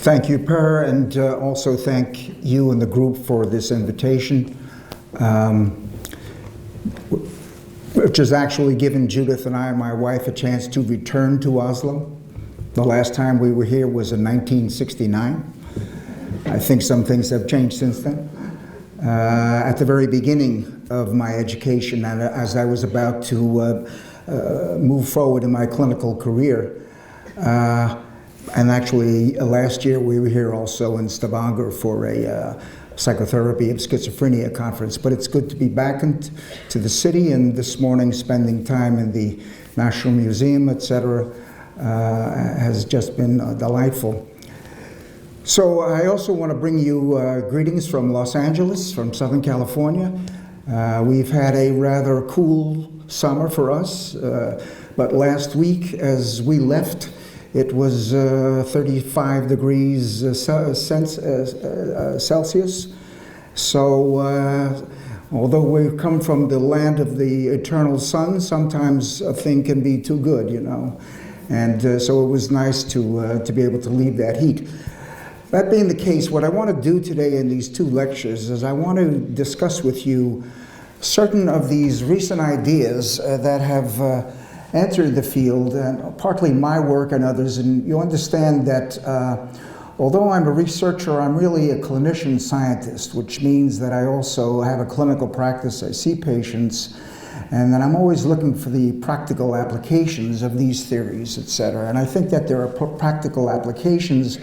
Thank you, Per, and also thank you and the group for this invitation, which has actually given Judith and I and my wife a chance to return to Oslo. The last time we were here was in 1969. I think some things have changed since then. At the very beginning of my education, and as I was about to move forward in my clinical career, and actually last year we were here also in Stavanger for a psychotherapy of schizophrenia conference. But it's good to be back to the city, and this morning spending time in the National Museum, etc., has just been delightful. So I also want to bring you greetings from Los Angeles, from Southern California. We've had a rather cool summer for us, but last week as we left, it was 35 degrees Celsius. So although we come from the land of the eternal sun, sometimes a thing can be too good, you know. And so it was nice to be able to leave that heat. That being the case, what I want to do today in these two lectures is I want to discuss with you certain of these recent ideas that have entered the field, and partly my work and others. And you understand that although I'm a researcher, I'm really a clinician scientist, which means that I also have a clinical practice. I see patients, and then I'm always looking for the practical applications of these theories, etc. And I think that there are practical applications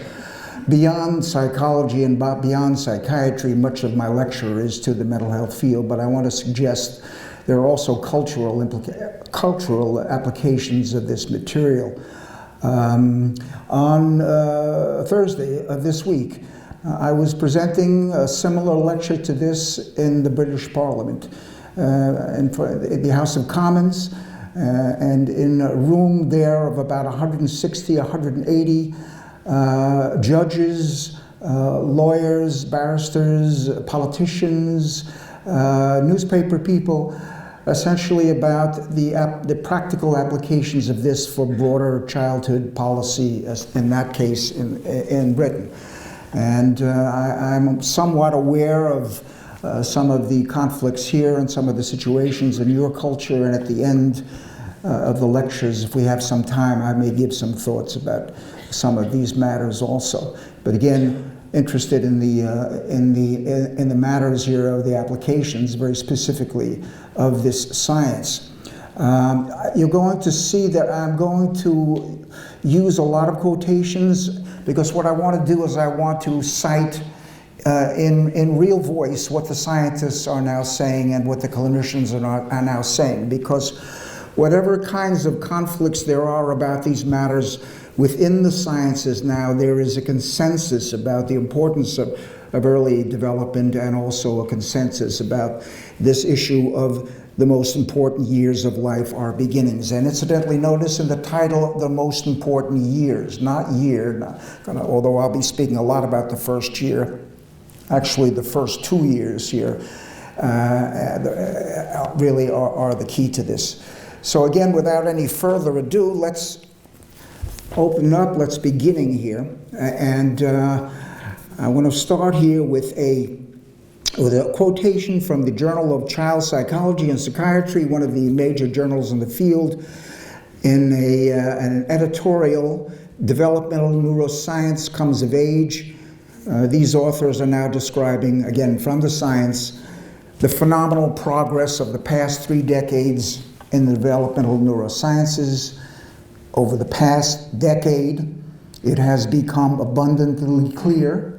beyond psychology and beyond psychiatry. Much of my lecture is to the mental health field, but I want to suggest there are also cultural applications of this material. On Thursday of this week, I was presenting a similar lecture to this in the British Parliament, in the House of Commons, and in a room there of about 160, 180 judges, lawyers, barristers, politicians, newspaper people, essentially about the practical applications of this for broader childhood policy, in that case in Britain. And I'm somewhat aware of some of the conflicts here and some of the situations in your culture, and at the end of the lectures, if we have some time, I may give some thoughts about some of these matters also. But again, interested in the matters here of the applications, very specifically of this science. You're going to see that I'm going to use a lot of quotations, because what I want to do is I want to cite in real voice what the scientists are now saying and what the clinicians are now saying, because whatever kinds of conflicts there are about these matters within the sciences now, there is a consensus about the importance of early development, and also a consensus about this issue of the most important years of life are beginnings. And incidentally, notice in the title, the most important years, not year, although I'll be speaking a lot about the first year. Actually, the first 2 years here really are the key to this. So again, without any further ado, let's open up, let's beginning here. And I want to start here with a quotation from the Journal of Child Psychology and Psychiatry, one of the major journals in the field, in an editorial, Developmental Neuroscience Comes of Age. These authors are now describing, again from the science, the phenomenal progress of the past 3 decades in the developmental neurosciences. Over the past decade, it has become abundantly clear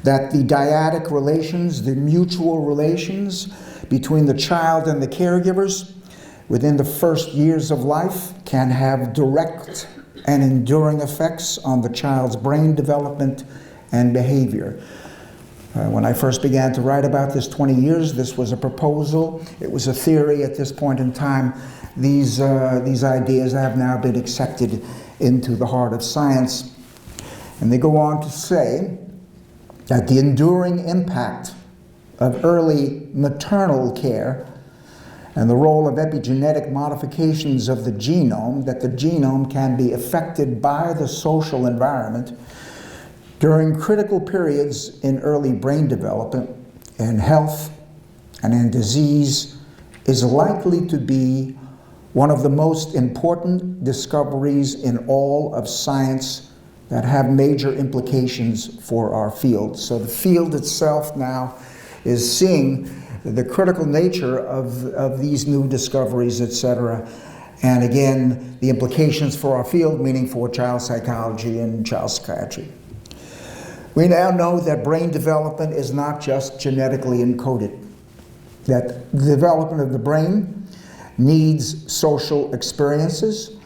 that the dyadic relations, the mutual relations between the child and the caregivers within the first years of life can have direct and enduring effects on the child's brain development and behavior. When I first began to write about this 20 years, this was a proposal. It was a theory at this point in time. These ideas have now been accepted into the heart of science. And they go on to say that the enduring impact of early maternal care and the role of epigenetic modifications of the genome, that the genome can be affected by the social environment, During critical periods in early brain development, in health, and in disease, is likely to be one of the most important discoveries in all of science that have major implications for our field. So the field itself now is seeing the critical nature of these new discoveries, etc. And again, the implications for our field, meaning for child psychology and child psychiatry. We now know that brain development is not just genetically encoded, that the development of the brain needs social experiences.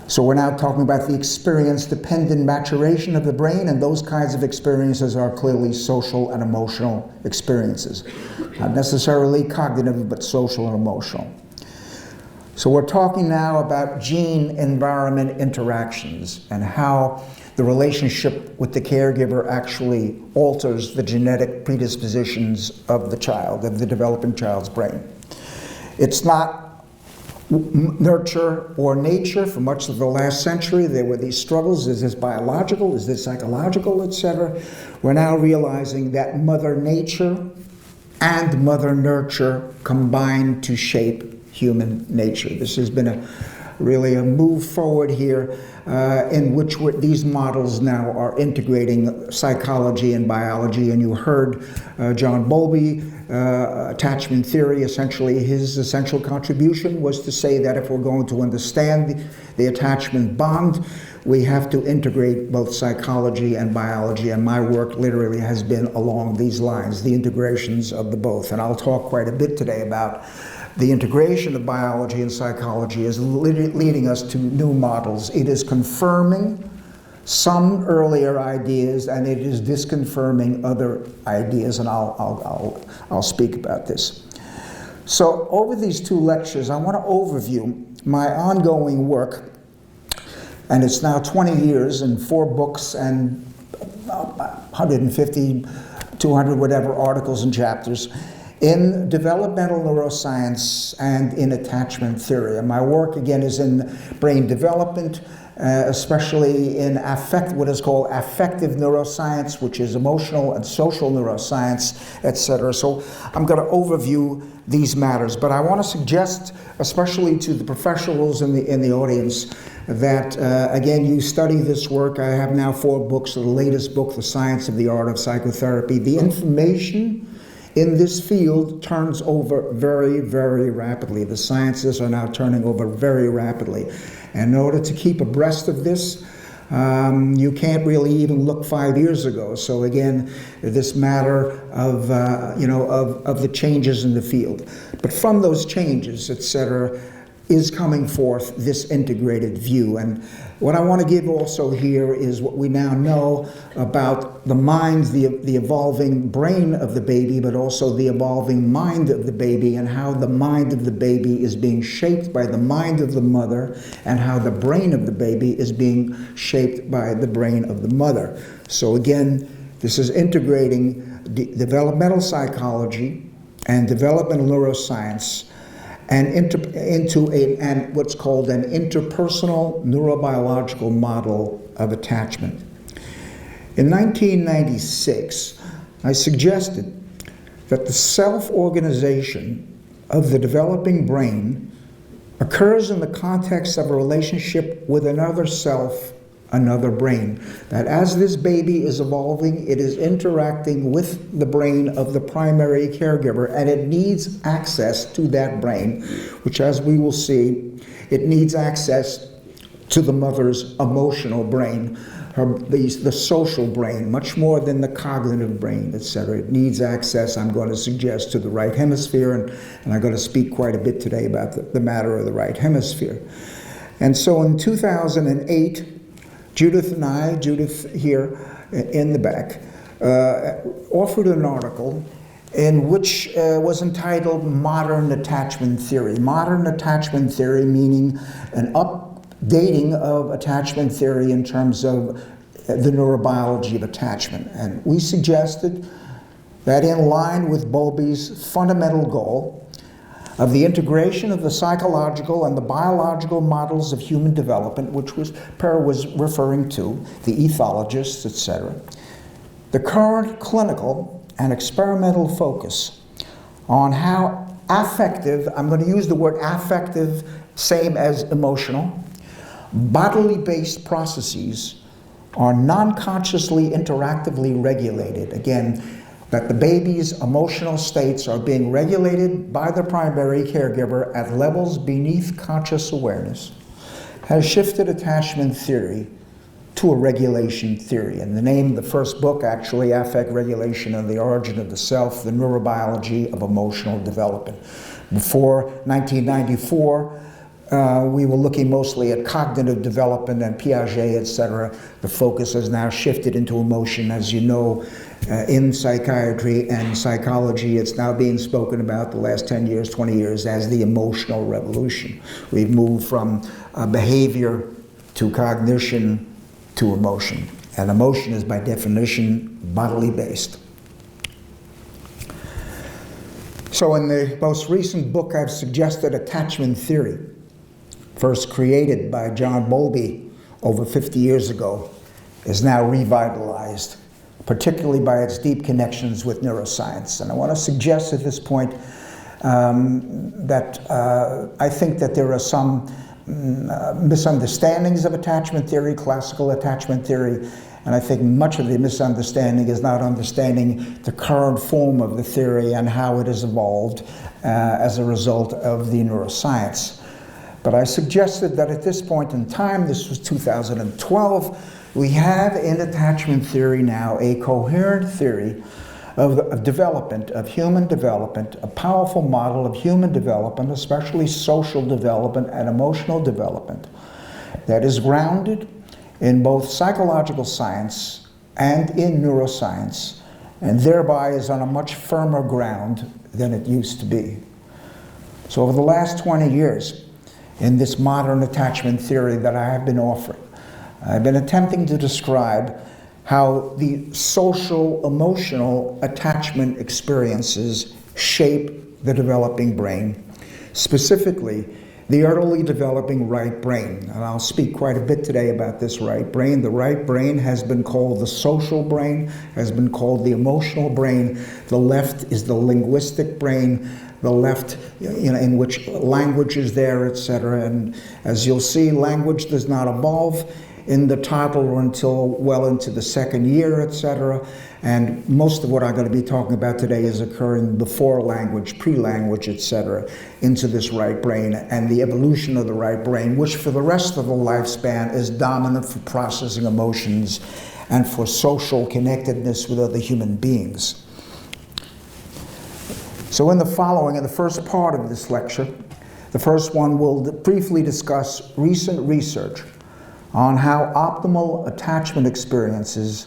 So we're now talking about the experience-dependent maturation of the brain, and those kinds of experiences are clearly social and emotional experiences. Not necessarily cognitive, but social and emotional. So we're talking now about gene-environment interactions and how the relationship with the caregiver actually alters the genetic predispositions of the child, of the developing child's brain. It's not nurture or nature. For much of the last century, there were these struggles. Is this biological? Is this psychological, etc.? We're now realizing that Mother Nature and Mother Nurture combine to shape human nature. This has been really a move forward here in which these models now are integrating psychology and biology. And you heard John Bowlby, attachment theory. Essentially, his essential contribution was to say that if we're going to understand the attachment bond, we have to integrate both psychology and biology, and my work literally has been along these lines, the integrations of the both. And I'll talk quite a bit today about the integration of biology and psychology is leading us to new models. It is confirming some earlier ideas, and it is disconfirming other ideas, and I'll speak about this. So over these two lectures, I want to overview my ongoing work, and it's now 20 years and 4 books and 150, 200 whatever articles and chapters in developmental neuroscience and in attachment theory. And my work, again, is in brain development, especially in what is called affective neuroscience, which is emotional and social neuroscience, etc. So I'm going to overview these matters, but I want to suggest, especially to the professionals in the audience, that again, you study this work. I have now 4 books. The latest book, The Science of the Art of Psychotherapy. The information in this field turns over very, very rapidly. The sciences are now turning over very rapidly. And in order to keep abreast of this, you can't really even look 5 years ago. So again, this matter of, of the changes in the field. But from those changes, etc., is coming forth this integrated view. And what I want to give also here is what we now know about the mind, the evolving brain of the baby, but also the evolving mind of the baby, and how the mind of the baby is being shaped by the mind of the mother, and how the brain of the baby is being shaped by the brain of the mother. So again, this is integrating developmental psychology and developmental neuroscience and into what's called an interpersonal neurobiological model of attachment. In 1996, I suggested that the self-organization of the developing brain occurs in the context of a relationship with another self, another brain. That as this baby is evolving, it is interacting with the brain of the primary caregiver, and it needs access to that brain, which, as we will see, it needs access to the mother's emotional brain, the social brain, much more than the cognitive brain, etc. It needs access, I'm going to suggest, to the right hemisphere, and I'm going to speak quite a bit today about the matter of the right hemisphere. And so in 2008, Judith here in the back, offered an article in which was entitled Modern Attachment Theory. Modern attachment theory meaning an updating of attachment theory in terms of the neurobiology of attachment. And we suggested that in line with Bowlby's fundamental goal, of the integration of the psychological and the biological models of human development, which Per was referring to, the ethologists, etc. The current clinical and experimental focus on how affective, I'm going to use the word affective, same as emotional, bodily-based processes are non-consciously interactively regulated. Again, that the baby's emotional states are being regulated by the primary caregiver at levels beneath conscious awareness, has shifted attachment theory to a regulation theory. And the name of the first book, actually, Affect Regulation and the Origin of the Self, the Neurobiology of Emotional Development. Before 1994, we were looking mostly at cognitive development and Piaget, etc. The focus has now shifted into emotion. As you know, in psychiatry and psychology, it's now being spoken about the last 10 years, 20 years as the emotional revolution. We've moved from behavior to cognition to emotion. And emotion is by definition bodily based. So in the most recent book, I've suggested attachment theory, first created by John Bowlby over 50 years ago, is now revitalized, particularly by its deep connections with neuroscience. And I want to suggest at this point that I think that there are some misunderstandings of attachment theory, classical attachment theory, and I think much of the misunderstanding is not understanding the current form of the theory and how it has evolved as a result of the neuroscience. But I suggested that at this point in time, this was 2012, we have in attachment theory now a coherent theory of development, of human development, a powerful model of human development, especially social development and emotional development, that is grounded in both psychological science and in neuroscience, and thereby is on a much firmer ground than it used to be. So over the last 20 years, in this modern attachment theory that I have been offering, I've been attempting to describe how the social, emotional attachment experiences shape the developing brain, specifically the early developing right brain. And I'll speak quite a bit today about this right brain. The right brain has been called the social brain, has been called the emotional brain. The left is the linguistic brain, the left, in which language is there, etc. And as you'll see, language does not evolve in the toddler until well into the second year, etc. And most of what I'm going to be talking about today is occurring before language, pre-language, etc., into this right brain and the evolution of the right brain, which for the rest of the lifespan is dominant for processing emotions and for social connectedness with other human beings. So in the following, in the first part of this lecture, the first one will briefly discuss recent research on how optimal attachment experiences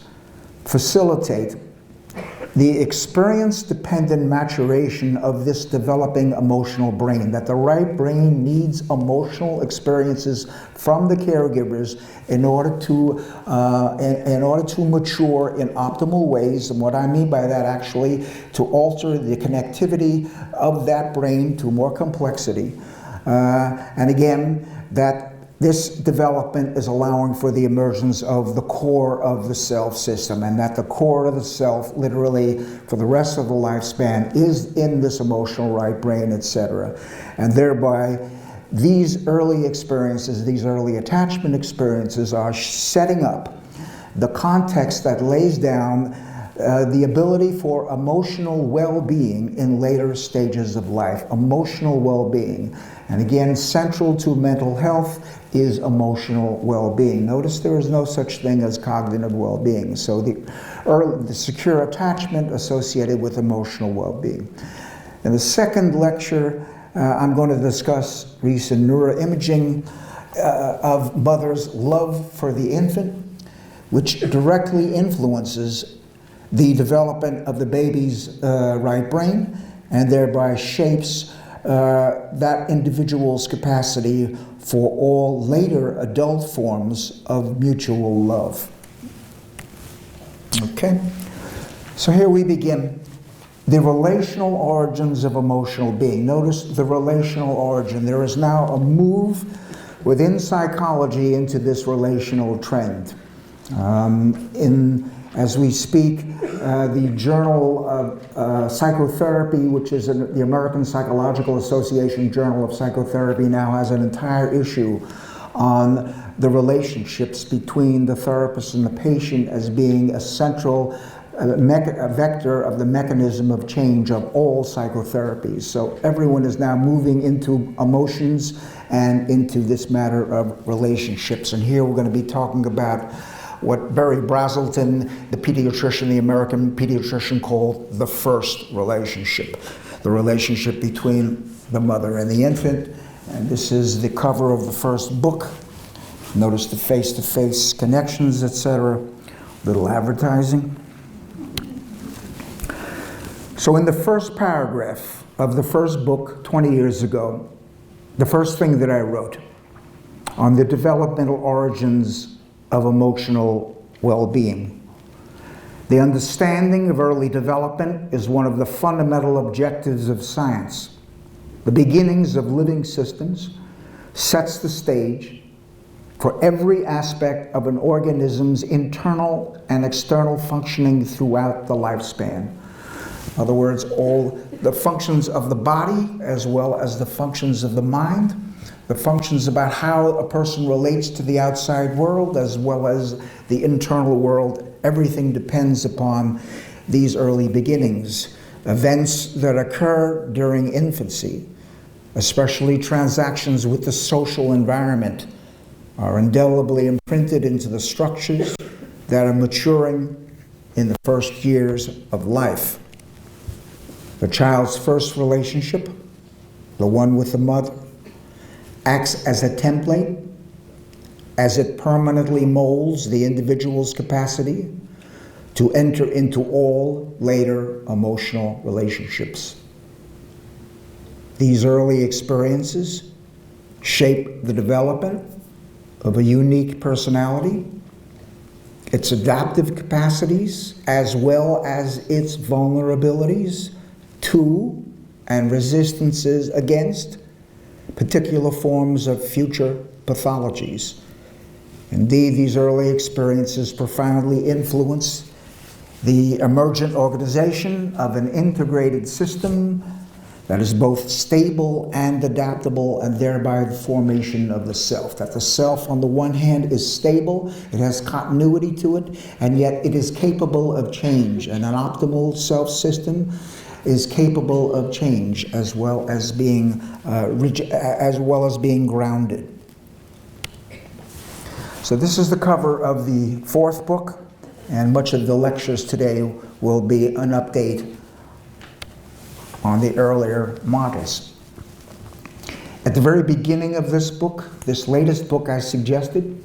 facilitate the experience-dependent maturation of this developing emotional brain, that the right brain needs emotional experiences from the caregivers in order to mature in optimal ways. And what I mean by that, actually, to alter the connectivity of that brain to more complexity. And again, that this development is allowing for the emergence of the core of the self system, and that the core of the self, literally, for the rest of the lifespan, is in this emotional right brain, etc. And thereby, these early experiences, these early attachment experiences, are setting up the context that lays down the ability for emotional well-being in later stages of life, emotional well-being. And again, central to mental health is emotional well-being. Notice there is no such thing as cognitive well-being. So the secure attachment associated with emotional well-being. In the second lecture, I'm going to discuss recent neuroimaging of mother's love for the infant, which directly influences the development of the baby's right brain and thereby shapes that individual's capacity for all later adult forms of mutual love. Okay, so here we begin the relational origins of emotional being. Notice the relational origin. There is now a move within psychology into this relational trend. As we speak, the Journal of Psychotherapy, which is the American Psychological Association Journal of Psychotherapy, now has an entire issue on the relationships between the therapist and the patient as being a central a vector of the mechanism of change of all psychotherapies. So everyone is now moving into emotions and into this matter of relationships. And here we're going to be talking about what Barry Brazelton, the pediatrician, the American pediatrician, called the first relationship, the relationship between the mother and the infant. And this is the cover of the first book. Notice the face-to-face connections, etc. Little advertising. So in the first paragraph of the first book 20 years ago, the first thing that I wrote on the developmental origins of emotional well-being. The understanding of early development is one of the fundamental objectives of science. The beginnings of living systems sets the stage for every aspect of an organism's internal and external functioning throughout the lifespan. In other words, all the functions of the body as well as the functions of the mind, the functions about how a person relates to the outside world as well as the internal world, everything depends upon these early beginnings. Events that occur during infancy, especially transactions with the social environment, are indelibly imprinted into the structures that are maturing in the first years of life. The child's first relationship, the one with the mother, acts as a template as it permanently molds the individual's capacity to enter into all later emotional relationships. These early experiences shape the development of a unique personality, its adaptive capacities, as well as its vulnerabilities to and resistances against particular forms of future pathologies. Indeed, these early experiences profoundly influence the emergent organization of an integrated system that is both stable and adaptable, and thereby the formation of the self. That the self, on the one hand, is stable, it has continuity to it, and yet it is capable of change. And an optimal self system is capable of change as well as being grounded. So this is the cover of the fourth book, and much of the lectures today will be an update on the earlier models. At the very beginning of this book, this latest book I suggested,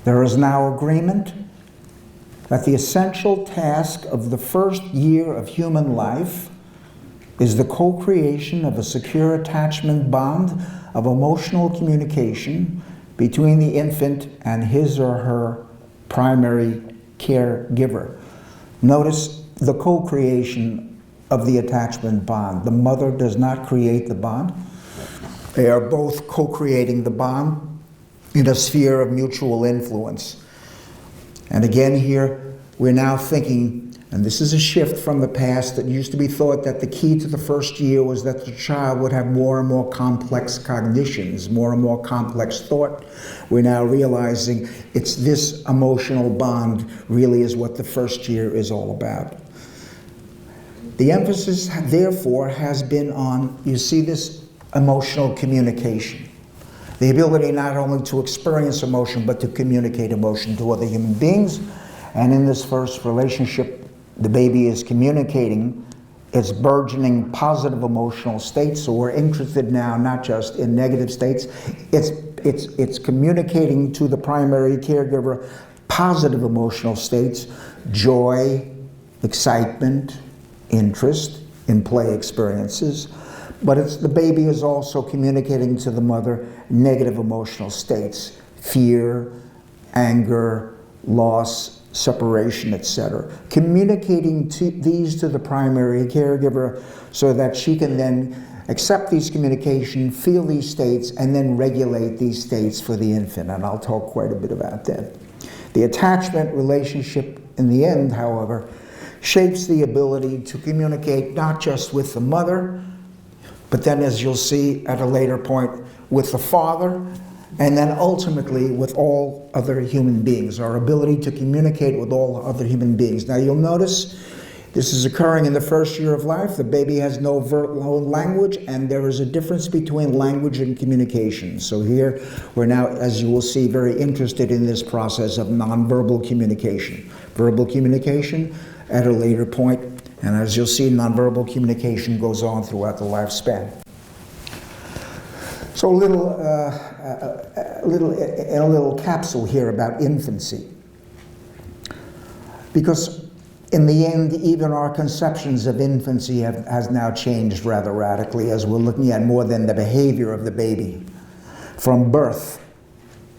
there is now agreement that the essential task of the first year of human life is the co-creation of a secure attachment bond of emotional communication between the infant and his or her primary caregiver. Notice the co-creation of the attachment bond. The mother does not create the bond. They are both co-creating the bond in a sphere of mutual influence. And again here, we're now thinking, and this is a shift from the past that used to be thought that the key to the first year was that the child would have more and more complex cognitions, more and more complex thought. We're now realizing it's this emotional bond really is what the first year is all about. The emphasis, therefore, has been on, you see this, emotional communication. The ability not only to experience emotion, but to communicate emotion to other human beings. And in this first relationship, the baby is communicating its burgeoning positive emotional states. So we're interested now not just in negative states. It's communicating to the primary caregiver positive emotional states, joy, excitement, interest in play experiences. But the baby is also communicating to the mother negative emotional states, fear, anger, loss, separation, etc. Communicating these to the primary caregiver so that she can then accept these communications, feel these states, and then regulate these states for the infant. And I'll talk quite a bit about that. The attachment relationship in the end, however, shapes the ability to communicate not just with the mother, but then, as you'll see at a later point, with the father, and then ultimately with all other human beings, our ability to communicate with all other human beings. Now you'll notice this is occurring in the first year of life. The baby has no language, and there is a difference between language and communication. So here we're now, as you will see, very interested in this process of nonverbal communication. Verbal communication at a later point, and as you'll see, nonverbal communication goes on throughout the lifespan. So a little capsule here about infancy. Because in the end, even our conceptions of infancy has now changed rather radically, as we're looking at more than the behavior of the baby. From birth,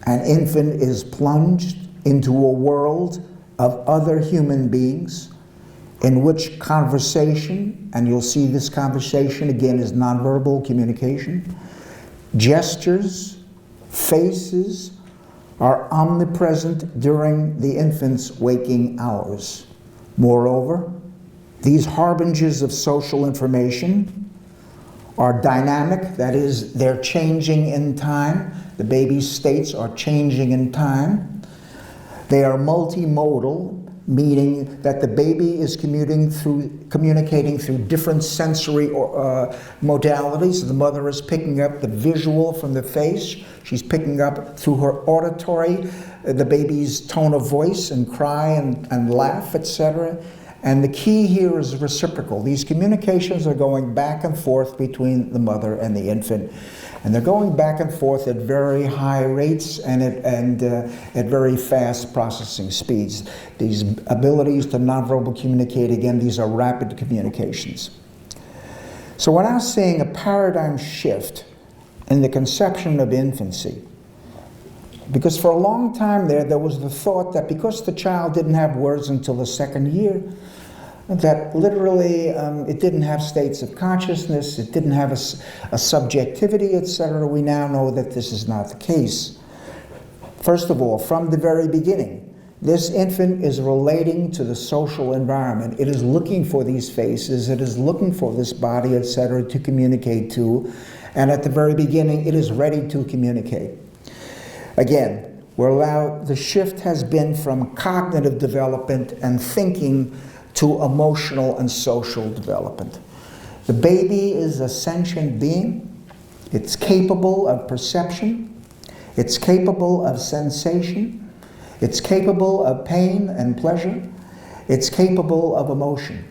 an infant is plunged into a world of other human beings in which conversation, and you'll see this conversation again is nonverbal communication, gestures, faces are omnipresent during the infant's waking hours. Moreover, these harbingers of social information are dynamic, that is, they're changing in time. The baby's states are changing in time. They are multimodal, meaning that the baby is communicating through different sensory modalities. The mother is picking up the visual from the face. She's picking up through her auditory the baby's tone of voice and cry and laugh, etc. And the key here is reciprocal. These communications are going back and forth between the mother and the infant. And they're going back and forth at very high rates and at very fast processing speeds. These abilities to nonverbal communicate, again, these are rapid communications. So we're now seeing a paradigm shift in the conception of infancy. Because for a long time there was the thought that because the child didn't have words until the second year, that literally it didn't have states of consciousness, it didn't have a subjectivity, etc. We now know that this is not the case. First of all, from the very beginning, this infant is relating to the social environment. It is looking for these faces, it is looking for this body, etc. to communicate to, and at the very beginning it is ready to communicate. Again, the shift has been from cognitive development and thinking to emotional and social development. The baby is a sentient being. It's capable of perception. It's capable of sensation. It's capable of pain and pleasure. It's capable of emotion.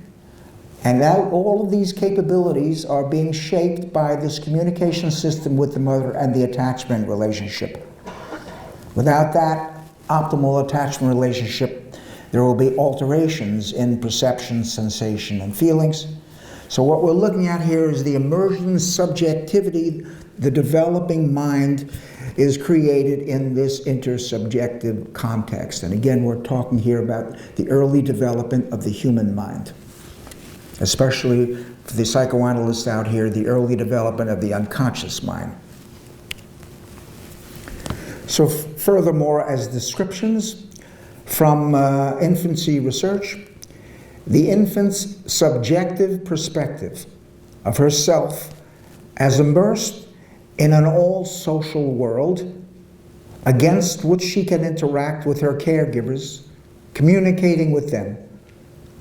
And now all of these capabilities are being shaped by this communication system with the mother and the attachment relationship. Without that optimal attachment relationship, there will be alterations in perception, sensation, and feelings. So what we're looking at here is the emergent subjectivity. The developing mind is created in this intersubjective context. And again, we're talking here about the early development of the human mind. Especially for the psychoanalysts out here, the early development of the unconscious mind. So furthermore, as descriptions from infancy research, the infant's subjective perspective of herself as immersed in an all-social world against which she can interact with her caregivers, communicating with them,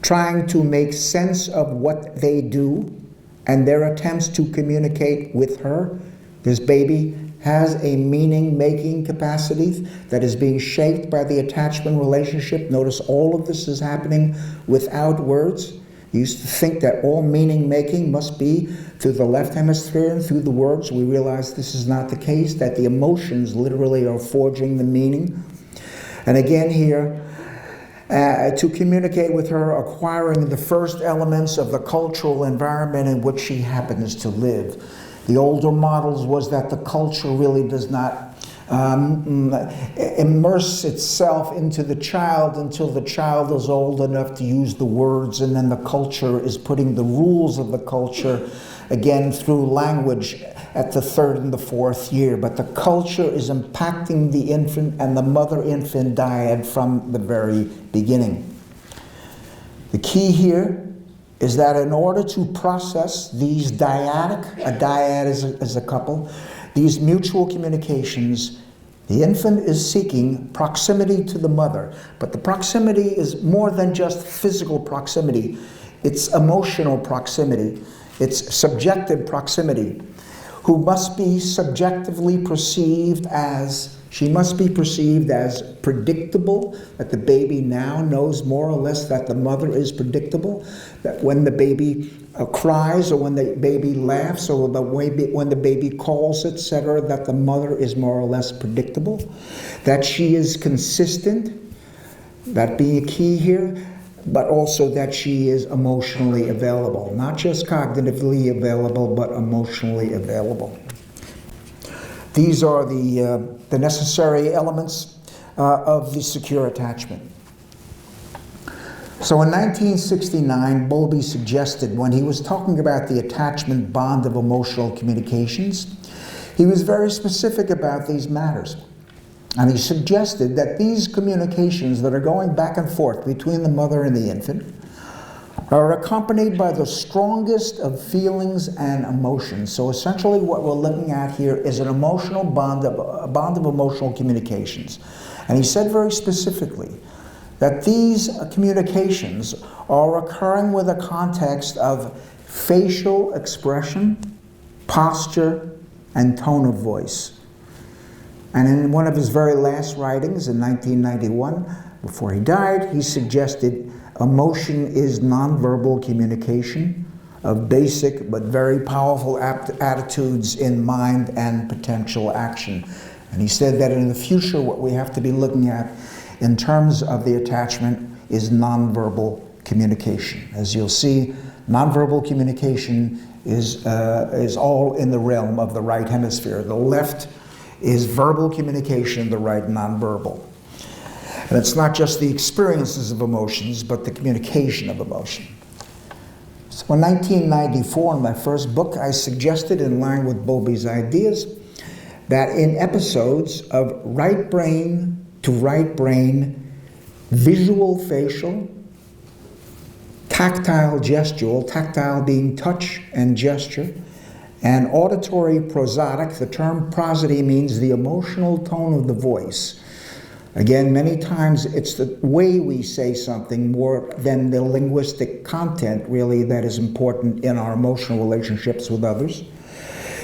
trying to make sense of what they do and their attempts to communicate with her. This baby has a meaning-making capacity that is being shaped by the attachment relationship. Notice all of this is happening without words. You used to think that all meaning-making must be through the left hemisphere and through the words. We realize this is not the case, that the emotions literally are forging the meaning. And again here, to communicate with her, acquiring the first elements of the cultural environment in which she happens to live. The older models was that the culture really does not immerse itself into the child until the child is old enough to use the words, and then the culture is putting the rules of the culture again through language at the 3rd and the 4th year. But the culture is impacting the infant and the mother-infant dyad from the very beginning. The key here is that in order to process these dyadic, a dyad is a couple, these mutual communications, the infant is seeking proximity to the mother. But the proximity is more than just physical proximity. It's emotional proximity. It's subjective proximity, who must be subjectively perceived as, she must be perceived as predictable, that the baby now knows more or less that the mother is predictable, that when the baby cries or when the baby laughs or when the baby calls, etc., that the mother is more or less predictable, that she is consistent, that being a key here, but also that she is emotionally available, not just cognitively available, but emotionally available. These are the necessary elements of the secure attachment. So in 1969, Bowlby suggested, when he was talking about the attachment bond of emotional communications, he was very specific about these matters. And he suggested that these communications that are going back and forth between the mother and the infant are accompanied by the strongest of feelings and emotions. So essentially what we're looking at here is an emotional bond, a bond of emotional communications. And he said very specifically that these communications are occurring with a context of facial expression, posture, and tone of voice. And in one of his very last writings in 1991, before he died, he suggested emotion is nonverbal communication of basic but very powerful attitudes in mind and potential action. And he said that in the future, what we have to be looking at in terms of the attachment is nonverbal communication. As you'll see, nonverbal communication is all in the realm of the right hemisphere. The left is verbal communication, the right nonverbal. And it's not just the experiences of emotions, but the communication of emotion. So in 1994, in my first book, I suggested, in line with Bowlby's ideas, that in episodes of right brain to right brain, visual facial, tactile gestural, tactile being touch and gesture, and auditory prosodic, the term prosody means the emotional tone of the voice. Again, many times it's the way we say something more than the linguistic content, really, that is important in our emotional relationships with others.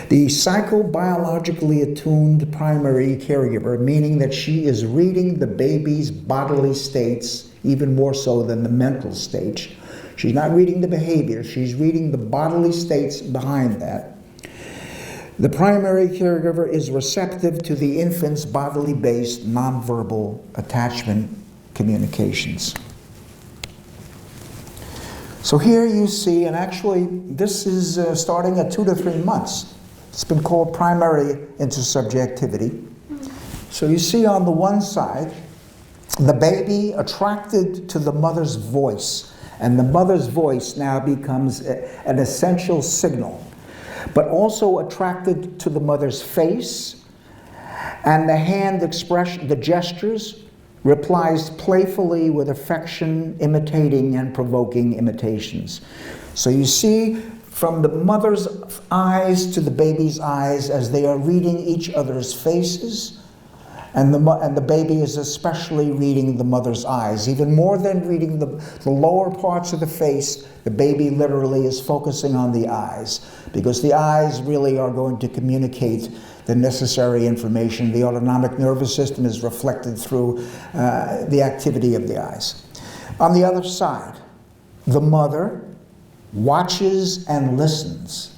The psychobiologically attuned primary caregiver, meaning that she is reading the baby's bodily states even more so than the mental states. She's not reading the behavior, she's reading the bodily states behind that. The primary caregiver is receptive to the infant's bodily-based nonverbal attachment communications. So here you see, and actually this is starting at 2 to 3 months. It's been called primary intersubjectivity. So you see on the one side, the baby attracted to the mother's voice, and the mother's voice now becomes an essential signal, but also attracted to the mother's face, and the hand expression, the gestures, replies playfully with affection, imitating and provoking imitations. So you see from the mother's eyes to the baby's eyes as they are reading each other's faces, and the baby is especially reading the mother's eyes. Even more than reading the lower parts of the face, the baby literally is focusing on the eyes, because the eyes really are going to communicate the necessary information. The autonomic nervous system is reflected through the activity of the eyes. On the other side, the mother watches and listens.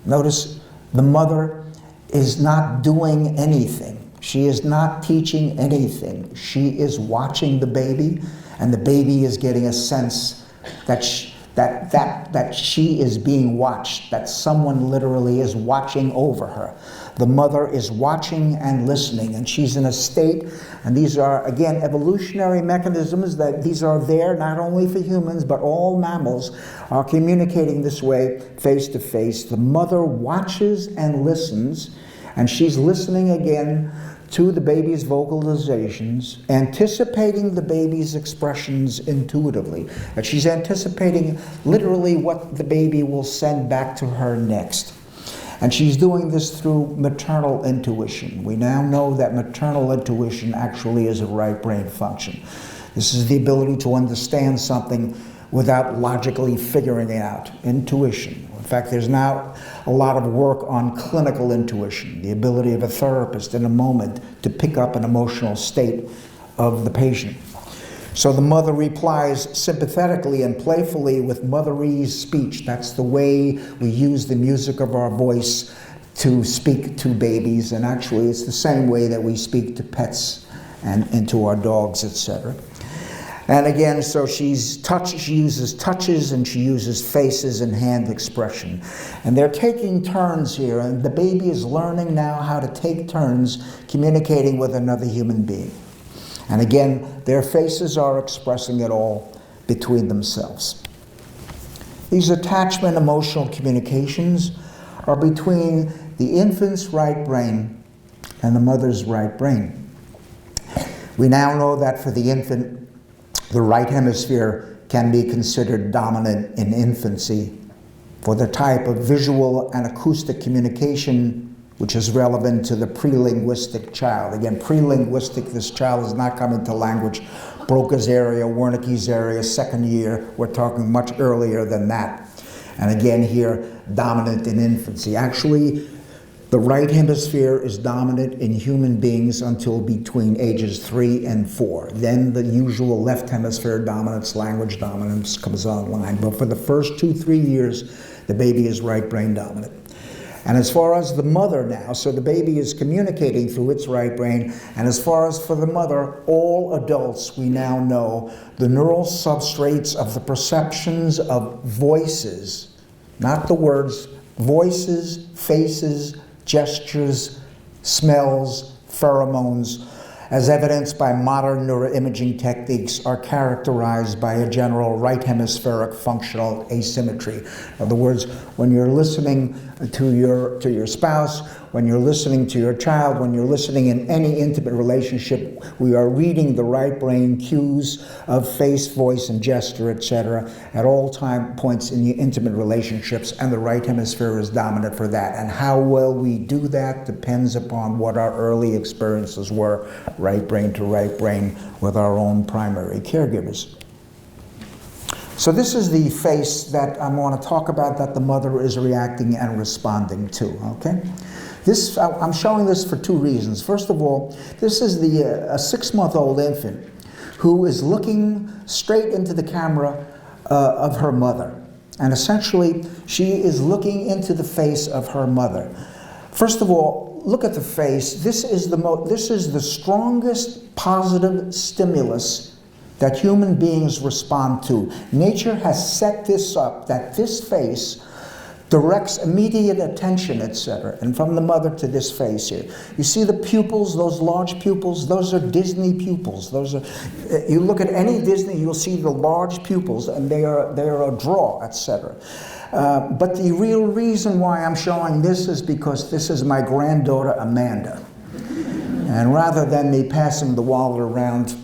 Notice the mother is not doing anything. She is not teaching anything. She is watching the baby, and the baby is getting a sense that she is being watched, that someone literally is watching over her. the mother is watching and listening, and she's in a state, and these are, again, evolutionary mechanisms that these are there not only for humans, but all mammals are communicating this way, face to face. The mother watches and listens, and she's listening again to the baby's vocalizations, anticipating the baby's expressions intuitively. And she's anticipating literally what the baby will send back to her next. And she's doing this through maternal intuition. We now know that maternal intuition actually is a right brain function. This is the ability to understand something without logically figuring it out. Intuition. In fact, there's now a lot of work on clinical intuition, the ability of a therapist in a moment to pick up an emotional state of the patient. So the mother replies sympathetically and playfully with motherese speech. That's the way we use the music of our voice to speak to babies, and actually it's the same way that we speak to pets and to our dogs, etc. And again, so she uses touches, and she uses faces and hand expression. And they're taking turns here, and the baby is learning now how to take turns communicating with another human being. And again, their faces are expressing it all between themselves. These attachment emotional communications are between the infant's right brain and the mother's right brain. We now know that for the infant, the right hemisphere can be considered dominant in infancy for the type of visual and acoustic communication which is relevant to the pre-linguistic child. Again, pre-linguistic, this child is not coming to language. Broca's area, Wernicke's area, second year, we're talking much earlier than that. And again here, dominant in infancy. Actually, the right hemisphere is dominant in human beings until between ages 3 and 4. Then the usual left hemisphere dominance, language dominance comes online. But for the first 2-3 years, the baby is right brain dominant. And as far as the mother now, so the baby is communicating through its right brain, and as far as for the mother, all adults, we now know the neural substrates of the perceptions of voices, not the words, voices, faces, gestures, smells, pheromones, as evidenced by modern neuroimaging techniques, are characterized by a general right hemispheric functional asymmetry. In other words, when you're listening to your spouse, when you're listening to your child, when you're listening in any intimate relationship, we are reading the right brain cues of face, voice, and gesture, etc., at all time points in the intimate relationships, and the right hemisphere is dominant for that. And how well we do that depends upon what our early experiences were, right brain to right brain, with our own primary caregivers. So this is the face that I want to talk about that the mother is reacting and responding to, okay? I'm showing this for 2 reasons. First of all, this is a 6-month-old infant who is looking straight into the camera of her mother. And essentially, she is looking into the face of her mother. First of all, look at the face. This is the strongest positive stimulus that human beings respond to. Nature has set this up, that this face directs immediate attention, etc. And from the mother to this face here. You see the pupils, those large pupils? Those are Disney pupils. Those are, you look at any Disney, you'll see the large pupils, and they are a draw, etc. But the real reason why I'm showing this is because this is my granddaughter, Amanda. And rather than me passing the wallet around,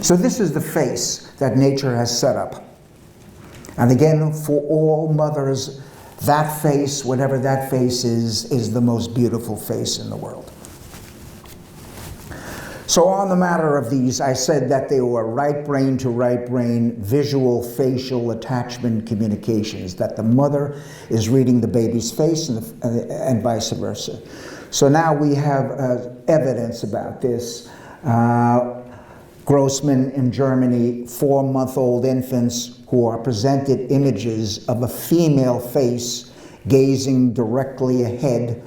so this is the face that nature has set up. And again, for all mothers, that face, whatever that face is the most beautiful face in the world. So on the matter of these, I said that they were right brain to right brain visual facial attachment communications, that the mother is reading the baby's face and vice versa. So now we have evidence about this. Grossman in Germany, 4-month-old infants who are presented images of a female face gazing directly ahead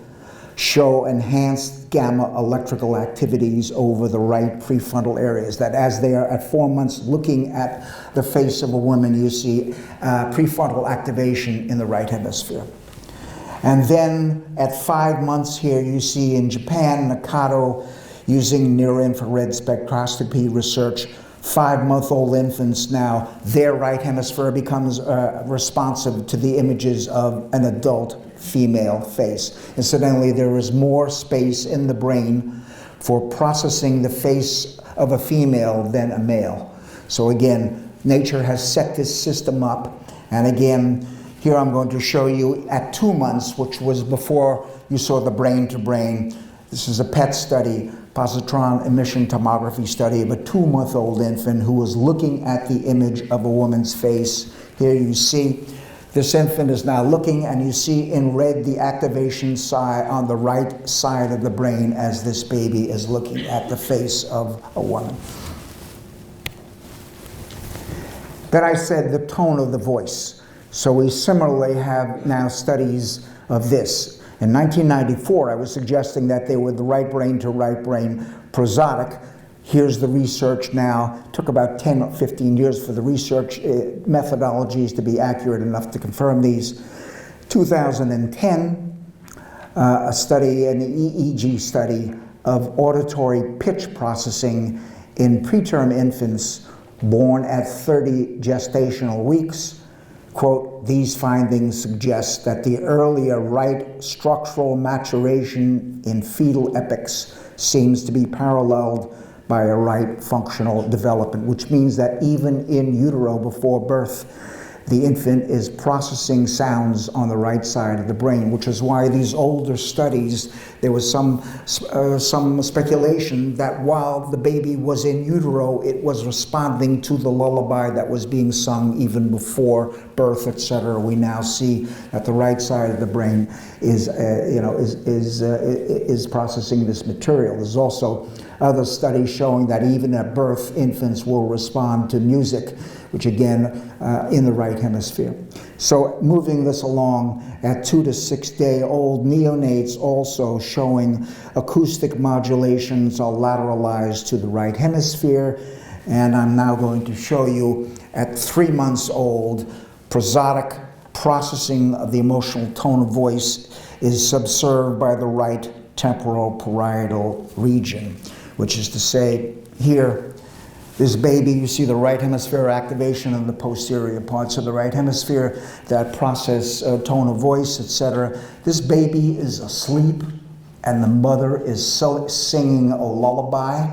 show enhanced gamma electrical activities over the right prefrontal areas. That as they are at 4 months looking at the face of a woman, you see prefrontal activation in the right hemisphere. And then at 5 months here, you see in Japan, Nakado, using near-infrared spectroscopy research, 5-month-old infants now, their right hemisphere becomes responsive to the images of an adult female face. Incidentally, there is more space in the brain for processing the face of a female than a male. So again, nature has set this system up. And again, here I'm going to show you at 2 months, which was before you saw the brain to brain. This is a PET study, positron emission tomography study of a 2-month-old infant who was looking at the image of a woman's face. Here you see this infant is now looking, and you see in red the activation side on the right side of the brain as this baby is looking at the face of a woman. Then I said the tone of the voice. So we similarly have now studies of this. In 1994, I was suggesting that they were the right brain to right brain prosodic. Here's the research now. It took about 10 or 15 years for the research methodologies to be accurate enough to confirm these. 2010, a study, an EEG study of auditory pitch processing in preterm infants born at 30 gestational weeks. Quote, these findings suggest that the earlier right structural maturation in fetal epochs seems to be paralleled by a right functional development, which means that even in utero before birth, the infant is processing sounds on the right side of the brain, which is why these older studies, there was some speculation that while the baby was in utero, it was responding to the lullaby that was being sung even before birth, etc. We now see that the right side of the brain is processing this material. There's also other studies showing that even at birth, infants will respond to music, which again, in the right hemisphere. So moving this along, at 2 to 6 day old neonates also showing acoustic modulations are lateralized to the right hemisphere. And I'm now going to show you at 3 months old, prosodic processing of the emotional tone of voice is subserved by the right temporal parietal region, which is to say here, this baby, you see the right hemisphere activation in the posterior parts of the right hemisphere that process tone of voice, etc. This baby is asleep, and the mother is singing a lullaby,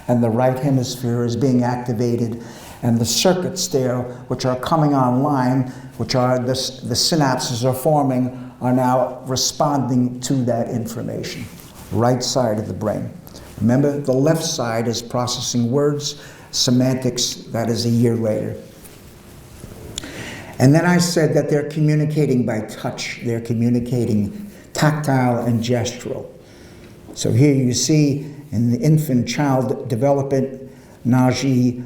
and the right hemisphere is being activated, and the circuits there, which are coming online, which are the synapses are forming, are now responding to that information. Right side of the brain. Remember, the left side is processing words, semantics, that is a year later. And then I said that they're communicating by touch. They're communicating tactile and gestural. So here you see in the infant child development, Nagy,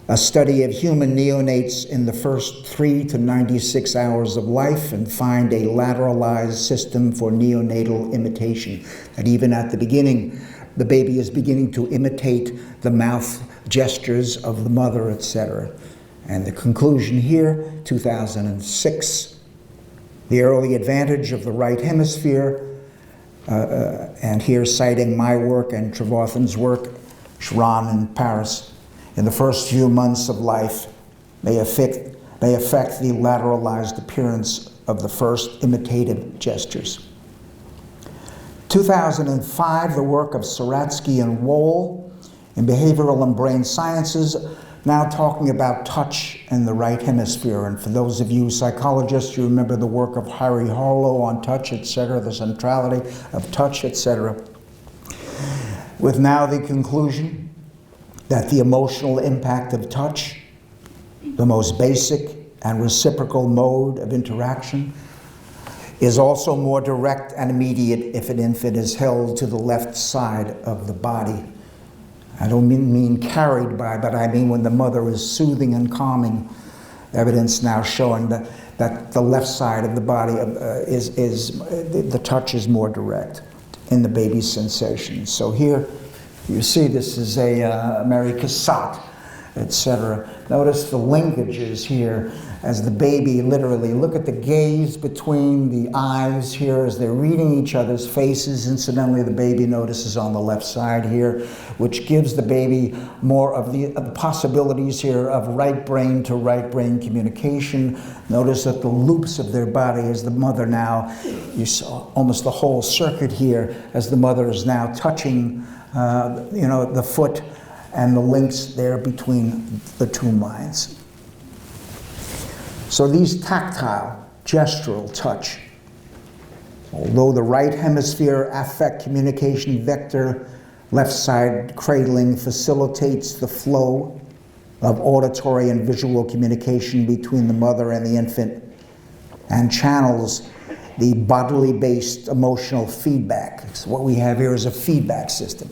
a study of human neonates in the first 3 to 96 hours of life, and find a lateralized system for neonatal imitation. That even at the beginning, the baby is beginning to imitate the mouth gestures of the mother, etc. And the conclusion here, 2006, the early advantage of the right hemisphere, and here citing my work and Trevarthen's work, Schran in Paris, in the first few months of life may affect the lateralized appearance of the first imitative gestures. 2005, the work of Saratsky and Wohl in behavioral and brain sciences, now talking about touch in the right hemisphere. And for those of you psychologists, you remember the work of Harry Harlow on touch, etc., the centrality of touch, etc. With now the conclusion that the emotional impact of touch, the most basic and reciprocal mode of interaction, is also more direct and immediate if an infant is held to the left side of the body. I don't mean carried by, but I mean when the mother is soothing and calming. Evidence now showing that the left side of the body the touch is more direct in the baby's sensations. So here you see this is a Mary Cassatt etc. Notice the linkages here as the baby literally, look at the gaze between the eyes here as they're reading each other's faces. Incidentally, the baby notices on the left side here, which gives the baby more of the possibilities here of right brain to right brain communication. Notice that the loops of their body as the mother now, you saw almost the whole circuit here as the mother is now touching the foot and the links there between the two minds. So these tactile, gestural touch, although the right hemisphere affect communication vector, left side cradling facilitates the flow of auditory and visual communication between the mother and the infant and channels the bodily based emotional feedback. So what we have here is a feedback system.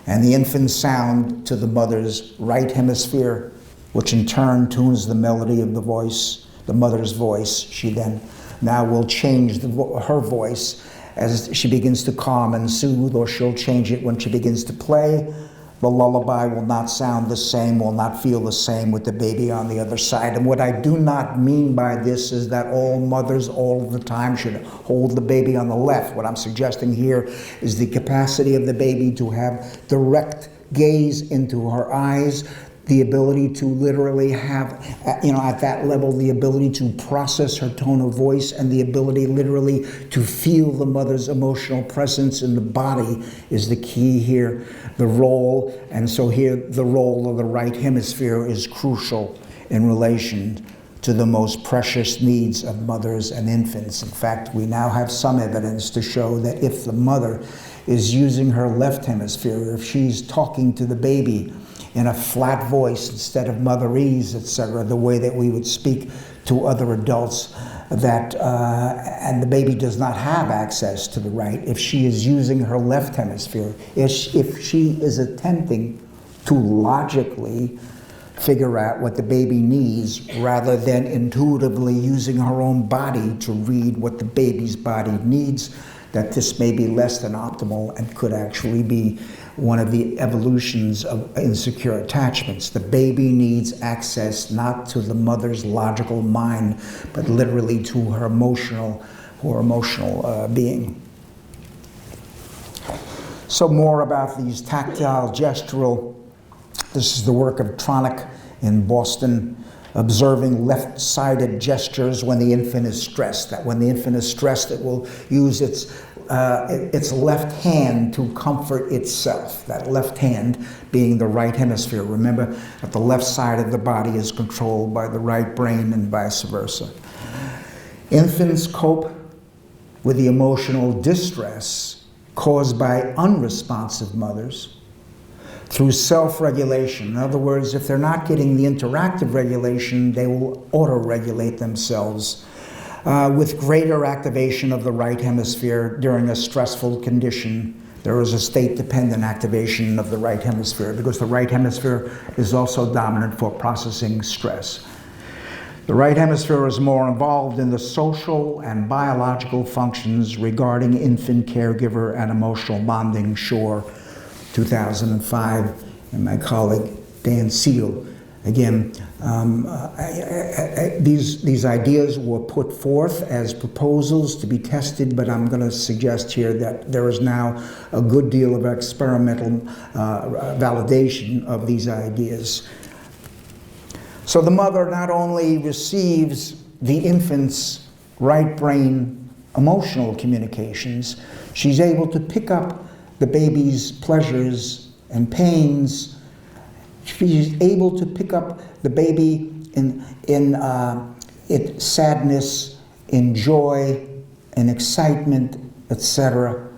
And the infant's sound to the mother's right hemisphere, which in turn tunes the melody of the voice, the mother's voice. She then now will change her voice as she begins to calm and soothe, or she'll change it when she begins to play. The lullaby will not sound the same, will not feel the same with the baby on the other side. And what I do not mean by this is that all mothers all the time should hold the baby on the left. What I'm suggesting here is the capacity of the baby to have direct gaze into her eyes, the ability to literally have, at that level, the ability to process her tone of voice and the ability literally to feel the mother's emotional presence in the body is the key here. The role, and so here the role of the right hemisphere is crucial in relation to the most precious needs of mothers and infants. In fact, we now have some evidence to show that if the mother is using her left hemisphere, if she's talking to the baby in a flat voice instead of motherese, etc., the way that we would speak to other adults, that and the baby does not have access to the right, if she is using her left hemisphere, if she is attempting to logically figure out what the baby needs rather than intuitively using her own body to read what the baby's body needs, that this may be less than optimal and could actually be one of the evolutions of insecure attachments. The baby needs access not to the mother's logical mind, but literally to her emotional being. So more about these tactile, gestural. This is the work of Tronick in Boston, observing left-sided gestures when the infant is stressed. That when the infant is stressed, it will use its left hand to comfort itself. That left hand being the right hemisphere. Remember that the left side of the body is controlled by the right brain and vice versa. Infants cope with the emotional distress caused by unresponsive mothers through self-regulation. In other words, if they're not getting the interactive regulation, they will auto-regulate themselves with greater activation of the right hemisphere during a stressful condition. There is a state-dependent activation of the right hemisphere because the right hemisphere is also dominant for processing stress. The right hemisphere is more involved in the social and biological functions regarding infant caregiver and emotional bonding. Schore, 2005, and my colleague Dan Seal. Again, these ideas were put forth as proposals to be tested, but I'm going to suggest here that there is now a good deal of experimental validation of these ideas. So the mother not only receives the infant's right brain emotional communications, she's able to pick up the baby's pleasures and pains. She's able to pick up the baby in its sadness, in joy, in excitement, etc.,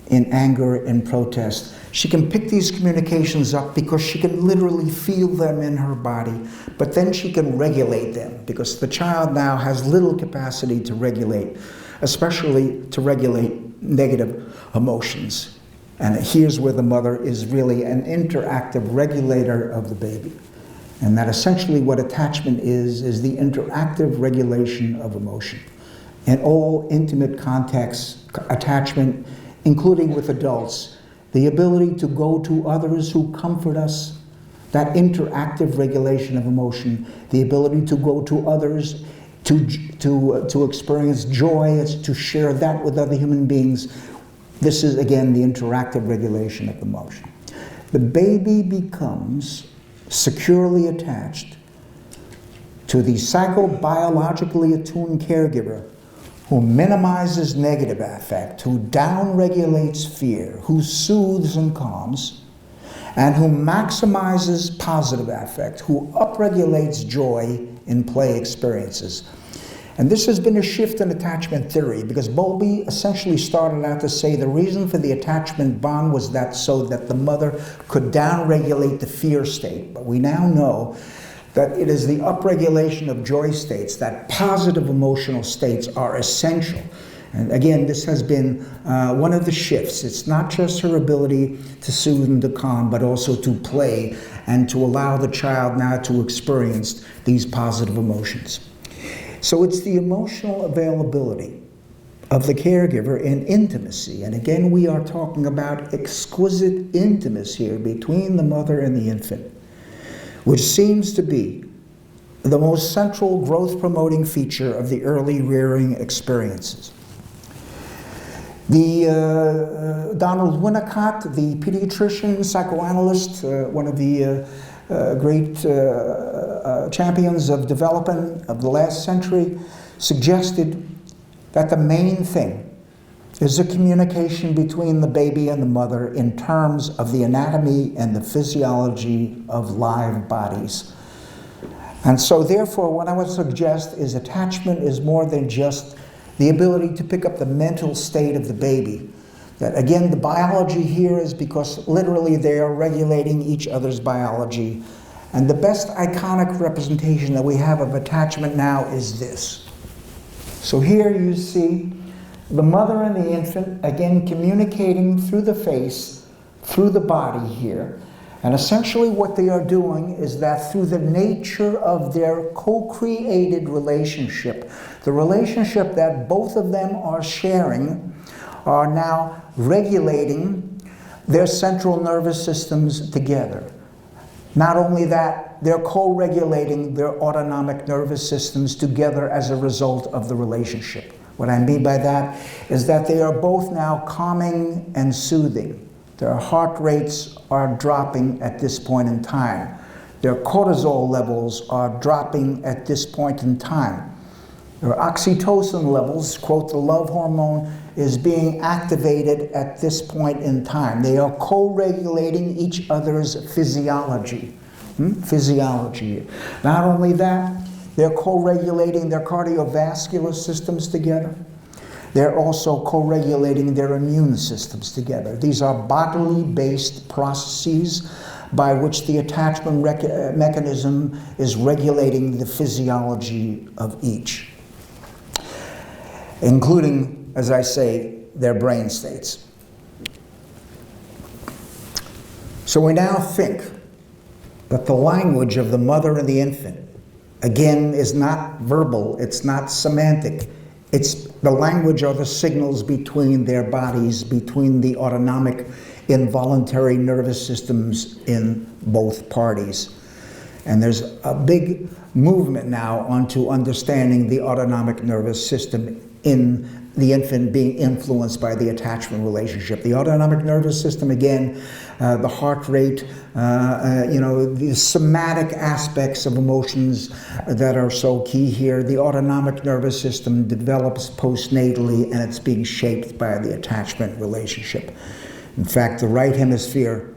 in anger, in protest. She can pick these communications up because she can literally feel them in her body, but then she can regulate them because the child now has little capacity to regulate, especially to regulate negative emotions. And here's where the mother is really an interactive regulator of the baby. And that essentially what attachment is the interactive regulation of emotion. In all intimate contexts, attachment, including with adults, the ability to go to others who comfort us, that interactive regulation of emotion, the ability to go to others, to experience joy, to share that with other human beings. This is, again, the interactive regulation of emotion. The baby becomes securely attached to the psychobiologically attuned caregiver who minimizes negative affect, who downregulates fear, who soothes and calms, and who maximizes positive affect, who upregulates joy in play experiences. And this has been a shift in attachment theory, because Bowlby essentially started out to say the reason for the attachment bond was that so that the mother could downregulate the fear state. But we now know that it is the upregulation of joy states, that positive emotional states are essential. And again, this has been one of the shifts. It's not just her ability to soothe and to calm, but also to play and to allow the child now to experience these positive emotions. So it's the emotional availability of the caregiver in intimacy. And again, we are talking about exquisite intimacy here between the mother and the infant, which seems to be the most central growth-promoting feature of the early rearing experiences. The Donald Winnicott, the pediatrician, psychoanalyst, one of the great champions of development of the last century, suggested that the main thing is the communication between the baby and the mother in terms of the anatomy and the physiology of live bodies. And so therefore, what I would suggest is attachment is more than just the ability to pick up the mental state of the baby. That again, the biology here is because literally they are regulating each other's biology. And the best iconic representation that we have of attachment now is this. So here you see the mother and the infant, again, communicating through the face, through the body here. And essentially what they are doing is that through the nature of their co-created relationship, the relationship that both of them are sharing, are now regulating their central nervous systems together. Not only that, they're co-regulating their autonomic nervous systems together as a result of the relationship. What I mean by that is that they are both now calming and soothing. Their heart rates are dropping at this point in time. Their cortisol levels are dropping at this point in time. Their oxytocin levels, quote, the love hormone, is being activated at this point in time. They are co-regulating each other's physiology. Physiology. Not only that, they're co-regulating their cardiovascular systems together. They're also co-regulating their immune systems together. These are bodily-based processes by which the attachment mechanism is regulating the physiology of each, including, as I say, their brain states. So we now think that the language of the mother and the infant, again, is not verbal, it's not semantic. It's the language or the signals between their bodies, between the autonomic involuntary nervous systems in both parties. And there's a big movement now onto understanding the autonomic nervous system in the infant being influenced by the attachment relationship. The autonomic nervous system, again, the heart rate, the somatic aspects of emotions that are so key here. The autonomic nervous system develops postnatally, and it's being shaped by the attachment relationship. In fact, the right hemisphere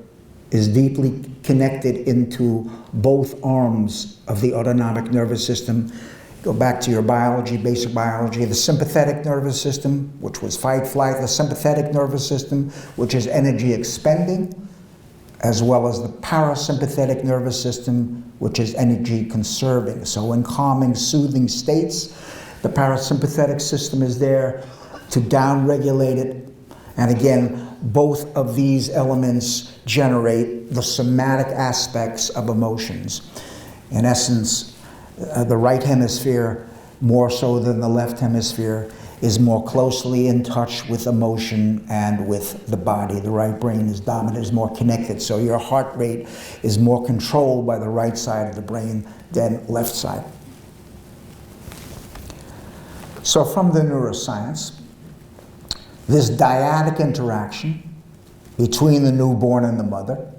is deeply connected into both arms of the autonomic nervous system. Go back to your biology, basic biology, the sympathetic nervous system, which was fight, flight, the sympathetic nervous system, which is energy expending, as well as the parasympathetic nervous system, which is energy conserving. So in calming, soothing states, the parasympathetic system is there to downregulate it. And again, both of these elements generate the somatic aspects of emotions. In essence, the right hemisphere, more so than the left hemisphere, is more closely in touch with emotion and with the body. The right brain is dominant, is more connected. So your heart rate is more controlled by the right side of the brain than left side. So from the neuroscience, this dyadic interaction between the newborn and the mother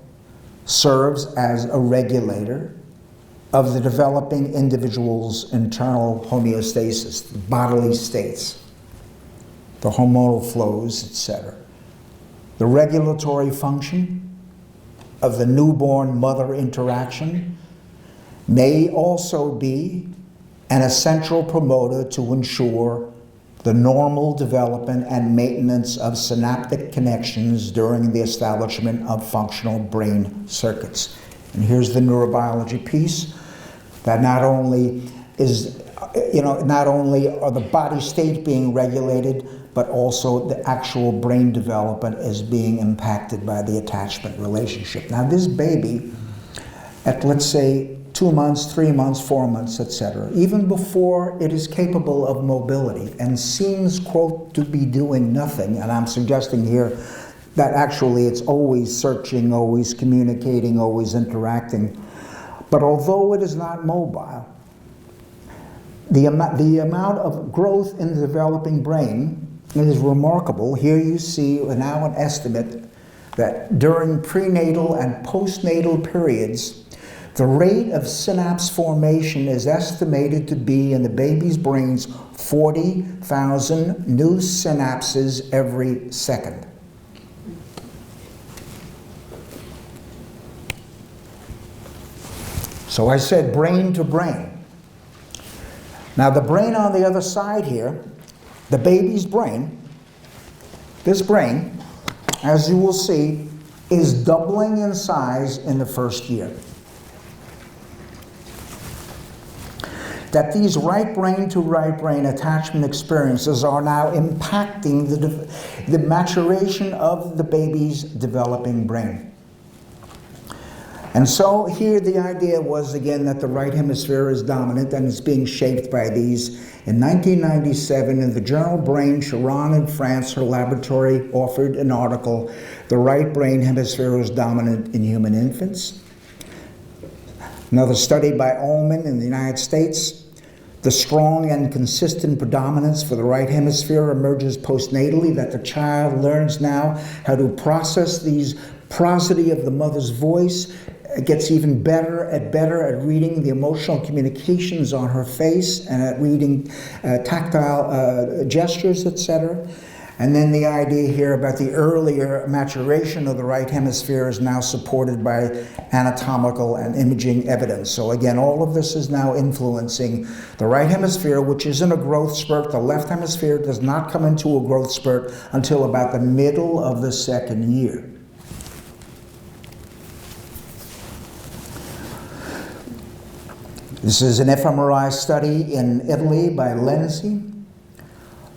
serves as a regulator of the developing individual's internal homeostasis, bodily states, the hormonal flows, etc. The regulatory function of the newborn-mother interaction may also be an essential promoter to ensure the normal development and maintenance of synaptic connections during the establishment of functional brain circuits. And here's the neurobiology piece, that not only is, not only are the body state being regulated, but also the actual brain development is being impacted by the attachment relationship. Now this baby, at let's say 2 months, 3 months, 4 months, etc., even before it is capable of mobility and seems, quote, to be doing nothing, and I'm suggesting here that actually it's always searching, always communicating, always interacting, but although it is not mobile, the amount of growth in the developing brain is remarkable. Here you see now an estimate that during prenatal and postnatal periods, the rate of synapse formation is estimated to be in the baby's brains 40,000 new synapses every second. So I said brain to brain. Now the brain on the other side here, the baby's brain, this brain, as you will see, is doubling in size in the first year. That these right brain to right brain attachment experiences are now impacting the maturation of the baby's developing brain. And so here the idea was again that the right hemisphere is dominant and is being shaped by these. In 1997 in the journal Brain, Sharon in France, her laboratory authored an article, "The Right Brain Hemisphere is Dominant in Human Infants." Another study by Ullman in the United States, "The strong and consistent predominance for the right hemisphere emerges postnatally, that the child learns now how to process these prosody of the mother's voice, gets even better at reading the emotional communications on her face and at reading tactile gestures, etc." And then the idea here about the earlier maturation of the right hemisphere is now supported by anatomical and imaging evidence. So again, all of this is now influencing the right hemisphere, which is in a growth spurt. The left hemisphere does not come into a growth spurt until about the middle of the second year. This is an fMRI study in Italy by Lenzi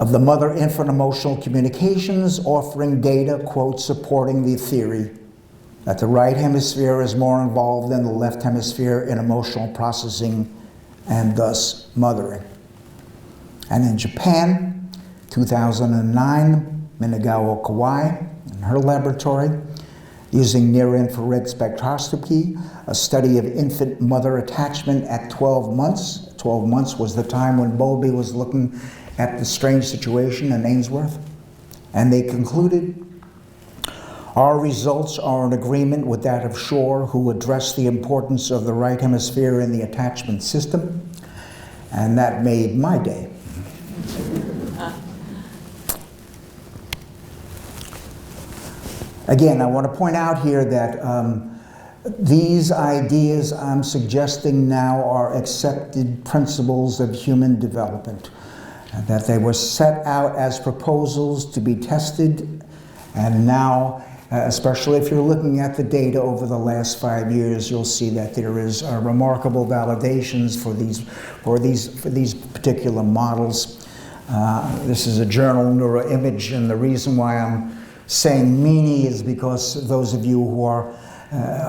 of the mother-infant emotional communications, offering data, quote, supporting the theory that the right hemisphere is more involved than the left hemisphere in emotional processing and thus mothering. And in Japan, 2009, Minagawa Kawai in her laboratory, using near-infrared spectroscopy, a study of infant-mother attachment at 12 months. 12 months was the time when Bowlby was looking at the strange situation in Ainsworth. And they concluded, "Our results are in agreement with that of Schore, who addressed the importance of the right hemisphere in the attachment system." And that made my day. Again, I want to point out here that these ideas I'm suggesting now are accepted principles of human development, that they were set out as proposals to be tested, and now, especially if you're looking at the data over the last 5 years, you'll see that there is remarkable validations for these particular models. This is a journal neuroimage, and the reason why I'm saying meanie is because those of you who are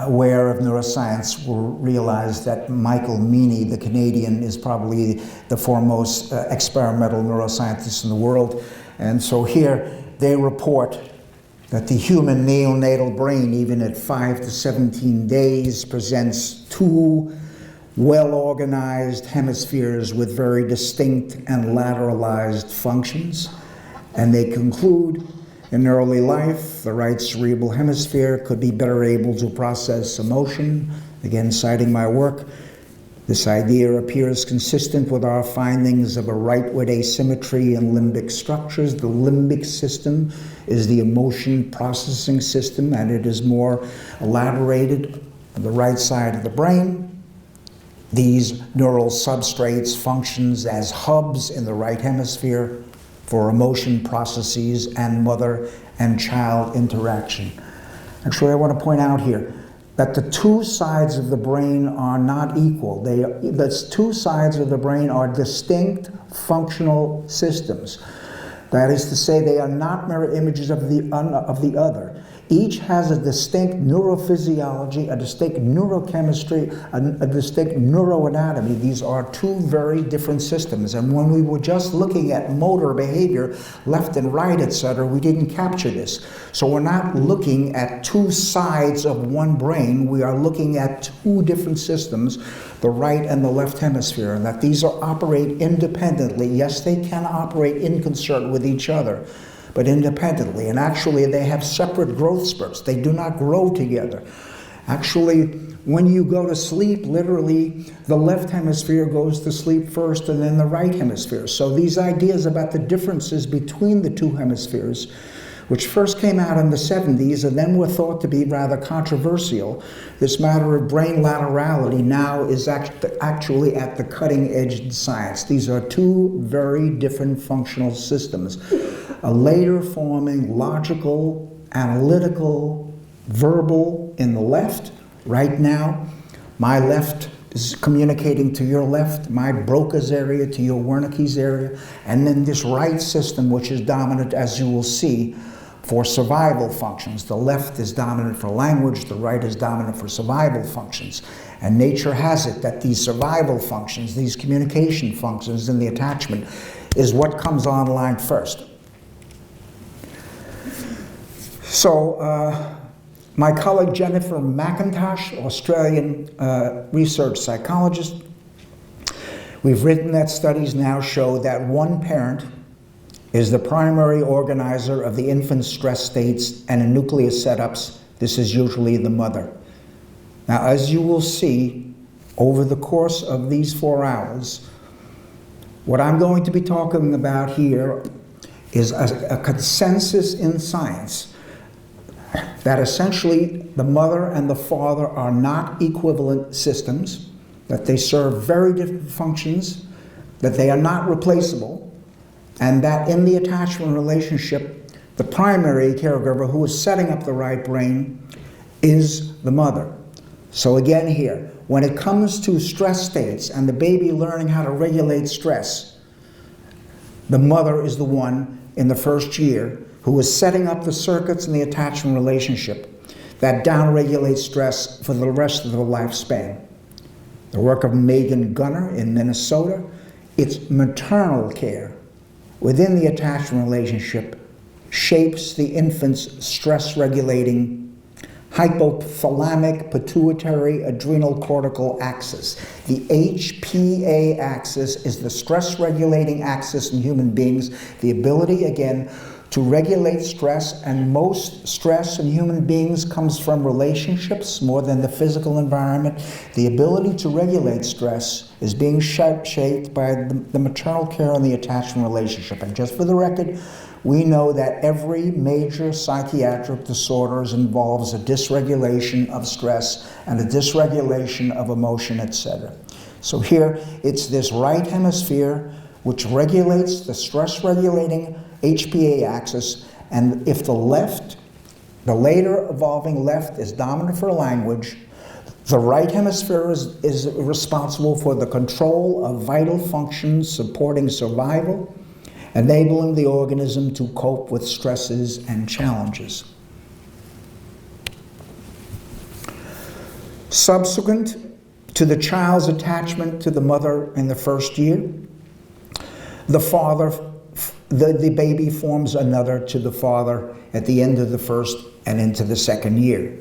aware of neuroscience will realize that Michael Meany, the Canadian, is probably the foremost experimental neuroscientist in the world. And so here they report that the human neonatal brain, even at 5 to 17 days, presents two well-organized hemispheres with very distinct and lateralized functions. And they conclude, in early life, the right cerebral hemisphere could be better able to process emotion. Again, citing my work, this idea appears consistent with our findings of a rightward asymmetry in limbic structures. The limbic system is the emotion processing system, and it is more elaborated on the right side of the brain. These neural substrates functions as hubs in the right hemisphere for emotion processes and mother and child interaction. Actually, I want to point out here that the two sides of the brain are not equal. The two sides of the brain are distinct functional systems. That is to say, they are not mirror images of the other. Each has a distinct neurophysiology, a distinct neurochemistry, a distinct neuroanatomy. These are two very different systems. And when we were just looking at motor behavior, left and right, etc., we didn't capture this. So we're not looking at two sides of one brain. We are looking at two different systems, the right and the left hemisphere, and that these operate independently. Yes, they can operate in concert with each other, but independently. And actually, they have separate growth spurts. They do not grow together. Actually, when you go to sleep, literally, the left hemisphere goes to sleep first and then the right hemisphere. So these ideas about the differences between the two hemispheres, which first came out in the 70s and then were thought to be rather controversial, this matter of brain laterality now is actually at the cutting edge of science. These are two very different functional systems. A later forming logical, analytical, verbal in the left. Right now, my left is communicating to your left, my Broca's area to your Wernicke's area, and then this right system, which is dominant, as you will see, for survival functions. The left is dominant for language, the right is dominant for survival functions. And nature has it that these survival functions, these communication functions in the attachment, is what comes online first. So my colleague Jennifer McIntosh, Australian research psychologist, we've written that studies now show that one parent is the primary organizer of the infant's stress states and in nucleus setups. This is usually the mother. Now, as you will see over the course of these 4 hours, what I'm going to be talking about here is a consensus in science that essentially the mother and the father are not equivalent systems, that they serve very different functions, that they are not replaceable, and that in the attachment relationship, the primary caregiver who is setting up the right brain is the mother. So again here, when it comes to stress states and the baby learning how to regulate stress, the mother is the one in the first year who is setting up the circuits in the attachment relationship that downregulate stress for the rest of the lifespan. The work of Megan Gunner in Minnesota, it's maternal care within the attachment relationship shapes the infant's stress-regulating hypothalamic pituitary adrenal cortical axis. The HPA axis is the stress-regulating axis in human beings, the ability, again, to regulate stress, and most stress in human beings comes from relationships more than the physical environment. The ability to regulate stress is being shaped by the maternal care and the attachment relationship. And just for the record, we know that every major psychiatric disorder involves a dysregulation of stress and a dysregulation of emotion, etc. So here, it's this right hemisphere which regulates the stress-regulating HPA axis, and if the left, the later evolving left, is dominant for language, the right hemisphere is responsible for the control of vital functions supporting survival, enabling the organism to cope with stresses and challenges. Subsequent to the child's attachment to the mother in the first year, the baby forms another to the father at the end of the first and into the second year.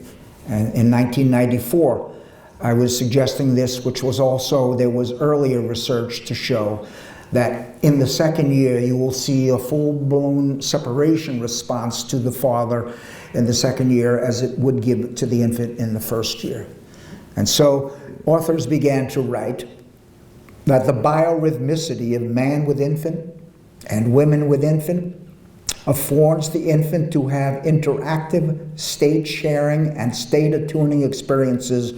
And in 1994, I was suggesting this, which was also, there was earlier research to show that in the second year you will see a full-blown separation response to the father in the second year as it would give to the infant in the first year. And so authors began to write that the biorhythmicity of man with infant and women with infant affords the infant to have interactive state sharing and state attuning experiences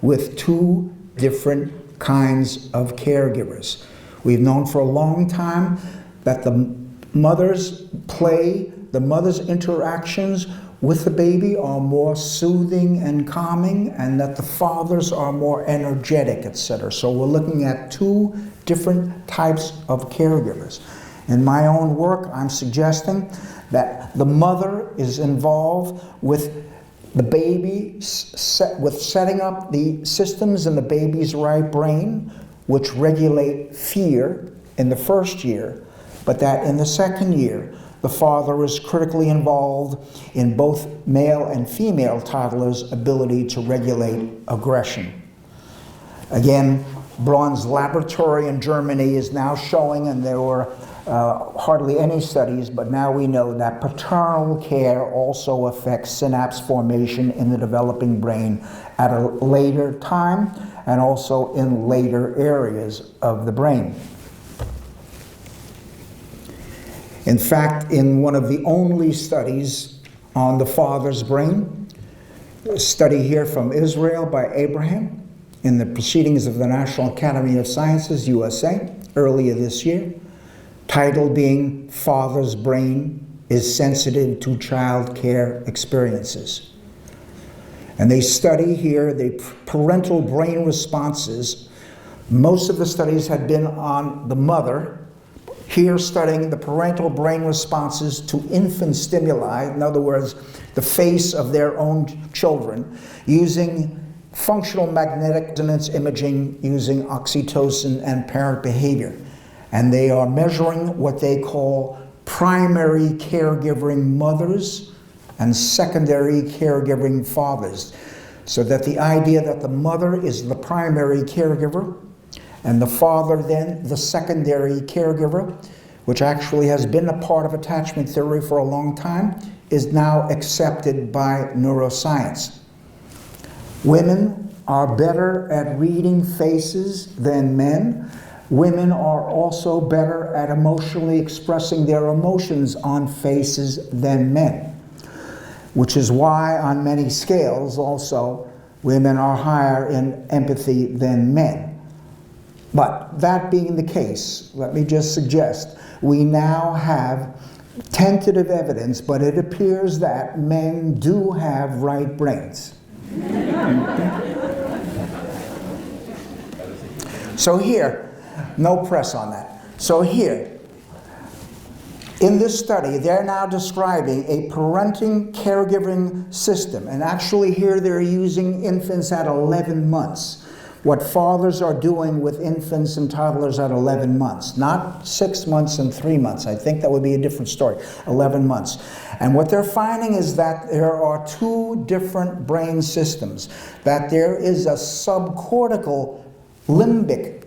with two different kinds of caregivers. We've known for a long time that the mother's play, the mother's interactions with the baby are more soothing and calming, and that the fathers are more energetic, etc. So we're looking at two different types of caregivers. In my own work, I'm suggesting that the mother is involved with the baby, with setting up the systems in the baby's right brain, which regulate fear in the first year, but that in the second year, the father is critically involved in both male and female toddlers' ability to regulate aggression. Again, Braun's laboratory in Germany is now showing, and there were hardly any studies, but now we know that paternal care also affects synapse formation in the developing brain at a later time and also in later areas of the brain. In fact, in one of the only studies on the father's brain, a study here from Israel by Abraham in the Proceedings of the National Academy of Sciences, USA, earlier this year, title being Father's Brain is Sensitive to Child Care Experiences. And they study here the parental brain responses. Most of the studies had been on the mother. Here studying the parental brain responses to infant stimuli, in other words, the face of their own children, using functional magnetic resonance imaging using oxytocin and parent behavior. And they are measuring what they call primary caregiving mothers and secondary caregiving fathers. So that the idea that the mother is the primary caregiver and the father then the secondary caregiver, which actually has been a part of attachment theory for a long time, is now accepted by neuroscience. Women are better at reading faces than men. Women are also better at emotionally expressing their emotions on faces than men, which is why on many scales also women are higher in empathy than men. But that being the case, let me just suggest, we now have tentative evidence, but it appears that men do have right brains. So here, no press on that. So here, in this study, they're now describing a parenting caregiving system. And actually here they're using infants at 11 months. What fathers are doing with infants and toddlers at 11 months. Not 6 months and 3 months. I think that would be a different story. 11 months. And what they're finding is that there are two different brain systems. That there is a subcortical limbic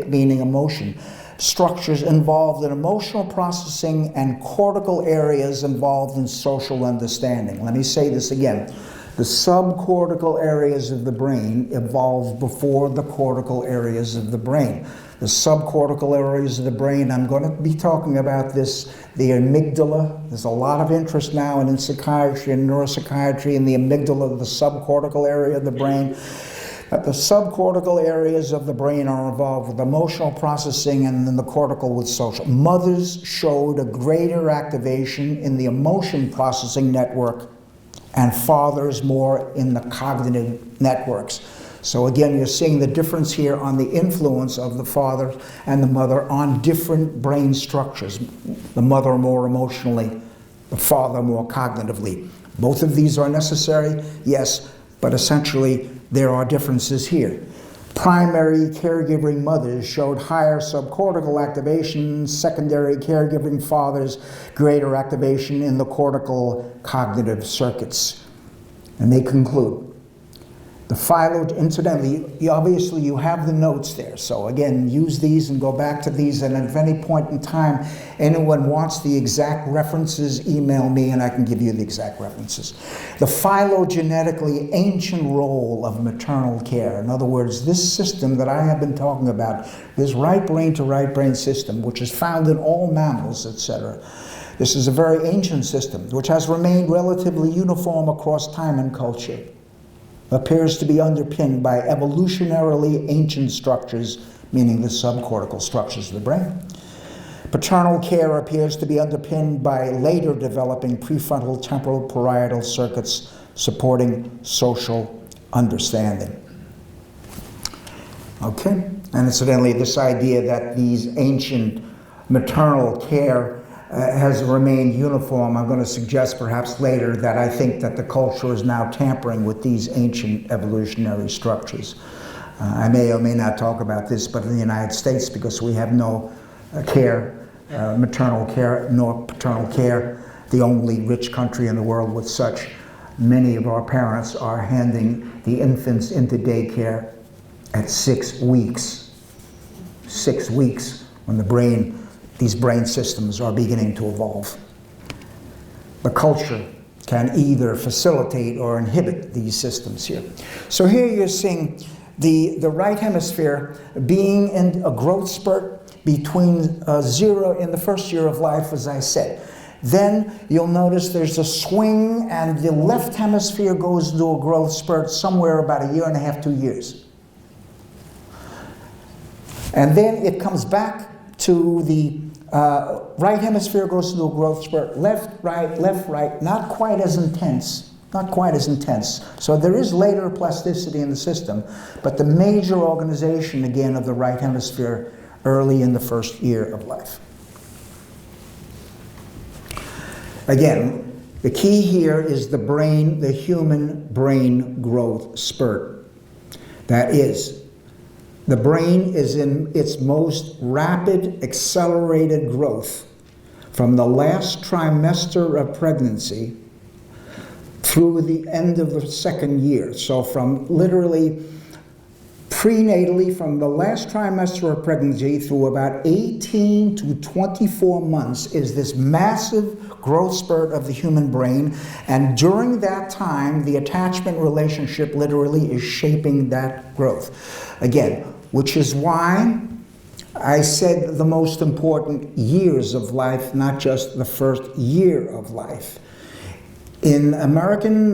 meaning emotion, structures involved in emotional processing and cortical areas involved in social understanding. Let me say this again. The subcortical areas of the brain evolved before the cortical areas of the brain. The subcortical areas of the brain, I'm going to be talking about this, the amygdala. There's a lot of interest now in psychiatry and neuropsychiatry in the amygdala, the subcortical area of the brain. That the subcortical areas of the brain are involved with emotional processing and then the cortical with social. Mothers showed a greater activation in the emotion processing network and fathers more in the cognitive networks. So again, you're seeing the difference here on the influence of the father and the mother on different brain structures. The mother more emotionally, the father more cognitively. Both of these are necessary. Yes, but essentially there are differences here. Primary caregiving mothers showed higher subcortical activation, secondary caregiving fathers greater activation in the cortical cognitive circuits. And they conclude, incidentally, obviously you have the notes there, so again, use these and go back to these, and at any point in time, anyone wants the exact references, email me and I can give you the exact references. The phylogenetically ancient role of maternal care. In other words, this system that I have been talking about, this right brain to right brain system, which is found in all mammals, etc. This is a very ancient system, which has remained relatively uniform across time and culture. Appears to be underpinned by evolutionarily ancient structures, meaning the subcortical structures of the brain. Paternal care appears to be underpinned by later developing prefrontal temporal parietal circuits supporting social understanding. Okay, and incidentally, this idea that these ancient maternal care has remained uniform, I'm going to suggest perhaps later that I think that the culture is now tampering with these ancient evolutionary structures. I may or may not talk about this, but in the United States, because we have no maternal care nor paternal care, the only rich country in the world with such, many of our parents are handing the infants into daycare at 6 weeks. 6 weeks when these brain systems are beginning to evolve. The culture can either facilitate or inhibit these systems here. So here you're seeing the right hemisphere being in a growth spurt between 0 in the first year of life, as I said. Then you'll notice there's a swing and the left hemisphere goes into a growth spurt somewhere about 1.5 to 2 years. And then it comes back to the right hemisphere goes into a growth spurt, left, right, not quite as intense, not quite as intense. So there is later plasticity in the system, but the major organization, again, of the right hemisphere early in the first year of life. Again, the key here is the brain, the human brain growth spurt. That is, the brain is in its most rapid, accelerated growth from the last trimester of pregnancy through the end of the second year. So from literally prenatally, from the last trimester of pregnancy through about 18 to 24 months is this massive growth spurt of the human brain. And during that time, the attachment relationship literally is shaping that growth. Again, which is why I said the most important years of life, not just the first year of life. In American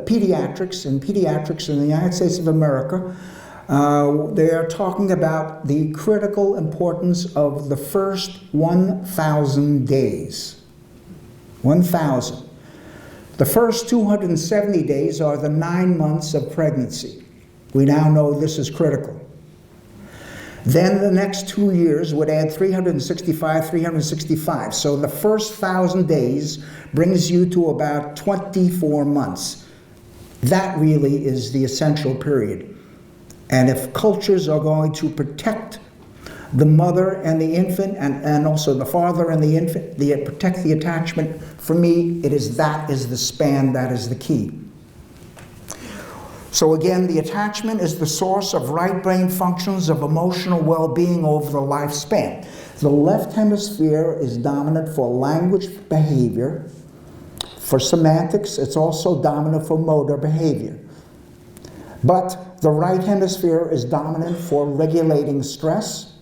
pediatrics in the United States of America, they are talking about the critical importance of the first 1,000 days. 1,000. The first 270 days are the 9 months of pregnancy. We now know this is critical. Then the next 2 years would add 365. So the first 1,000 days brings you to about 24 months. That really is the essential period. And if cultures are going to protect the mother and the infant, and also the father and the infant, protect the attachment, for me, that is the span, that is the key. So again, the attachment is the source of right brain functions of emotional well-being over the lifespan. The left hemisphere is dominant for language behavior. For semantics, it's also dominant for motor behavior. But the right hemisphere is dominant for regulating stress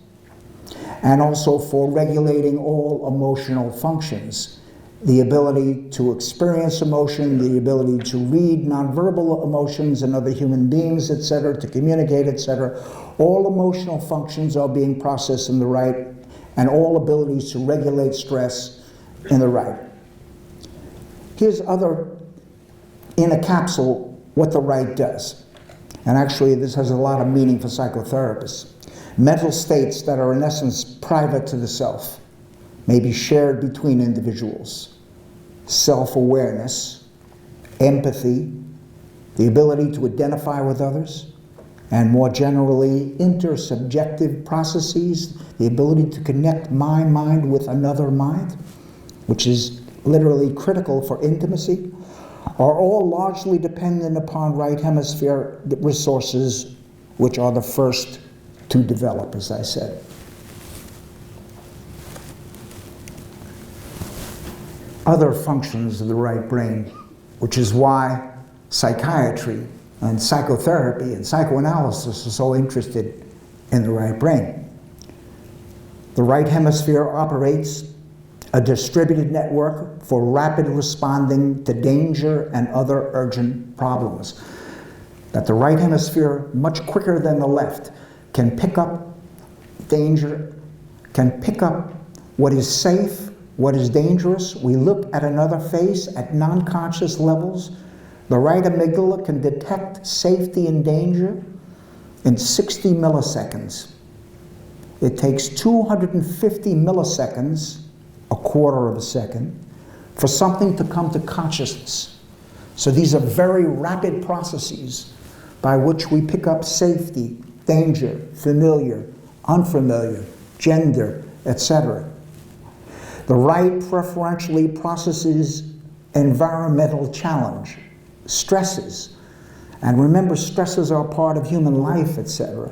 and also for regulating all emotional functions. The ability to experience emotion, the ability to read nonverbal emotions in other human beings, etc., to communicate, etc. All emotional functions are being processed in the right, and all abilities to regulate stress in the right. Here's in a capsule, what the right does. And actually, this has a lot of meaning for psychotherapists. Mental states that are, in essence, private to the self may be shared between individuals. Self-awareness, empathy, the ability to identify with others, and more generally, intersubjective processes, the ability to connect my mind with another mind, which is literally critical for intimacy, are all largely dependent upon right hemisphere resources, which are the first to develop, as I said. Other functions of the right brain, which is why psychiatry and psychotherapy and psychoanalysis are so interested in the right brain. The right hemisphere operates a distributed network for rapid responding to danger and other urgent problems. That the right hemisphere, much quicker than the left, can pick up danger, can pick up what is safe, what is dangerous. We look at another face at non-conscious levels. The right amygdala can detect safety and danger in 60 milliseconds. It takes 250 milliseconds, a quarter of a second, for something to come to consciousness. So these are very rapid processes by which we pick up safety, danger, familiar, unfamiliar, gender, etc. The right preferentially processes environmental challenge, stresses. And remember, stresses are part of human life, etc.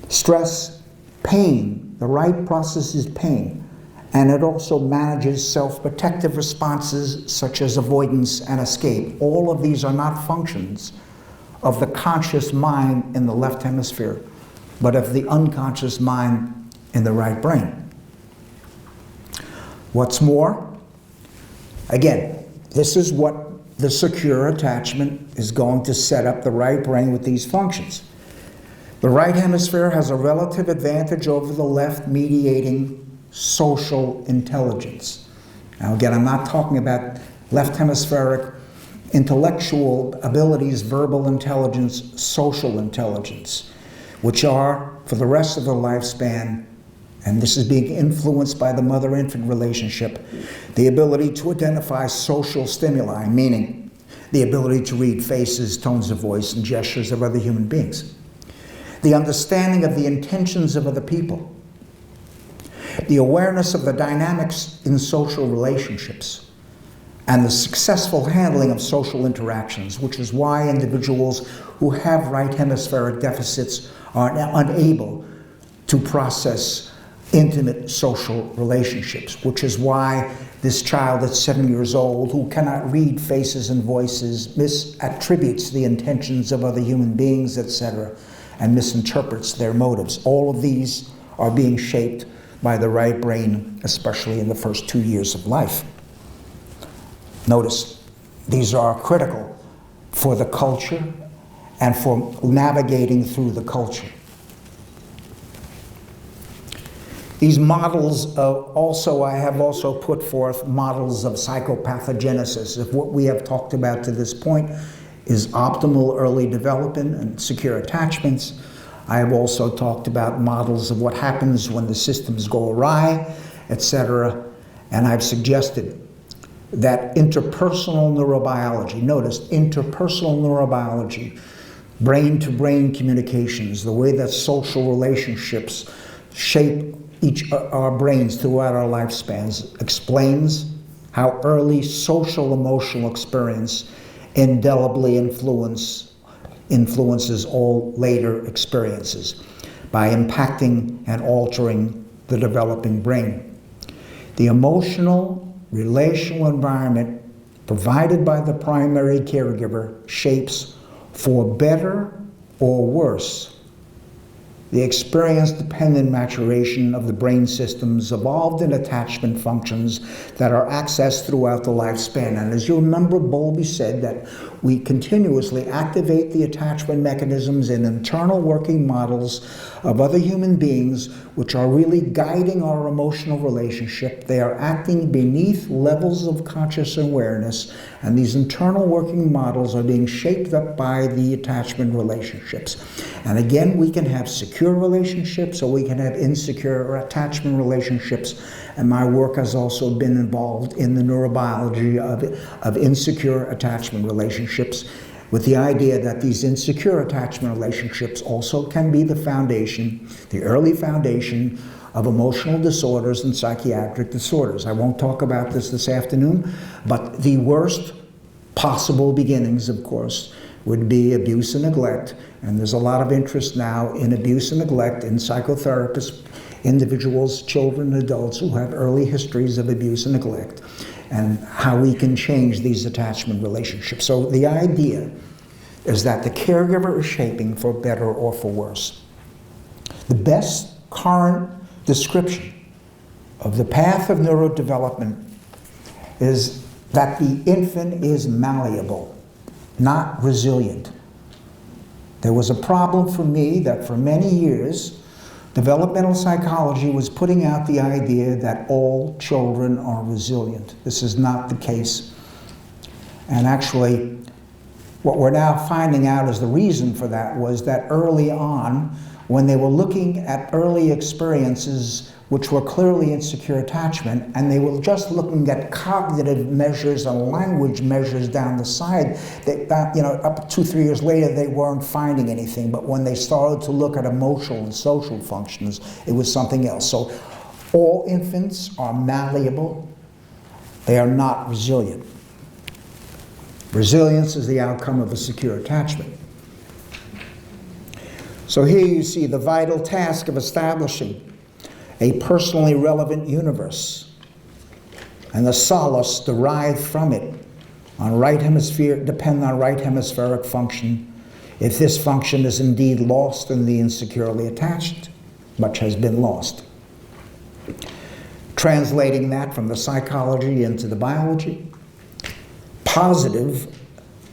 Stress, pain. The right processes pain. And it also manages self-protective responses such as avoidance and escape. All of these are not functions of the conscious mind in the left hemisphere, but of the unconscious mind in the right brain. What's more, again, this is what the secure attachment is going to set up the right brain with these functions. The right hemisphere has a relative advantage over the left, mediating social intelligence. Now again, I'm not talking about left hemispheric intellectual abilities, verbal intelligence, social intelligence, which are, for the rest of the lifespan, and this is being influenced by the mother-infant relationship, the ability to identify social stimuli, meaning the ability to read faces, tones of voice, and gestures of other human beings. The understanding of the intentions of other people. The awareness of the dynamics in social relationships. And the successful handling of social interactions, which is why individuals who have right hemispheric deficits are unable to process intimate social relationships, which is why this child at 7 years old who cannot read faces and voices misattributes the intentions of other human beings, etc., and misinterprets their motives. All of these are being shaped by the right brain, especially in the first 2 years of life. Notice, these are critical for the culture and for navigating through the culture. These models I have also put forth models of psychopathogenesis. If what we have talked about to this point is optimal early development and secure attachments, I have also talked about models of what happens when the systems go awry, etc. And I've suggested that interpersonal neurobiology, notice interpersonal neurobiology, brain-to-brain communications, the way that social relationships shape our brains throughout our lifespans, explains how early social emotional experience indelibly influences all later experiences by impacting and altering the developing brain. The emotional, relational environment provided by the primary caregiver shapes, for better or worse, the experience-dependent maturation of the brain systems evolved in attachment functions that are accessed throughout the lifespan. And as you remember, Bowlby said that we continuously activate the attachment mechanisms in internal working models of other human beings, which are really guiding our emotional relationship. They are acting beneath levels of conscious awareness, and these internal working models are being shaped up by the attachment relationships. And again, we can have secure relationships or we can have insecure attachment relationships. And my work has also been involved in the neurobiology of insecure attachment relationships. with the idea that these insecure attachment relationships also can be the foundation, the early foundation of emotional disorders and psychiatric disorders. I won't talk about this afternoon, but the worst possible beginnings, of course, would be abuse and neglect. And there's a lot of interest now in abuse and neglect in psychotherapists, individuals, children, adults who have early histories of abuse and neglect, and how we can change these attachment relationships. So the idea is that the caregiver is shaping for better or for worse. The best current description of the path of neurodevelopment is that the infant is malleable, not resilient. There was a problem for me that for many years, developmental psychology was putting out the idea that all children are resilient. This is not the case. And actually, what we're now finding out is the reason for that was that early on, when they were looking at early experiences which were clearly insecure attachment, and they were just looking at cognitive measures and language measures down the side, up to 2-3 years later, they weren't finding anything. But when they started to look at emotional and social functions, it was something else. So all infants are malleable. They are not resilient. Resilience is the outcome of a secure attachment. So here you see the vital task of establishing a personally relevant universe and the solace derived from it depend on right hemispheric function. If this function is indeed lost in the insecurely attached, much has been lost. Translating that from the psychology into the biology, positive,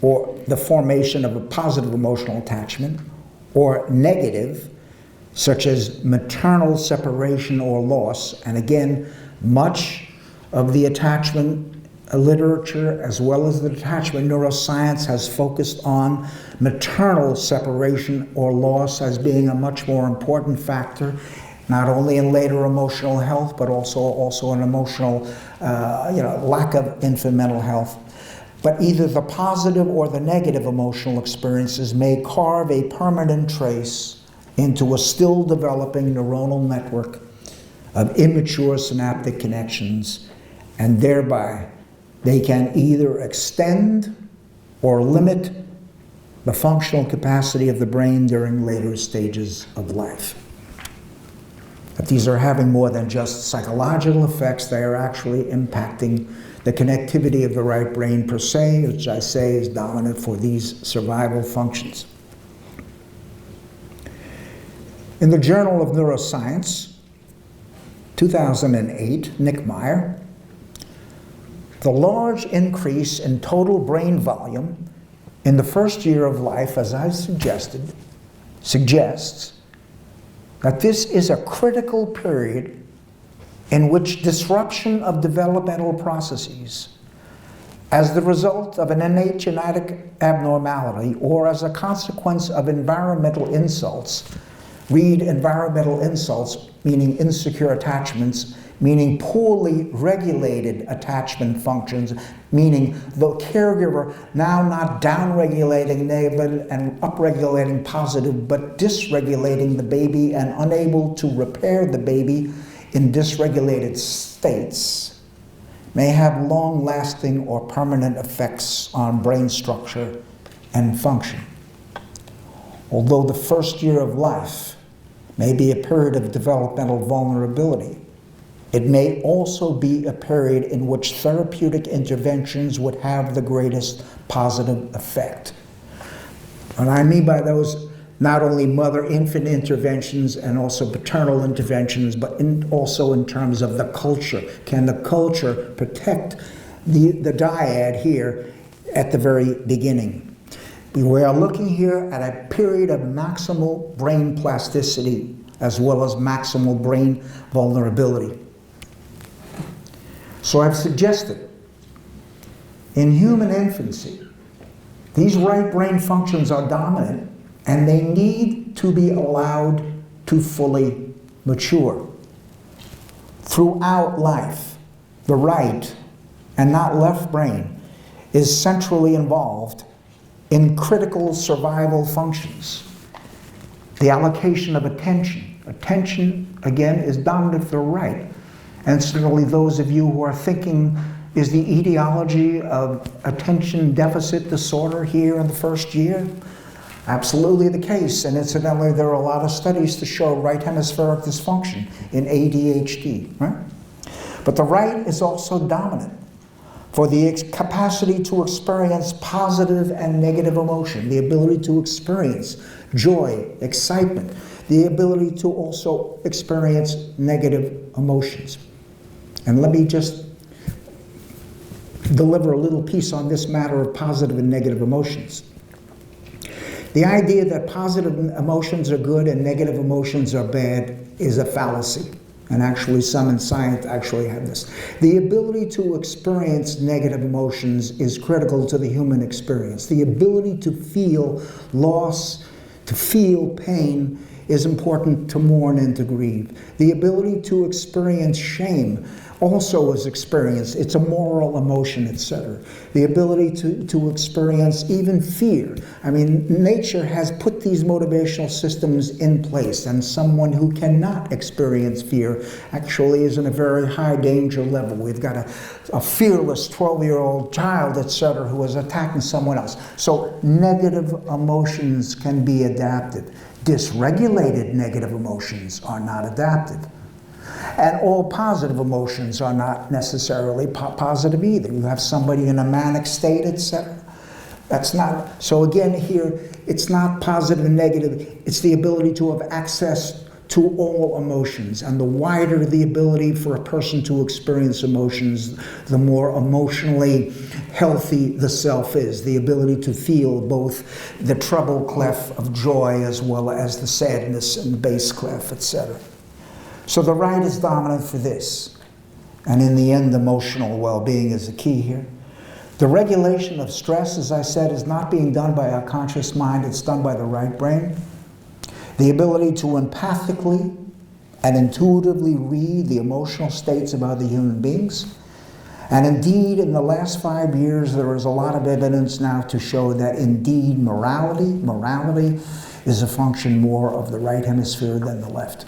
or the formation of a positive emotional attachment, or negative, such as maternal separation or loss. And again, much of the attachment literature, as well as the attachment neuroscience, has focused on maternal separation or loss as being a much more important factor, not only in later emotional health, but also in emotional, lack of infant mental health. But either the positive or the negative emotional experiences may carve a permanent trace into a still developing neuronal network of immature synaptic connections, and thereby they can either extend or limit the functional capacity of the brain during later stages of life. But these are having more than just psychological effects. They are actually impacting the connectivity of the right brain per se, which I say is dominant for these survival functions. In the Journal of Neuroscience, 2008, Nick Meyer, the large increase in total brain volume in the first year of life, as I suggested, suggests that this is a critical period in which disruption of developmental processes as the result of an innate genetic abnormality or as a consequence of environmental insults, read environmental insults, meaning insecure attachments, meaning poorly regulated attachment functions, meaning the caregiver now not downregulating negative and upregulating positive, but dysregulating the baby and unable to repair the baby in dysregulated states, may have long-lasting or permanent effects on brain structure and function. Although the first year of life may be a period of developmental vulnerability, it may also be a period in which therapeutic interventions would have the greatest positive effect. And I mean by those not only mother-infant interventions and also paternal interventions, but also in terms of the culture. Can the culture protect the dyad here at the very beginning? We are looking here at a period of maximal brain plasticity as well as maximal brain vulnerability. So I've suggested in human infancy, these right brain functions are dominant and they need to be allowed to fully mature. Throughout life, the right and not left brain is centrally involved in critical survival functions. The allocation of attention. Attention, again, is dominant for the right. And certainly those of you who are thinking, is the etiology of attention deficit disorder here in the first year? Absolutely the case. And incidentally, there are a lot of studies to show right hemispheric dysfunction in ADHD, right? But the right is also dominant for the capacity to experience positive and negative emotion, the ability to experience joy, excitement, the ability to also experience negative emotions. And let me just deliver a little piece on this matter of positive and negative emotions. The idea that positive emotions are good and negative emotions are bad is a fallacy. And actually some in science actually have this. The ability to experience negative emotions is critical to the human experience. The ability to feel loss, to feel pain, is important to mourn and to grieve. The ability to experience shame also is experienced. It's a moral emotion, etc. The ability to experience even fear. I mean, nature has put these motivational systems in place, and someone who cannot experience fear actually is in a very high danger level. We've got a fearless 12-year-old child, etc., who is attacking someone else. So negative emotions can be adaptive. Dysregulated negative emotions are not adaptive. And all positive emotions are not necessarily positive either. You have somebody in a manic state, etc. That's not, so again here, it's not positive and negative, it's the ability to have access to all emotions. And the wider the ability for a person to experience emotions, the more emotionally healthy the self is. The ability to feel both the treble clef of joy as well as the sadness and the bass clef, etc. So the right is dominant for this. And in the end, emotional well-being is the key here. The regulation of stress, as I said, is not being done by our conscious mind, it's done by the right brain. The ability to empathically and intuitively read the emotional states of other human beings. And indeed, in the last 5 years, there is a lot of evidence now to show that indeed morality is a function more of the right hemisphere than the left.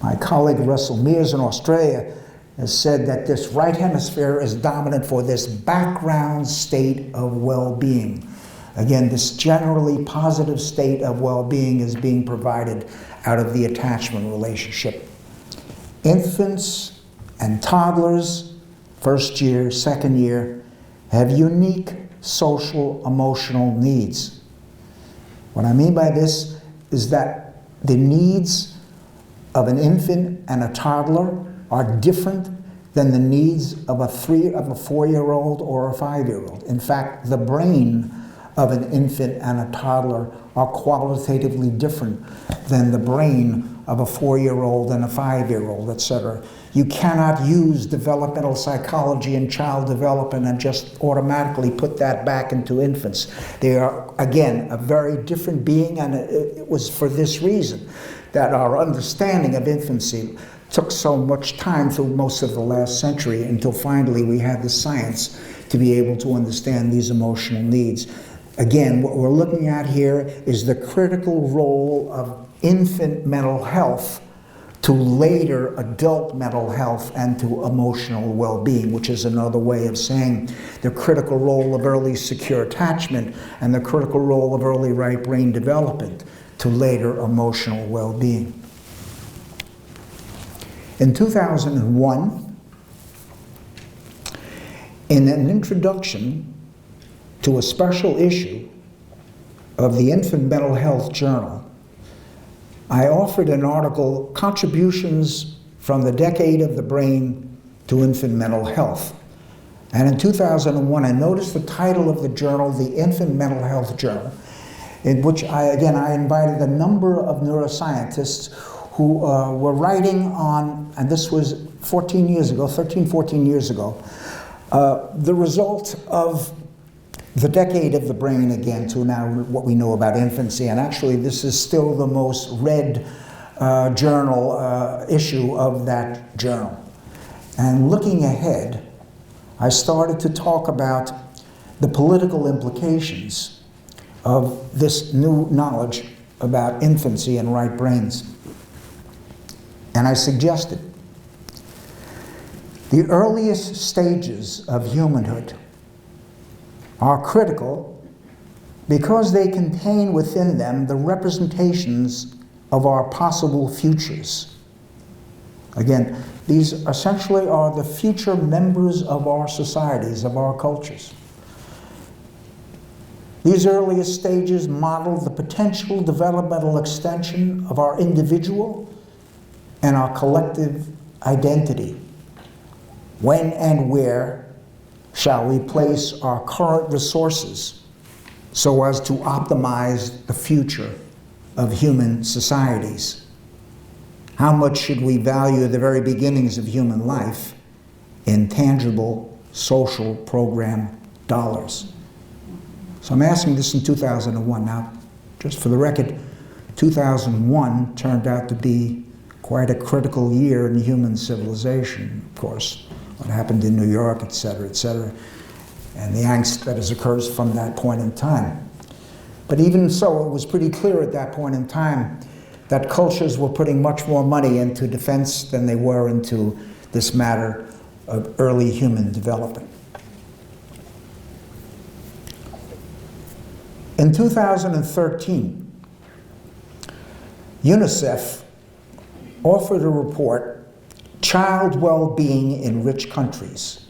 My colleague Russell Mears in Australia has said that this right hemisphere is dominant for this background state of well-being. Again, this generally positive state of well-being is being provided out of the attachment relationship. Infants and toddlers, first year, second year, have unique social emotional needs. What I mean by this is that the needs of an infant and a toddler are different than the needs of a 4-year-old or a 5-year-old. In fact, the brain of an infant and a toddler are qualitatively different than the brain of a 4-year-old and a 5-year-old, etc. You cannot use developmental psychology and child development and just automatically put that back into infants. They are, again, a very different being, and it was for this reason that our understanding of infancy took so much time through most of the last century until finally we had the science to be able to understand these emotional needs. Again, what we're looking at here is the critical role of infant mental health to later adult mental health and to emotional well-being, which is another way of saying the critical role of early secure attachment and the critical role of early right brain development to later emotional well-being. In 2001, in an introduction to a special issue of the Infant Mental Health Journal, I offered an article, Contributions from the Decade of the Brain to Infant Mental Health. And in 2001, I noticed the title of the journal, the Infant Mental Health Journal, in which I invited a number of neuroscientists who were writing on, and this was 13, 14 years ago, the result of the decade of the brain, again, to now what we know about infancy. And actually, this is still the most read journal issue of that journal. And looking ahead, I started to talk about the political implications of this new knowledge about infancy and right brains. And I suggested the earliest stages of humanhood are critical because they contain within them the representations of our possible futures. Again, these essentially are the future members of our societies, of our cultures. These earliest stages model the potential developmental extension of our individual and our collective identity. When and where shall we place our current resources so as to optimize the future of human societies? How much should we value the very beginnings of human life in tangible social program dollars? So I'm asking this in 2001. Now, just for the record, 2001 turned out to be quite a critical year in human civilization, of course. What happened in New York, et cetera, and the angst that has occurred from that point in time. But even so, it was pretty clear at that point in time that cultures were putting much more money into defense than they were into this matter of early human development. In 2013, UNICEF offered a report, Child Well-Being in Rich Countries.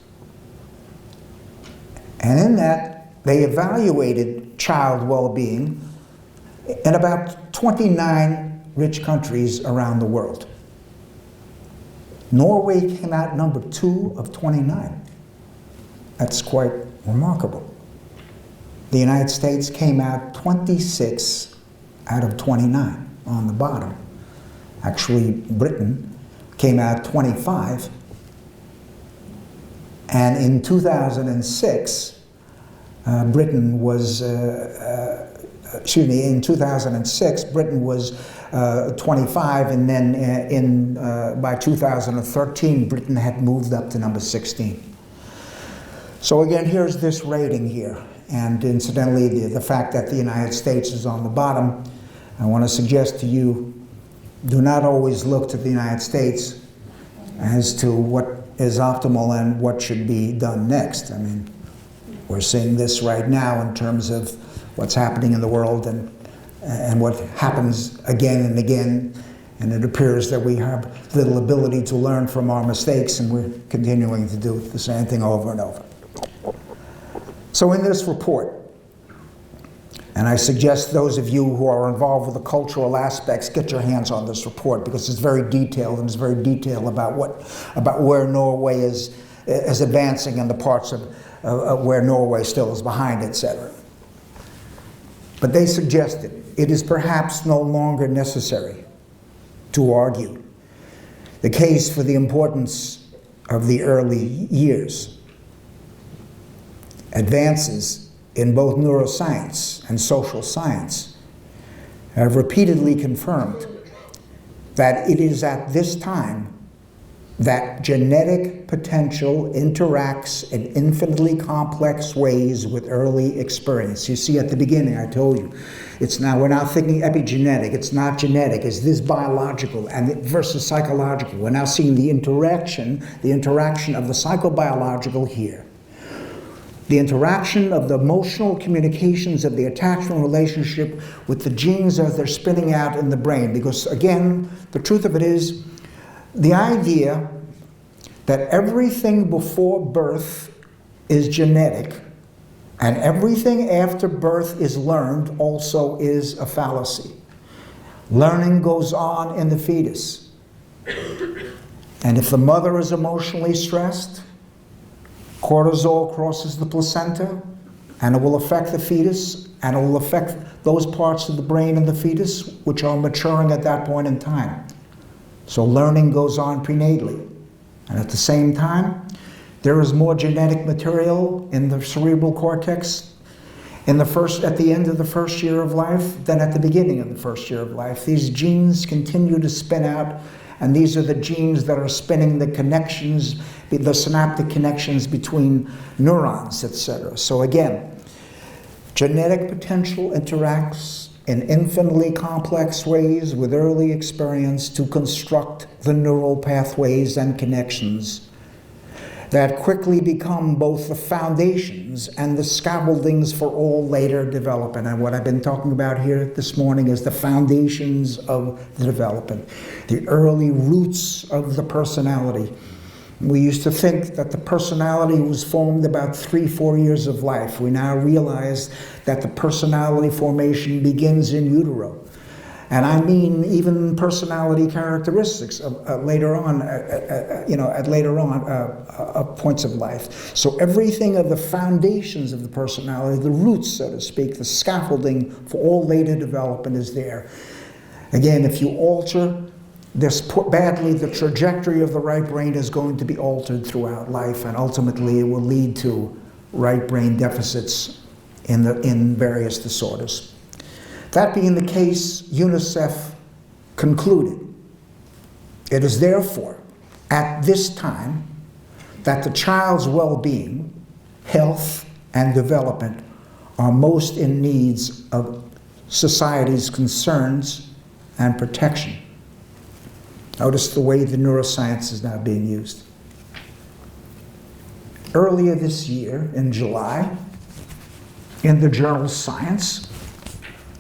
And in that, they evaluated child well-being in about 29 rich countries around the world. Norway came out number 2 of 29. That's quite remarkable. The United States came out 26 out of 29 on the bottom. Actually, Britain came out 25. And in 2006, Britain was, in 2006, Britain was 25, and then by 2013, Britain had moved up to number 16. So again, here's this rating here. And incidentally, the fact that the United States is on the bottom, I want to suggest to you, do not always look to the United States as to what is optimal and what should be done next. I mean, we're seeing this right now in terms of what's happening in the world and what happens again and again, and it appears that we have little ability to learn from our mistakes, and we're continuing to do the same thing over and over. So in this report, and I suggest those of you who are involved with the cultural aspects get your hands on this report, because it's very detailed, and it's very detailed about where Norway is advancing and the parts of where Norway still is behind, etc. But they suggested it is perhaps no longer necessary to argue the case for the importance of the early years. Advances in both neuroscience and social science have repeatedly confirmed that it is at this time that genetic potential interacts in infinitely complex ways with early experience. You see, at the beginning I told you, we're now thinking epigenetic, it's not genetic, is this biological and versus psychological? We're now seeing the interaction of the psychobiological here. The interaction of the emotional communications of the attachment relationship with the genes as they're spinning out in the brain. Because again, the truth of it is, the idea that everything before birth is genetic and everything after birth is learned also is a fallacy. Learning goes on in the fetus. And if the mother is emotionally stressed, cortisol crosses the placenta, and it will affect the fetus, and it will affect those parts of the brain in the fetus which are maturing at that point in time. So learning goes on prenatally. And at the same time, there is more genetic material in the cerebral cortex at the end of the first year of life than at the beginning of the first year of life. These genes continue to spin out and these are the genes that are spinning the connections, the synaptic connections between neurons, etc. So again, genetic potential interacts in infinitely complex ways with early experience to construct the neural pathways and connections that quickly become both the foundations and the scaffoldings for all later development. And what I've been talking about here this morning is the foundations of the development, the early roots of the personality. We used to think that the personality was formed about 3-4 years of life. We now realize that the personality formation begins in utero. And I mean even personality characteristics later on, at later on points of life. So everything of the foundations of the personality, the roots, so to speak, the scaffolding for all later development is there. Again, if you alter this badly, the trajectory of the right brain is going to be altered throughout life, and ultimately it will lead to right brain deficits in various disorders. That being the case, UNICEF concluded, it is therefore at this time that the child's well-being, health, and development are most in needs of society's concerns and protection. Notice the way the neuroscience is now being used. Earlier this year, in July, in the journal Science,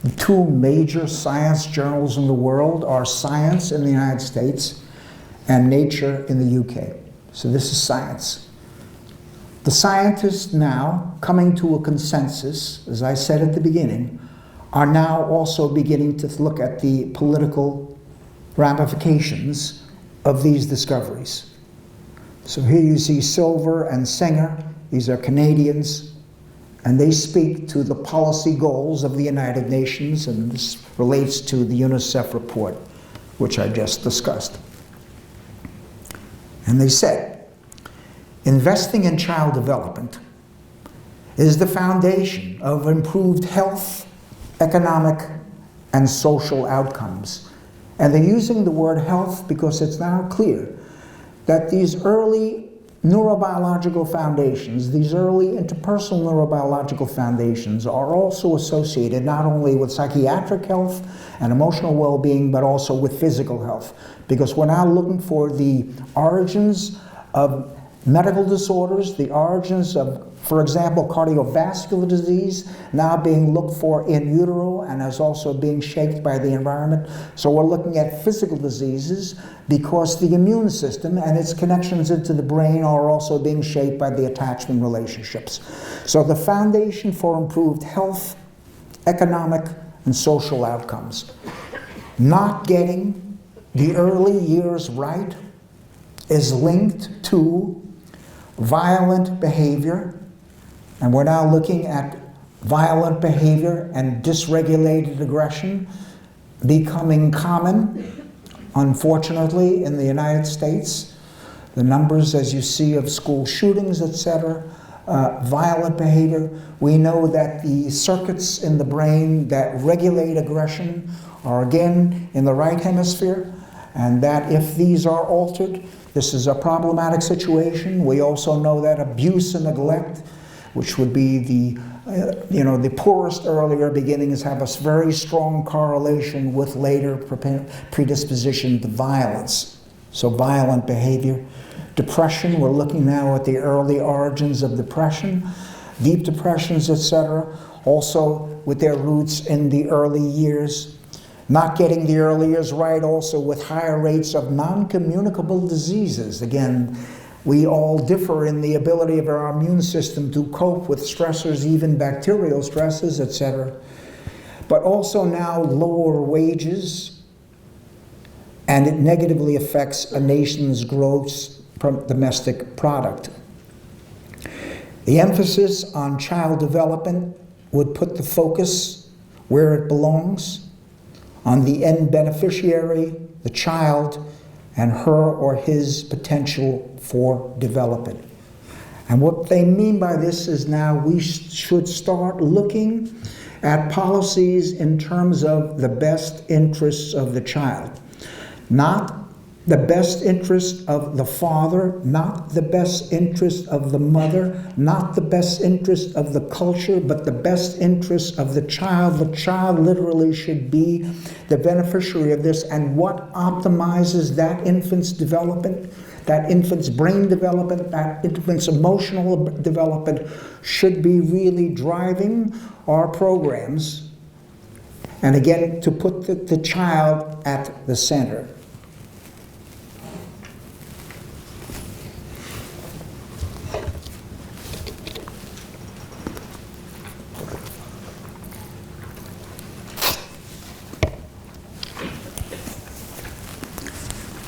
the two major science journals in the world are Science in the United States and Nature in the UK. So this is Science. The scientists now, coming to a consensus, as I said at the beginning, are now also beginning to look at the political ramifications of these discoveries. So here you see Silver and Singer. These are Canadians. And they speak to the policy goals of the United Nations, and this relates to the UNICEF report, which I just discussed. And they said, investing in child development is the foundation of improved health, economic, and social outcomes. And they're using the word health because it's now clear that these early neurobiological foundations, these early interpersonal neurobiological foundations are also associated not only with psychiatric health and emotional well-being, but also with physical health. Because we're now looking for the origins of medical disorders, the origins of, for example, cardiovascular disease, now being looked for in utero and is also being shaped by the environment. So we're looking at physical diseases because the immune system and its connections into the brain are also being shaped by the attachment relationships. So the foundation for improved health, economic, and social outcomes. Not getting the early years right is linked to violent behavior, and we're now looking at violent behavior and dysregulated aggression becoming common, unfortunately, in the United States. The numbers, as you see, of school shootings, etc., violent behavior. We know that the circuits in the brain that regulate aggression are again in the right hemisphere, and that if these are altered, this is a problematic situation. We also know that abuse and neglect, which would be the poorest earlier beginnings, have a very strong correlation with later predisposition to violence. So violent behavior. Depression, we're looking now at the early origins of depression, deep depressions, etc., also with their roots in the early years. Not getting the early years right also with higher rates of non-communicable diseases. Again, we all differ in the ability of our immune system to cope with stressors, even bacterial stresses, etc. But also now lower wages, and it negatively affects a nation's gross domestic product. The emphasis on child development would put the focus where it belongs, on the end beneficiary, the child, and her or his potential for development. And what they mean by this is now we should start looking at policies in terms of the best interests of the child. Not the best interest of the father, not the best interest of the mother, not the best interest of the culture, but the best interest of the child. The child literally should be the beneficiary of this, and what optimizes that infant's development, that infant's brain development, that infant's emotional development should be really driving our programs. And again, to put the child at the center.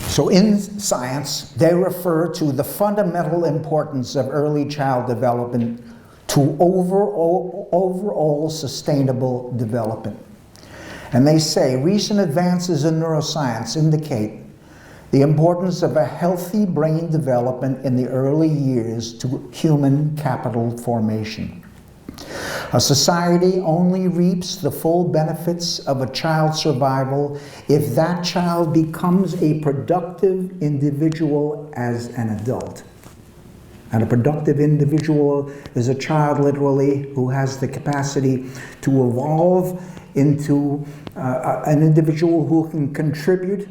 So in science, they refer to the fundamental importance of early child development to overall sustainable development. And they say recent advances in neuroscience indicate the importance of a healthy brain development in the early years to human capital formation. A society only reaps the full benefits of a child's survival if that child becomes a productive individual as an adult. And a productive individual is a child, literally, who has the capacity to evolve into an individual who can contribute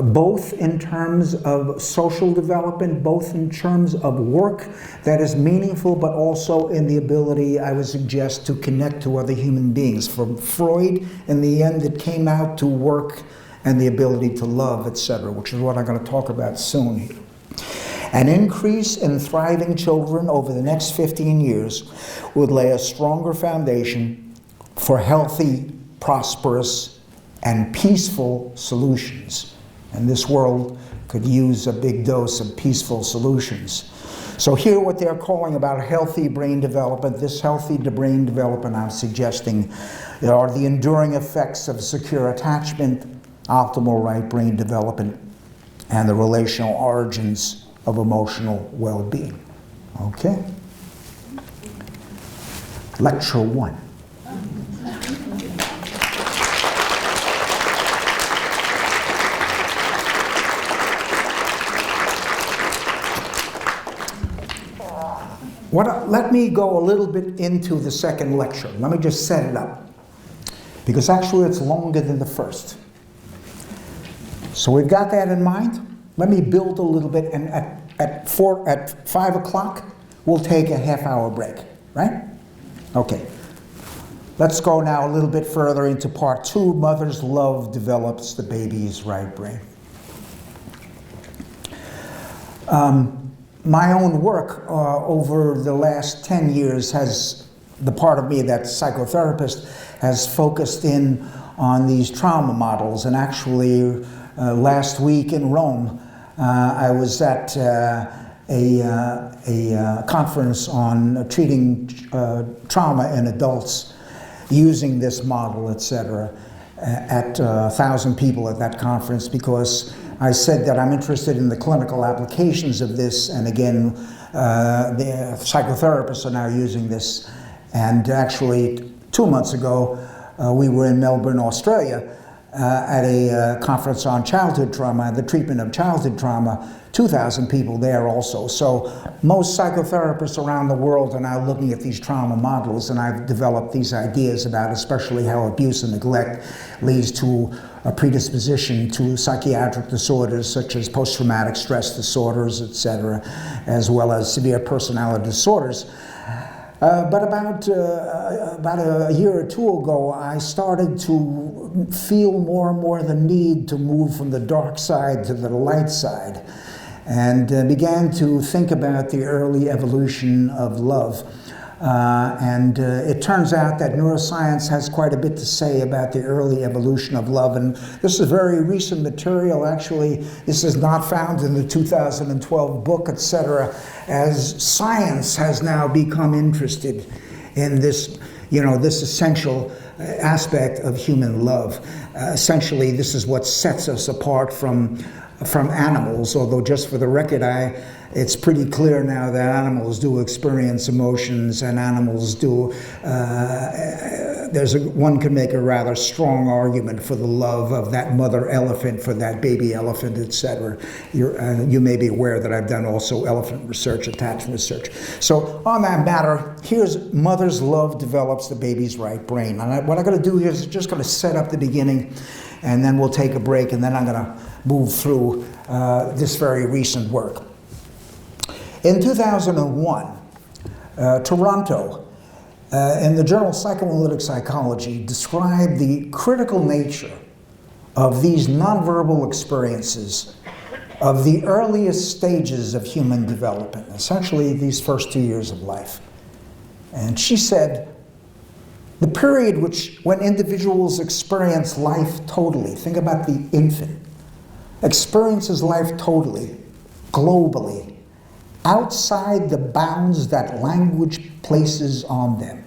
both in terms of social development, both in terms of work that is meaningful, but also in the ability, I would suggest, to connect to other human beings. For Freud, in the end, it came out to work and the ability to love, etc., which is what I'm going to talk about soon here. An increase in thriving children over the next 15 years would lay a stronger foundation for healthy, prosperous, and peaceful solutions. And this world could use a big dose of peaceful solutions. So here what they're calling about healthy brain development, this healthy brain development I'm suggesting are the enduring effects of secure attachment, optimal right brain development, and the relational origins of emotional well-being. Okay? Lecture 1. Let me go a little bit into the second lecture. Let me just set it up, because actually it's longer than the first. So we've got that in mind. Let me build a little bit, and at 5 o'clock, we'll take a half-hour break, right? Okay. Let's go now a little bit further into part 2. Mother's love develops the baby's right brain. My own work over the last 10 years has, the part of me that's psychotherapist, has focused in on these trauma models. And actually, last week in Rome, I was at a conference on treating trauma in adults using this model, etc., at 1,000 people at that conference, because I said that I'm interested in the clinical applications of this, and again, the psychotherapists are now using this. And actually, 2 months ago, we were in Melbourne, Australia, at a conference on childhood trauma, the treatment of childhood trauma, 2,000 people there also. So most psychotherapists around the world are now looking at these trauma models, and I've developed these ideas about especially how abuse and neglect leads to a predisposition to psychiatric disorders such as post-traumatic stress disorders, etc., as well as severe personality disorders. But about a year or two ago, I started to feel more and more the need to move from the dark side to the light side, and began to think about the early evolution of love. And it turns out that neuroscience has quite a bit to say about the early evolution of love. And this is very recent material. Actually, this is not found in the 2012 book, etc., as science has now become interested in this, this essential aspect of human love. Essentially, this is what sets us apart from animals, although just for the record, it's pretty clear now that animals do experience emotions, and animals do one can make a rather strong argument for the love of that mother elephant for that baby elephant, etc. You may be aware that I've done also elephant research, attachment research. So on that matter, here's mother's love develops the baby's right brain. And what I'm going to do here is just going to set up the beginning, and then we'll take a break, and then I'm going to move through this very recent work. In 2001, Toronto, in the journal Psychoanalytic Psychology, described the critical nature of these nonverbal experiences of the earliest stages of human development, essentially these first 2 years of life. And she said, the period when individuals experience life totally, think about the infant, experiences life totally, globally, outside the bounds that language places on them.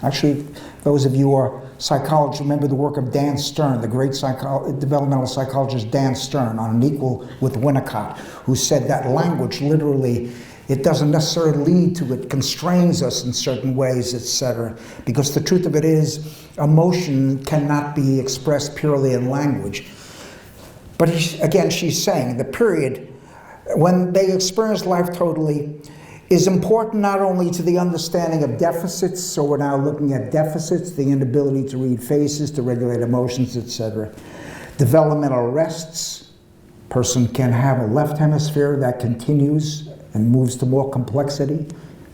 Actually, those of you who are psychologists remember the work of Dan Stern, the great developmental psychologist Dan Stern, on An Equal with Winnicott, who said that language literally, it doesn't necessarily lead to it, constrains us in certain ways, etc. Because the truth of it is, emotion cannot be expressed purely in language. But again, she's saying the period when they experience life totally is important not only to the understanding of deficits, so we're now looking at deficits, the inability to read faces, to regulate emotions, etc. Developmental arrests, person can have a left hemisphere that continues and moves to more complexity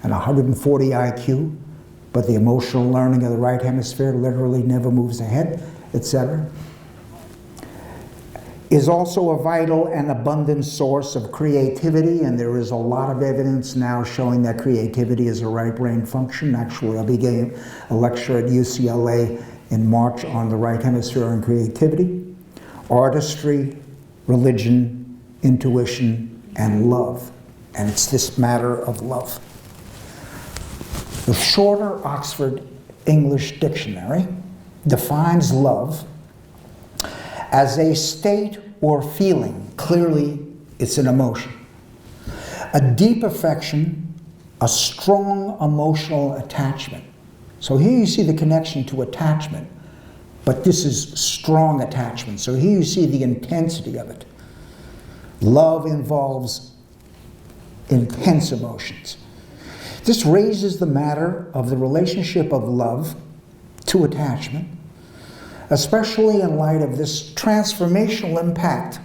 and 140 IQ, but the emotional learning of the right hemisphere literally never moves ahead, etc. Is also a vital and abundant source of creativity, and there is a lot of evidence now showing that creativity is a right brain function. Actually, I'll be giving a lecture at UCLA in March on the right hemisphere and creativity, artistry, religion, intuition, and love. And it's this matter of love. The Shorter Oxford English Dictionary defines love as a state or feeling. Clearly, it's an emotion. A deep affection, a strong emotional attachment. So here you see the connection to attachment, but this is strong attachment. So here you see the intensity of it. Love involves intense emotions. This raises the matter of the relationship of love to attachment, especially in light of this transformational impact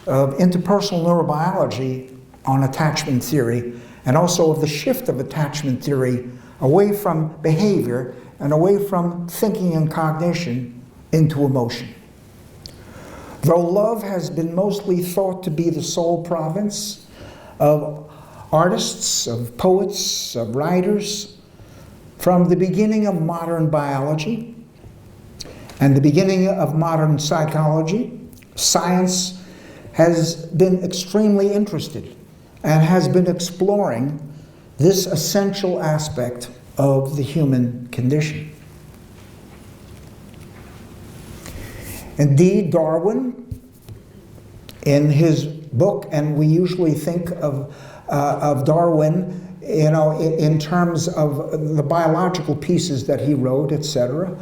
of interpersonal neurobiology on attachment theory, and also of the shift of attachment theory away from behavior and away from thinking and cognition into emotion. Though love has been mostly thought to be the sole province of artists, of poets, of writers, from the beginning of modern biology and the beginning of modern psychology, science has been extremely interested and has been exploring this essential aspect of the human condition. Indeed, Darwin, in his book, and we usually think of Darwin, in terms of the biological pieces that he wrote, etc.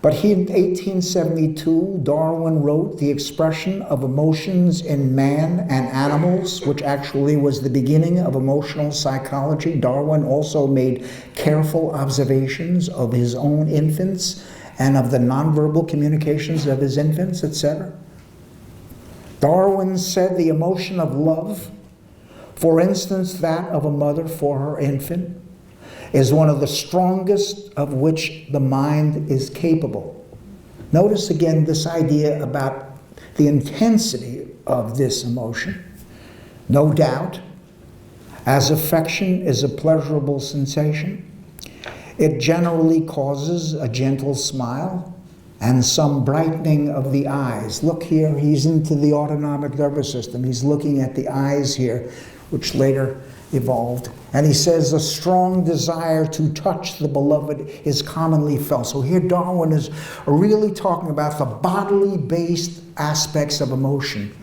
But in 1872, Darwin wrote The Expression of Emotions in Man and Animals, which actually was the beginning of emotional psychology. Darwin also made careful observations of his own infants and of the nonverbal communications of his infants, etc. Darwin said the emotion of love, for instance, that of a mother for her infant, is one of the strongest of which the mind is capable. Notice again this idea about the intensity of this emotion. No doubt, as affection is a pleasurable sensation, it generally causes a gentle smile and some brightening of the eyes. Look here, he's into the autonomic nervous system. He's looking at the eyes here, which later evolved. And he says a strong desire to touch the beloved is commonly felt. So here Darwin is really talking about the bodily based aspects of emotion.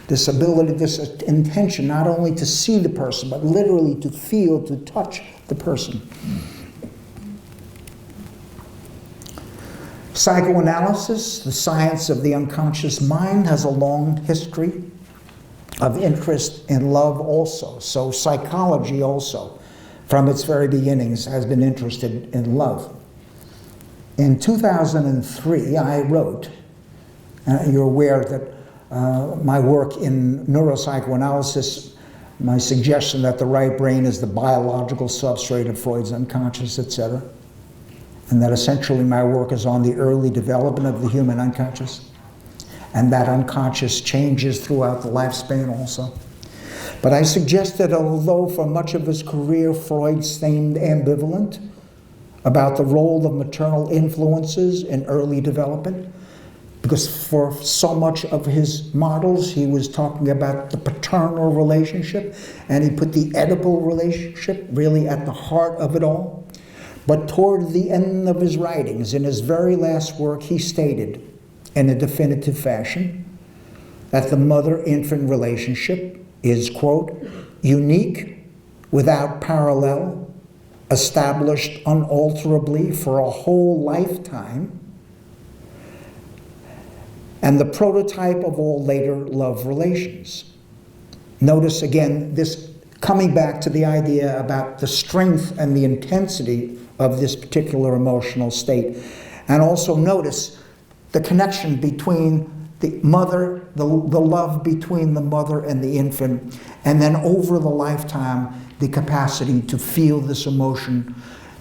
This ability, this intention, not only to see the person, but literally to feel, to touch the person. Psychoanalysis, the science of the unconscious mind, has a long history of interest in love also. So psychology also, from its very beginnings, has been interested in love. In 2003, I wrote, you're aware that my work in neuropsychoanalysis, my suggestion that the right brain is the biological substrate of Freud's unconscious, etc., and that essentially my work is on the early development of the human unconscious, and that unconscious changes throughout the lifespan also. But I suggested, although for much of his career Freud seemed ambivalent about the role of maternal influences in early development, because for so much of his models he was talking about the paternal relationship, and he put the Oedipal relationship really at the heart of it all. But toward the end of his writings, in his very last work, he stated in a definitive fashion that the mother-infant relationship is, quote, unique, without parallel, established unalterably for a whole lifetime, and the prototype of all later love relations. Notice again this coming back to the idea about the strength and the intensity of this particular emotional state. And also notice the connection between the mother, the love between the mother and the infant, and then over the lifetime, the capacity to feel this emotion,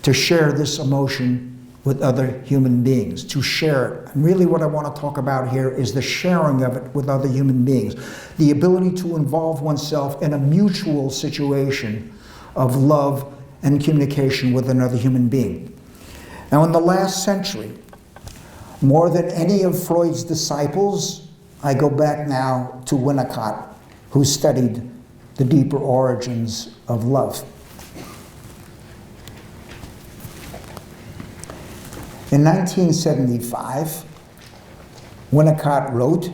to share this emotion with other human beings, to share it. And really what I want to talk about here is the sharing of it with other human beings, the ability to involve oneself in a mutual situation of love and communication with another human being. Now, in the last century, more than any of Freud's disciples, I go back now to Winnicott, who studied the deeper origins of love. In 1975, Winnicott wrote,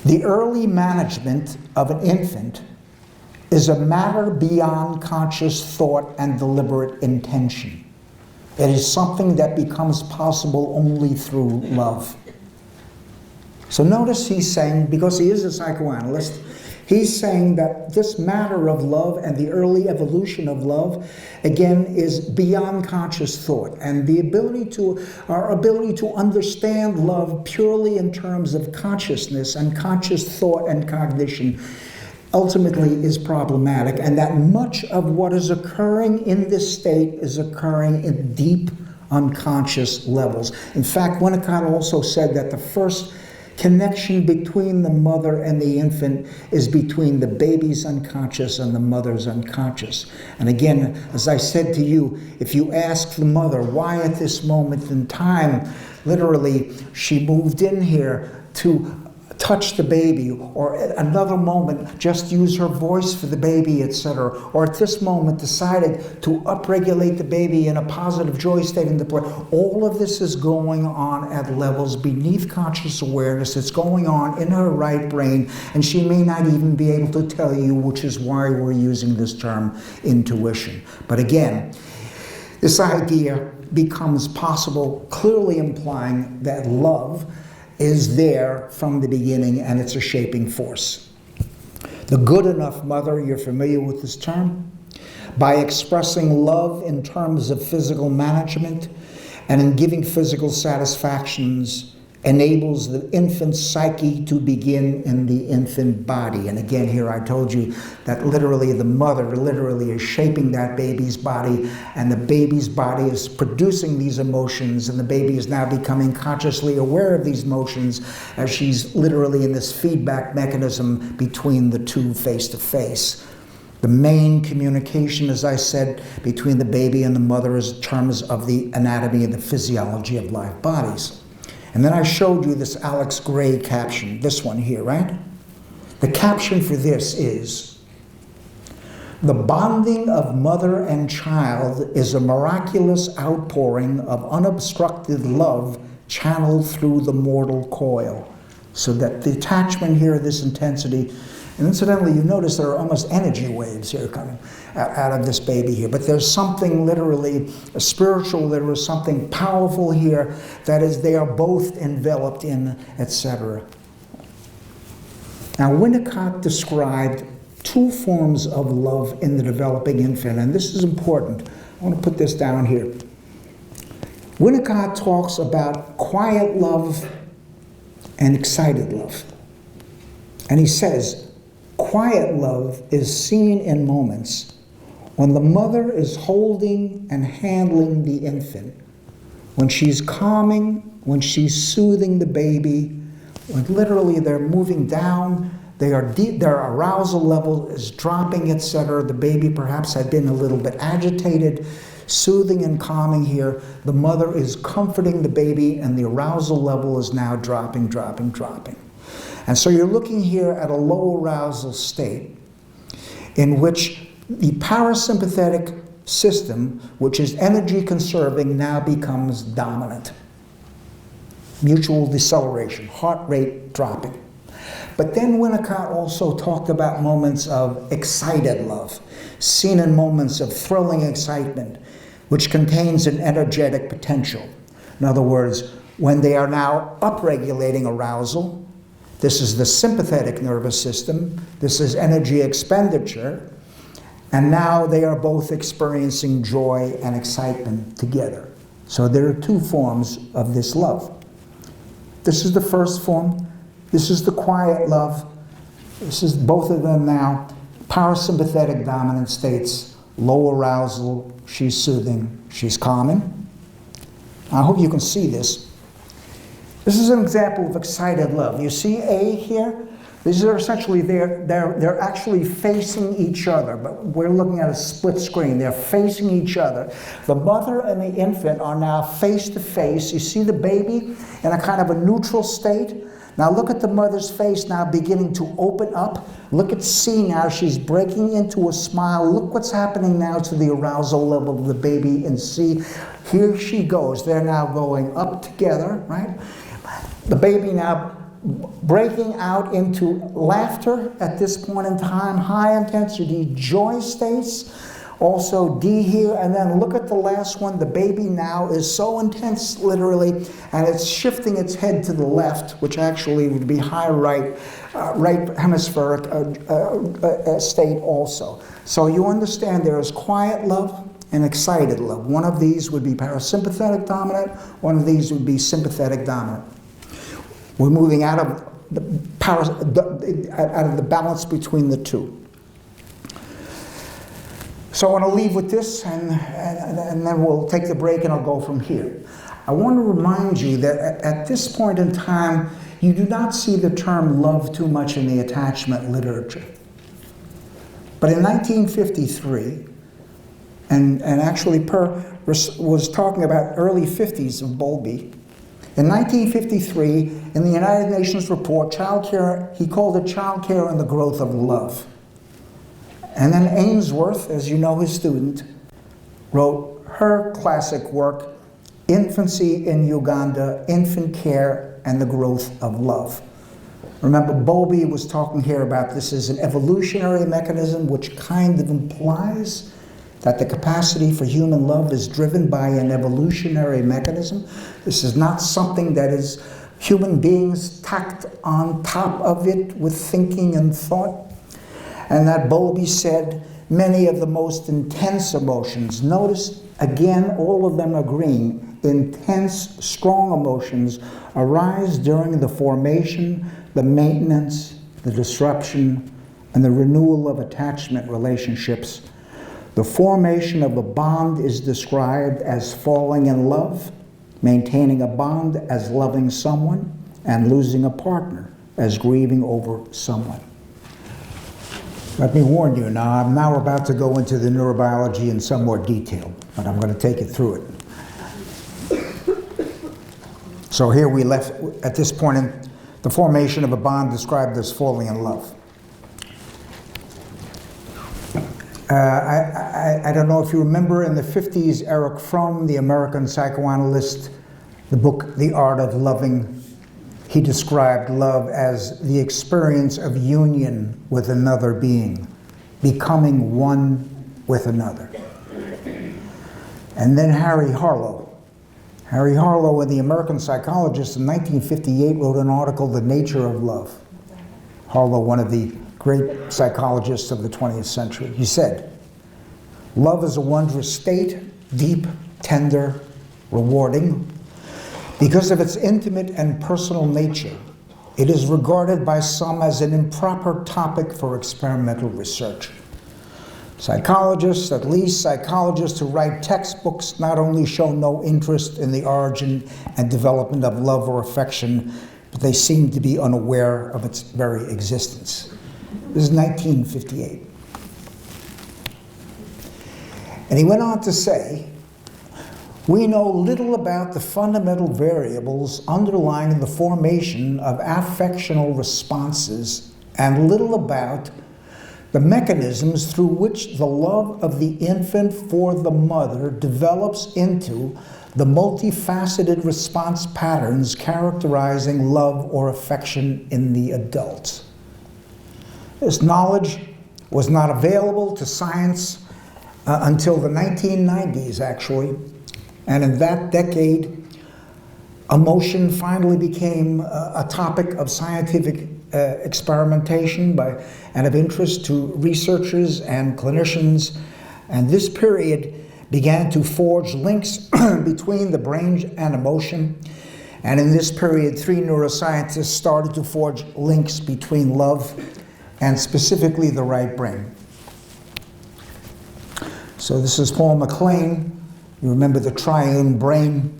"The early management of an infant is a matter beyond conscious thought and deliberate intention. It is something that becomes possible only through love." So notice he's saying, because he is a psychoanalyst, he's saying that this matter of love and the early evolution of love, again, is beyond conscious thought. And our ability to understand love purely in terms of consciousness and conscious thought and cognition ultimately is problematic, and that much of what is occurring in this state is occurring in deep unconscious levels. In fact, Winnicott also said that the first connection between the mother and the infant is between the baby's unconscious and the mother's unconscious. And again, as I said to you, if you ask the mother why at this moment in time, literally, she moved in here to touch the baby, or at another moment just use her voice for the baby, etc., or at this moment decided to upregulate the baby in a positive joy state in the play. All of this is going on at levels beneath conscious awareness. It's going on in her right brain, and she may not even be able to tell you, which is why we're using this term intuition. But again, this idea becomes possible, clearly implying that love is there from the beginning, and it's a shaping force. The good enough mother, you're familiar with this term, by expressing love in terms of physical management and in giving physical satisfactions, enables the infant's psyche to begin in the infant body. And again, here I told you that literally the mother literally is shaping that baby's body, and the baby's body is producing these emotions, and the baby is now becoming consciously aware of these emotions as she's literally in this feedback mechanism between the two face to face. The main communication, as I said, between the baby and the mother is in terms of the anatomy and the physiology of live bodies. And then I showed you this Alex Gray caption, this one here, right? The caption for this is, "The bonding of mother and child is a miraculous outpouring of unobstructed love channeled through the mortal coil." So that the attachment here, this intensity, And incidentally, you notice there are almost energy waves here coming out of this baby here. But there's something literally spiritual, there is something powerful here that is, they are both enveloped in, etc. Now, Winnicott described two forms of love in the developing infant, and this is important. I want to put this down here. Winnicott talks about quiet love and excited love. And he says, quiet love is seen in moments when the mother is holding and handling the infant, when she's calming, when she's soothing the baby, when literally they're moving down, their arousal level is dropping, etc. The baby perhaps had been a little bit agitated, soothing and calming here. The mother is comforting the baby, and the arousal level is now dropping, dropping, dropping. And so you're looking here at a low arousal state in which the parasympathetic system, which is energy conserving, now becomes dominant. Mutual deceleration, heart rate dropping. But then Winnicott also talked about moments of excited love, seen in moments of thrilling excitement, which contains an energetic potential. In other words, when they are now upregulating arousal, this is the sympathetic nervous system, this is energy expenditure, and now they are both experiencing joy and excitement together. So there are two forms of this love. This is the first form. This is the quiet love. This is both of them now. Parasympathetic dominant states, low arousal, she's soothing, she's calming. I hope you can see this. This is an example of excited love. You see A here? These are essentially, they're actually facing each other, but we're looking at a split screen. They're facing each other. The mother and the infant are now face to face. You see the baby in a kind of a neutral state. Now look at the mother's face now beginning to open up. Look at C now, she's breaking into a smile. Look what's happening now to the arousal level of the baby in C. Here she goes. They're now going up together, right? The baby now breaking out into laughter at this point in time, high intensity joy states. Also D here, and then look at the last one. The baby now is so intense, literally, and it's shifting its head to the left, which actually would be high right hemispheric state also. So you understand there is quiet love and excited love. One of these would be parasympathetic dominant, one of these would be sympathetic dominant. We're moving out of the balance between the two. So I want to leave with this, and then we'll take the break and I'll go from here. I want to remind you that at this point in time, you do not see the term love too much in the attachment literature. But in 1953, and actually Per was talking about early 50s of Bowlby, in 1953, in the United Nations report, childcare, he called it Childcare and the Growth of Love. And then Ainsworth, as you know, his student, wrote her classic work, Infancy in Uganda, Infant Care and the Growth of Love. Remember, Bowlby was talking here about this as an evolutionary mechanism, which kind of implies that the capacity for human love is driven by an evolutionary mechanism. This is not something that is human beings tacked on top of it with thinking and thought. And that Bowlby said many of the most intense emotions, notice again all of them agreeing, intense, strong emotions arise during the formation, the maintenance, the disruption, and the renewal of attachment relationships. The formation of a bond is described as falling in love, maintaining a bond as loving someone, and losing a partner as grieving over someone. Let me warn you now, I'm now about to go into the neurobiology in some more detail, but I'm going to take it through it. So here we left, at this point in the formation of a bond described as falling in love. I don't know if you remember in the 50s, Erich Fromm, the American psychoanalyst, the book, The Art of Loving, He described love as the experience of union with another being, becoming one with another. And then Harry Harlow. Harry Harlow, the American psychologist, in 1958 wrote an article, The Nature of Love. Harlow, one of the great psychologists of the 20th century. He said, "Love is a wondrous state, deep, tender, rewarding. Because of its intimate and personal nature, it is regarded by some as an improper topic for experimental research. Psychologists, at least psychologists who write textbooks, not only show no interest in the origin and development of love or affection, but they seem to be unaware of its very existence." This is 1958. And he went on to say, "We know little about the fundamental variables underlying the formation of affectional responses and little about the mechanisms through which the love of the infant for the mother develops into the multifaceted response patterns characterizing love or affection in the adult." This knowledge was not available to science until the 1990s, actually. And in that decade, emotion finally became a topic of scientific experimentation and of interest to researchers and clinicians. And this period began to forge links between the brain and emotion. And in this period, 3 neuroscientists started to forge links between love and specifically the right brain. So this is Paul MacLean. You remember the triune brain?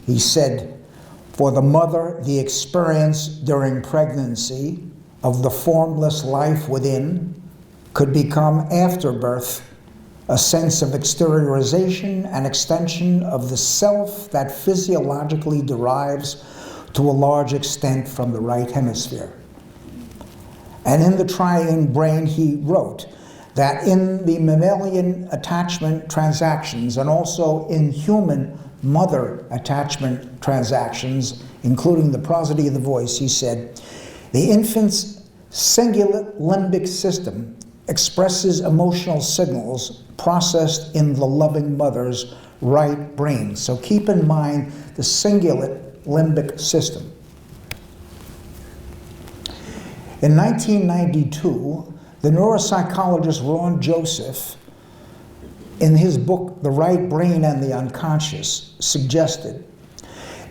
He said, "For the mother, the experience during pregnancy of the formless life within could become after birth a sense of exteriorization and extension of the self that physiologically derives to a large extent from the right hemisphere." And in the triune brain, he wrote that in the mammalian attachment transactions and also in human mother attachment transactions, including the prosody of the voice, he said, "The infant's cingulate limbic system expresses emotional signals processed in the loving mother's right brain." So keep in mind the cingulate limbic system. In 1992, the neuropsychologist Ron Joseph, in his book, The Right Brain and the Unconscious, suggested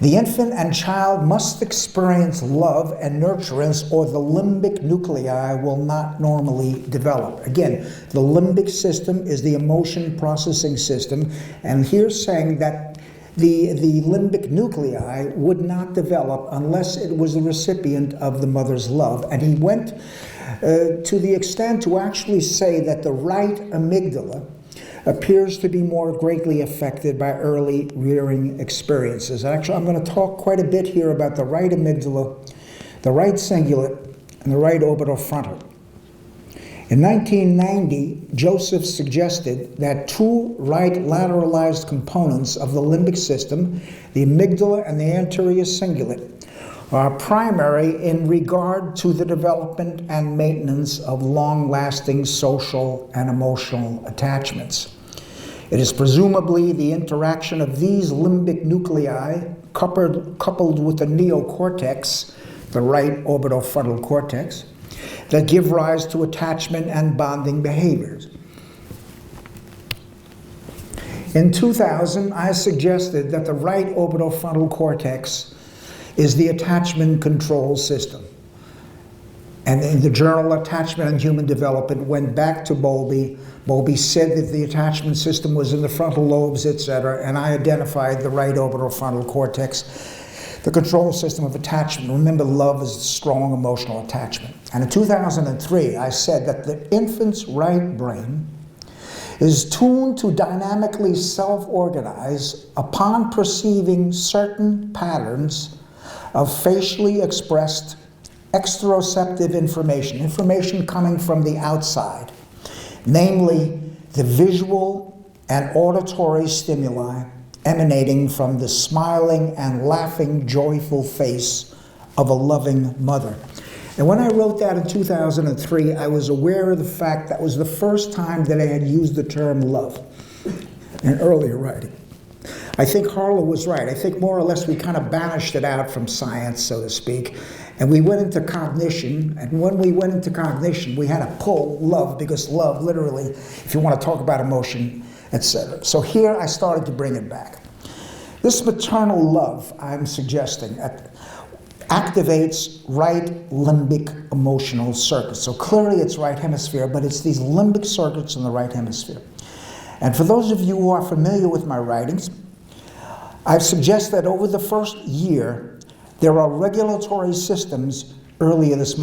the infant and child must experience love and nurturance or the limbic nuclei will not normally develop. Again, the limbic system is the emotion processing system, and here's saying that the limbic nuclei would not develop unless it was the recipient of the mother's love. And he went to the extent to actually say that the right amygdala appears to be more greatly affected by early rearing experiences. Actually, I'm going to talk quite a bit here about the right amygdala, the right cingulate, and the right orbital frontal. In 1990, Joseph suggested that 2 right lateralized components of the limbic system, the amygdala and the anterior cingulate, are primary in regard to the development and maintenance of long-lasting social and emotional attachments. It is presumably the interaction of these limbic nuclei coupled with the neocortex, the right orbital frontal cortex, that give rise to attachment and bonding behaviors. In 2000, I suggested that the right orbital frontal cortex is the attachment control system. And in the journal Attachment and Human Development went back to Bowlby. Bowlby said that the attachment system was in the frontal lobes, etc., and I identified the right orbital frontal cortex, the control system of attachment. Remember, love is strong emotional attachment. And in 2003, I said that the infant's right brain is tuned to dynamically self-organize upon perceiving certain patterns of facially expressed exteroceptive information coming from the outside, namely the visual and auditory stimuli emanating from the smiling and laughing, joyful face of a loving mother. And when I wrote that in 2003, I was aware of the fact that was the first time that I had used the term love in earlier writing. I think Harlow was right. I think more or less we kind of banished it out from science, so to speak, and we went into cognition. And when we went into cognition, we had to pull love, because love, literally, if you want to talk about emotion, etc. So here I started to bring it back. This maternal love, I'm suggesting, activates right limbic emotional circuits. So clearly it's right hemisphere, but it's these limbic circuits in the right hemisphere. And for those of you who are familiar with my writings, I suggest that over the first year, there are regulatory systems. Earlier this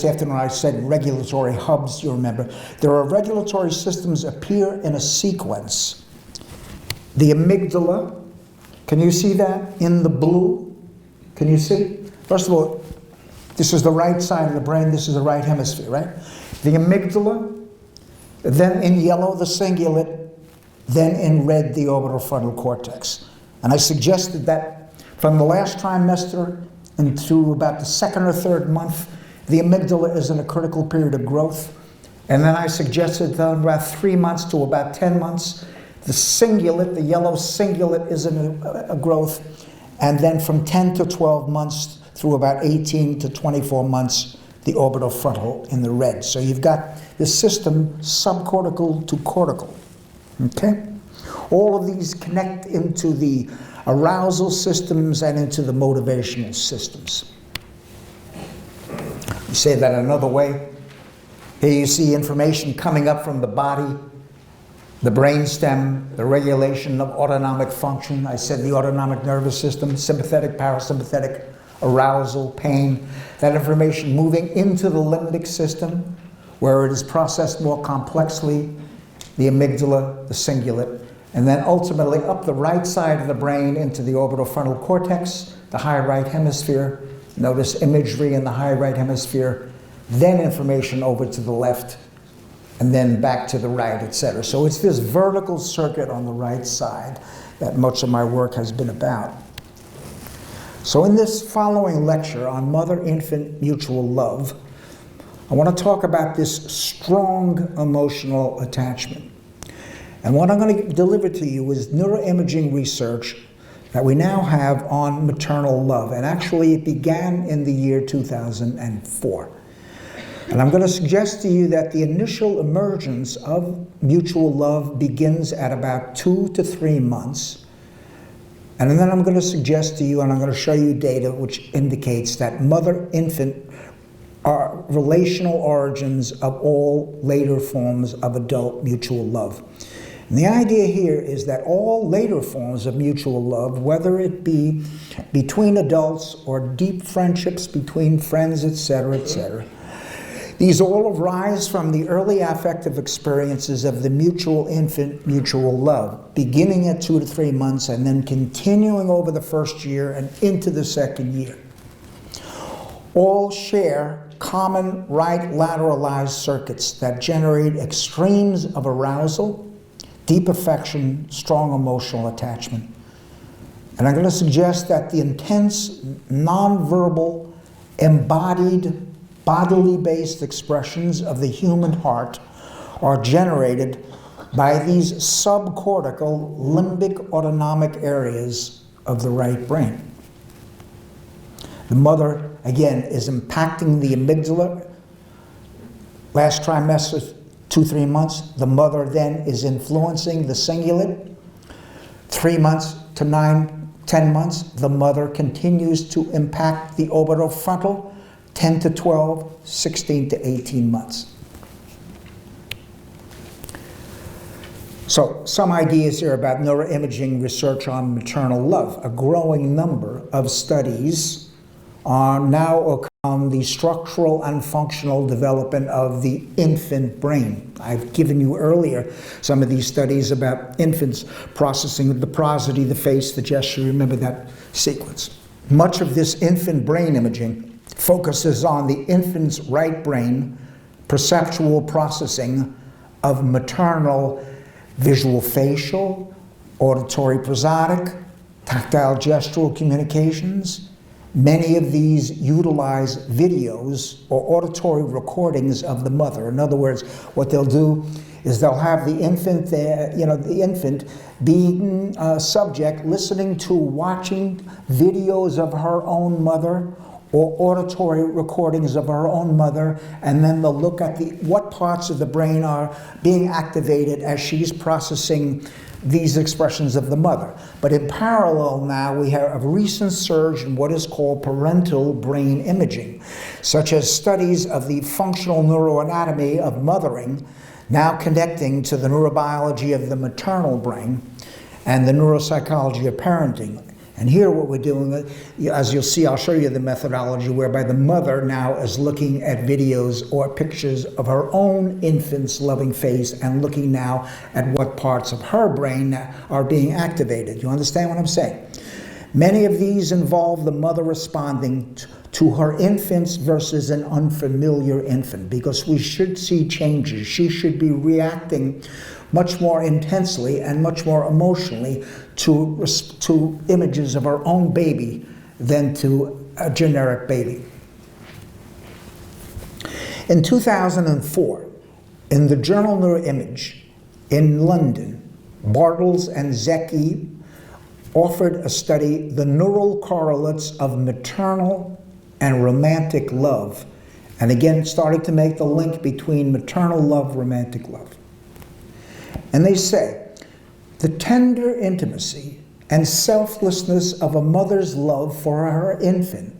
afternoon, I said regulatory hubs, you remember. There are regulatory systems appear in a sequence. The amygdala, can you see that in the blue? Can you see? First of all, this is the right side of the brain, this is the right hemisphere, right? The amygdala, then in yellow, the cingulate, then in red, the orbital frontal cortex. And I suggested that from the last trimester into about the second or third month, the amygdala is in a critical period of growth. And then I suggested that about 3 months to about 10 months, the cingulate, the yellow cingulate, is in a growth. And then from 10 to 12 months through about 18 to 24 months, the orbital frontal in the red. So you've got this system subcortical to cortical, okay? All of these connect into the arousal systems and into the motivational systems. You say that another way. Here you see information coming up from the body, the brainstem, the regulation of autonomic function. I said the autonomic nervous system, sympathetic, parasympathetic, arousal, pain. That information moving into the limbic system, where it is processed more complexly, the amygdala, the cingulate, and then ultimately up the right side of the brain into the orbital frontal cortex, the high right hemisphere. Notice imagery in the high right hemisphere, then information over to the left, and then back to the right, etc. So it's this vertical circuit on the right side that much of my work has been about. So in this following lecture on mother-infant mutual love, I want to talk about this strong emotional attachment. And what I'm going to deliver to you is neuroimaging research that we now have on maternal love. And actually it began in the year 2004. And I'm going to suggest to you that the initial emergence of mutual love begins at about 2 to 3 months. And then I'm going to suggest to you, and I'm going to show you data which indicates that mother-infant are relational origins of all later forms of adult mutual love. And the idea here is that all later forms of mutual love, whether it be between adults or deep friendships between friends, etc., etc., these all arise from the early affective experiences of the mutual infant mutual love, beginning at 2 to 3 months and then continuing over the first year and into the second year. All share common right lateralized circuits that generate extremes of arousal, deep affection, strong emotional attachment. And I'm going to suggest that the intense, nonverbal, embodied, bodily-based expressions of the human heart are generated by these subcortical limbic autonomic areas of the right brain. The mother, again, is impacting the amygdala. Last trimester, 2-3 months, the mother then is influencing the cingulate. 3 months to 9-10 months, the mother continues to impact the orbital frontal. 10 to 12, 16 to 18 months. So some ideas here about neuroimaging research on maternal love. A growing number of studies are now on the structural and functional development of the infant brain. I've given you earlier some of these studies about infants processing the prosody, the face, the gesture. Remember that sequence. Much of this infant brain imaging focuses on the infant's right brain perceptual processing of maternal visual facial, auditory prosodic, tactile gestural communications, Many of these utilize videos or auditory recordings of the mother. In other words, what they'll do is they'll have the infant there, the infant being subject, listening to, watching videos of her own mother or auditory recordings of her own mother, and then they'll look at what parts of the brain are being activated as she's processing these expressions of the mother. But in parallel now, we have a recent surge in what is called parental brain imaging, such as studies of the functional neuroanatomy of mothering, now connecting to the neurobiology of the maternal brain and the neuropsychology of parenting. And here what we're doing, as you'll see, I'll show you the methodology whereby the mother now is looking at videos or pictures of her own infant's loving face and looking now at what parts of her brain are being activated. You understand what I'm saying? Many of these involve the mother responding to her infants versus an unfamiliar infant, because we should see changes. She should be reacting much more intensely and much more emotionally to images of her own baby than to a generic baby. In 2004, in the journal Neuroimage in London, Bartels and Zecchi offered a study, The Neural Correlates of Maternal and Romantic Love, and again starting to make the link between maternal love, romantic love. And they say, the tender intimacy and selflessness of a mother's love for her infant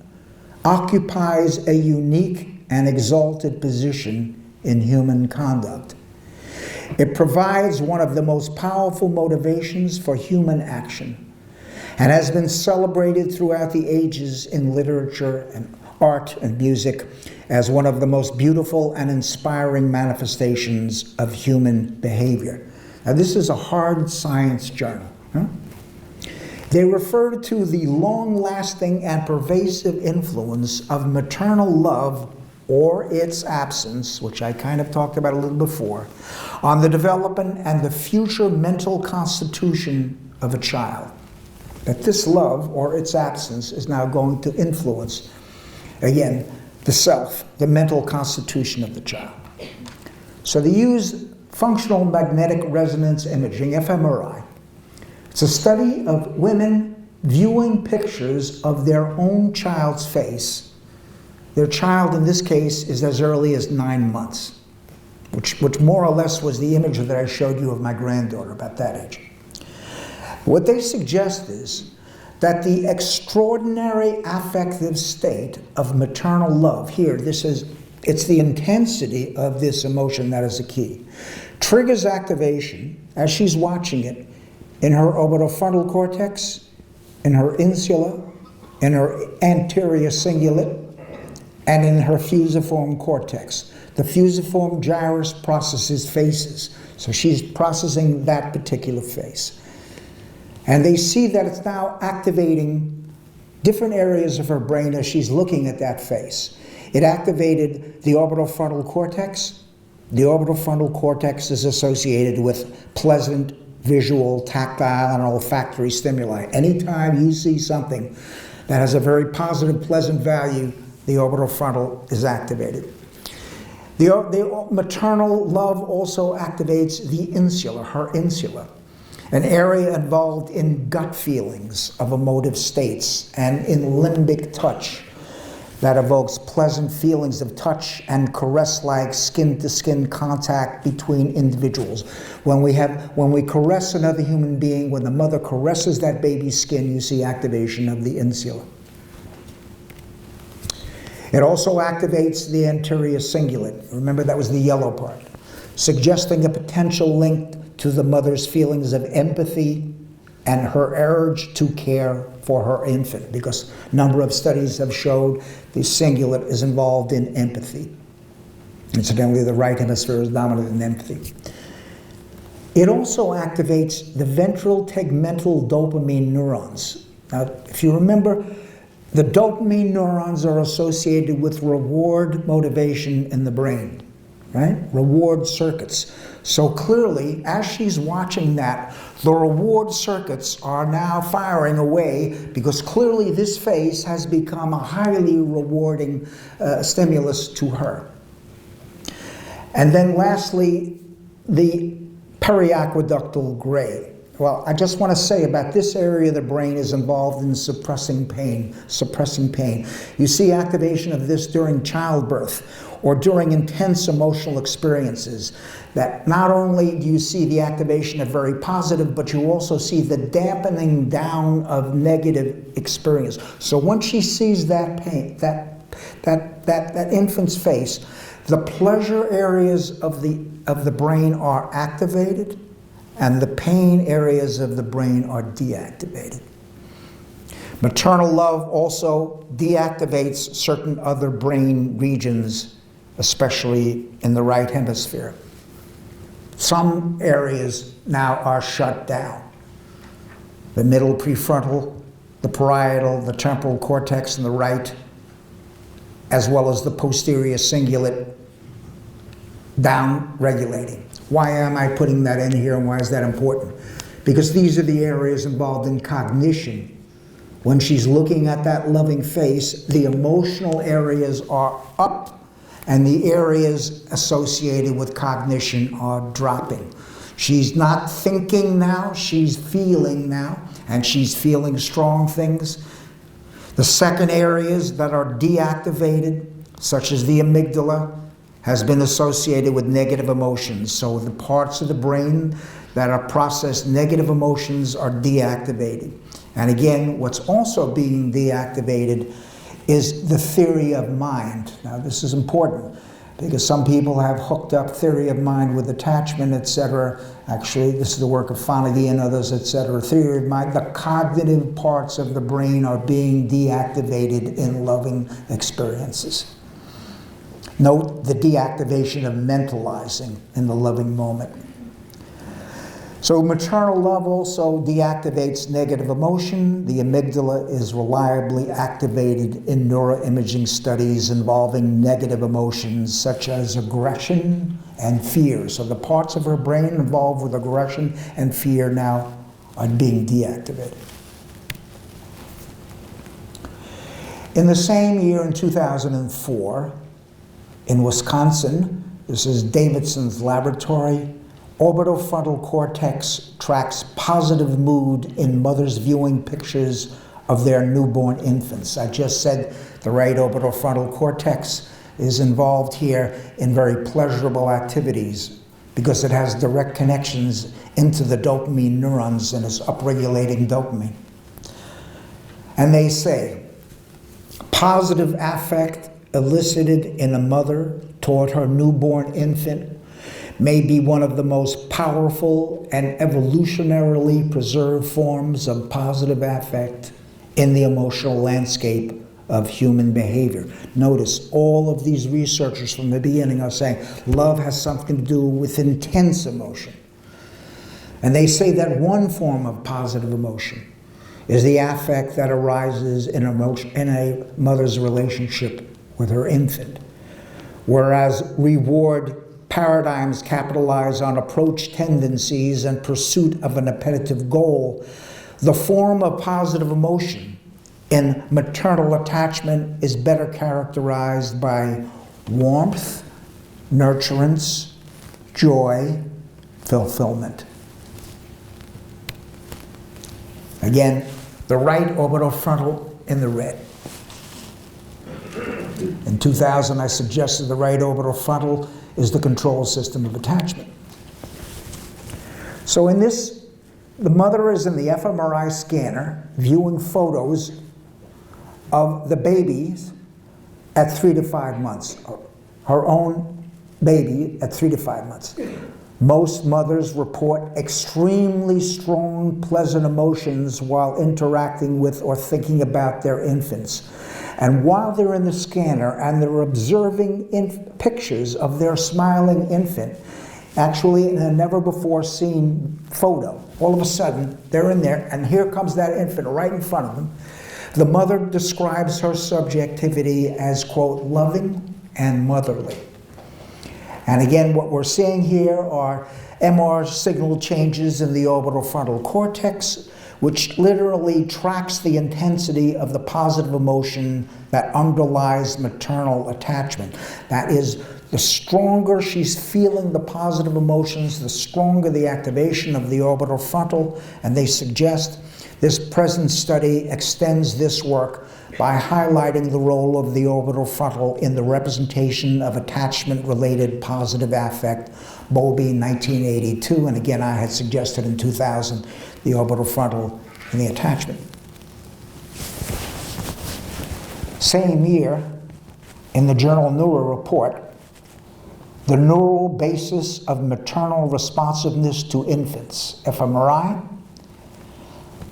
occupies a unique and exalted position in human conduct. It provides one of the most powerful motivations for human action and has been celebrated throughout the ages in literature and art and music as one of the most beautiful and inspiring manifestations of human behavior. Now, this is a hard science journal. They refer to the long-lasting and pervasive influence of maternal love or its absence, which I kind of talked about a little before, on the development and the future mental constitution of a child. That this love or its absence is now going to influence, again, the self, the mental constitution of the child. So they use functional magnetic resonance imaging, fMRI. It's a study of women viewing pictures of their own child's face. Their child, in this case, is as early as 9 months, which more or less was the image that I showed you of my granddaughter, about that age. What they suggest is that the extraordinary affective state of maternal love, here, it's the intensity of this emotion that is the key, triggers activation, as she's watching it, in her orbitofrontal cortex, in her insula, in her anterior cingulate, and in her fusiform cortex. The fusiform gyrus processes faces, so she's processing that particular face. And they see that it's now activating different areas of her brain as she's looking at that face. It activated the orbitofrontal cortex. The orbitofrontal cortex is associated with pleasant visual, tactile, and olfactory stimuli. Anytime you see something that has a very positive, pleasant value, the orbitofrontal is activated. The maternal love also activates the insula, her insula, an area involved in gut feelings of emotive states and in limbic touch that evokes pleasant feelings of touch and caress-like skin-to-skin contact between individuals. When we caress another human being, when the mother caresses that baby's skin, you see activation of the insula. It also activates the anterior cingulate. Remember, that was the yellow part, suggesting a potential link to the mother's feelings of empathy and her urge to care for her infant, because a number of studies have showed the cingulate is involved in empathy. Incidentally, the right hemisphere is dominant in empathy. It also activates the ventral tegmental dopamine neurons. Now, if you remember, the dopamine neurons are associated with reward motivation in the brain. right? Reward circuits. So clearly, as she's watching that, the reward circuits are now firing away because clearly this face has become a highly rewarding stimulus to her. And then lastly, the periaqueductal gray. Well, I just want to say about this area of the brain is involved in suppressing pain. You see activation of this during childbirth or during intense emotional experiences. That not only do you see the activation of very positive, but you also see the dampening down of negative experience. So when she sees that pain, that infant's face, the pleasure areas of the brain are activated, and the pain areas of the brain are deactivated. Maternal love also deactivates certain other brain regions, especially in the right hemisphere. Some areas now are shut down. The middle prefrontal, the parietal, the temporal cortex in the right, as well as the posterior cingulate, down-regulating. Why am I putting that in here and why is that important? Because these are the areas involved in cognition. When she's looking at that loving face, the emotional areas are up and the areas associated with cognition are dropping. She's not thinking now, she's feeling now, and she's feeling strong things. The second areas that are deactivated, such as the amygdala, has been associated with negative emotions. So the parts of the brain that are processed negative emotions are deactivated. And again, what's also being deactivated is the theory of mind. Now this is important because some people have hooked up theory of mind with attachment, etc. Actually, this is the work of Fonagy and others, etc. Theory of mind, the cognitive parts of the brain are being deactivated in loving experiences. Note the deactivation of mentalizing in the loving moment. So maternal love also deactivates negative emotion. The amygdala is reliably activated in neuroimaging studies involving negative emotions such as aggression and fear. So the parts of her brain involved with aggression and fear now are being deactivated. In the same year, in 2004, in Wisconsin, this is Davidson's laboratory, orbitofrontal cortex tracks positive mood in mothers viewing pictures of their newborn infants. I just said the right orbitofrontal cortex is involved here in very pleasurable activities because it has direct connections into the dopamine neurons and is upregulating dopamine. And they say, positive affect elicited in a mother toward her newborn infant may be one of the most powerful and evolutionarily preserved forms of positive affect in the emotional landscape of human behavior. Notice all of these researchers from the beginning are saying love has something to do with intense emotion. And they say that one form of positive emotion is the affect that arises in a mother's relationship with her infant, whereas reward paradigms capitalize on approach tendencies and pursuit of an appetitive goal. The form of positive emotion in maternal attachment is better characterized by warmth, nurturance, joy, fulfillment. Again, the right orbitofrontal in the red. In 2000, I suggested the right orbitofrontal is the control system of attachment. So in this, the mother is in the fMRI scanner viewing photos of the babies at 3 to 5 months, her own baby at 3 to 5 months. Most mothers report extremely strong, pleasant emotions while interacting with or thinking about their infants. And while they're in the scanner and they're observing pictures of their smiling infant, actually in a never-before-seen photo, all of a sudden they're in there and here comes that infant right in front of them. The mother describes her subjectivity as, quote, loving and motherly. And again, what we're seeing here are MR signal changes in the orbital frontal cortex, which literally tracks the intensity of the positive emotion that underlies maternal attachment. That is, the stronger she's feeling the positive emotions, the stronger the activation of the orbital frontal, and they suggest this present study extends this work by highlighting the role of the orbital frontal in the representation of attachment-related positive affect, Bowlby, 1982, and again I had suggested in 2000 the orbital frontal and the attachment. Same year, in the journal Neuro Report, the neural basis of maternal responsiveness to infants, fMRI,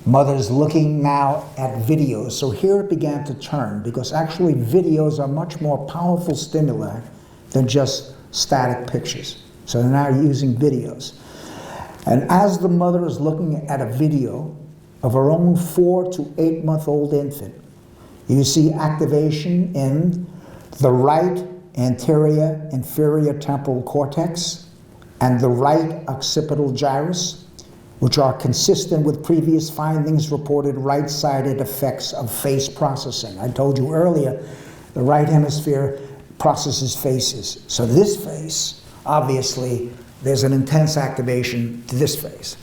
mothers looking now at videos. So here it began to turn, because actually videos are much more powerful stimuli than just static pictures. So they're now using videos. And as the mother is looking at a video of her own 4 to 8 month old infant, you see activation in the right anterior inferior temporal cortex and the right occipital gyrus, which are consistent with previous findings reported right-sided effects of face processing. I told you earlier, the right hemisphere processes faces. So this face, obviously, there's an intense activation to this face.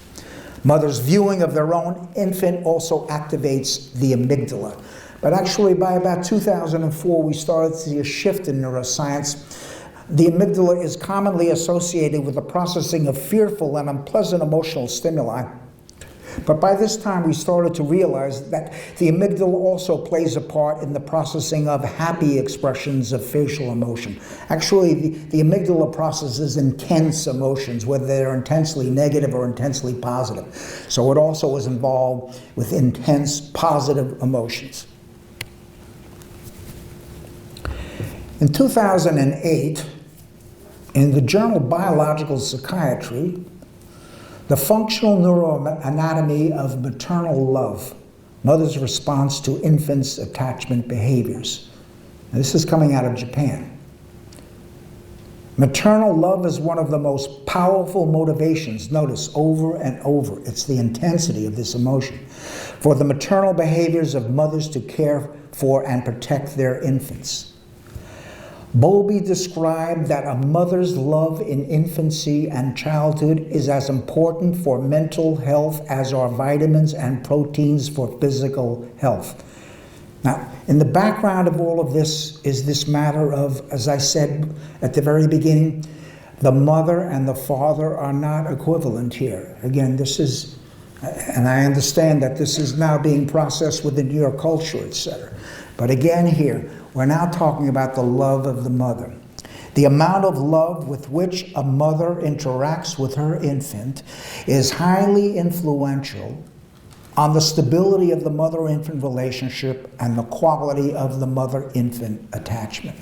Mother's viewing of their own infant also activates the amygdala. But actually, by about 2004, we started to see a shift in neuroscience. The amygdala is commonly associated with the processing of fearful and unpleasant emotional stimuli. But by this time, we started to realize that the amygdala also plays a part in the processing of happy expressions of facial emotion. Actually, the amygdala processes intense emotions, whether they're intensely negative or intensely positive. So it also is involved with intense positive emotions. In 2008, in the journal Biological Psychiatry, the functional neuroanatomy of maternal love, mother's response to infants' attachment behaviors. Now, this is coming out of Japan. Maternal love is one of the most powerful motivations, notice over and over, it's the intensity of this emotion, for the maternal behaviors of mothers to care for and protect their infants. Bowlby described that a mother's love in infancy and childhood is as important for mental health as are vitamins and proteins for physical health. Now, in the background of all of this is this matter of, as I said at the very beginning, the mother and the father are not equivalent here. Again, this is, and I understand that this is now being processed within your culture, etc. But again here, we're now talking about the love of the mother. The amount of love with which a mother interacts with her infant is highly influential on the stability of the mother-infant relationship and the quality of the mother-infant attachment.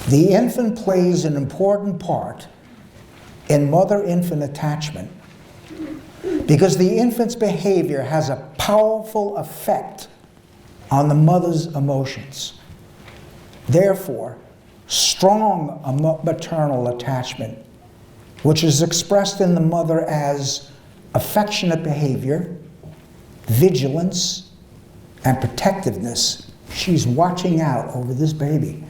The infant plays an important part in mother-infant attachment because the infant's behavior has a powerful effect on the mother's emotions. Therefore, strong maternal attachment, which is expressed in the mother as affectionate behavior, vigilance, and protectiveness, she's watching out over this baby,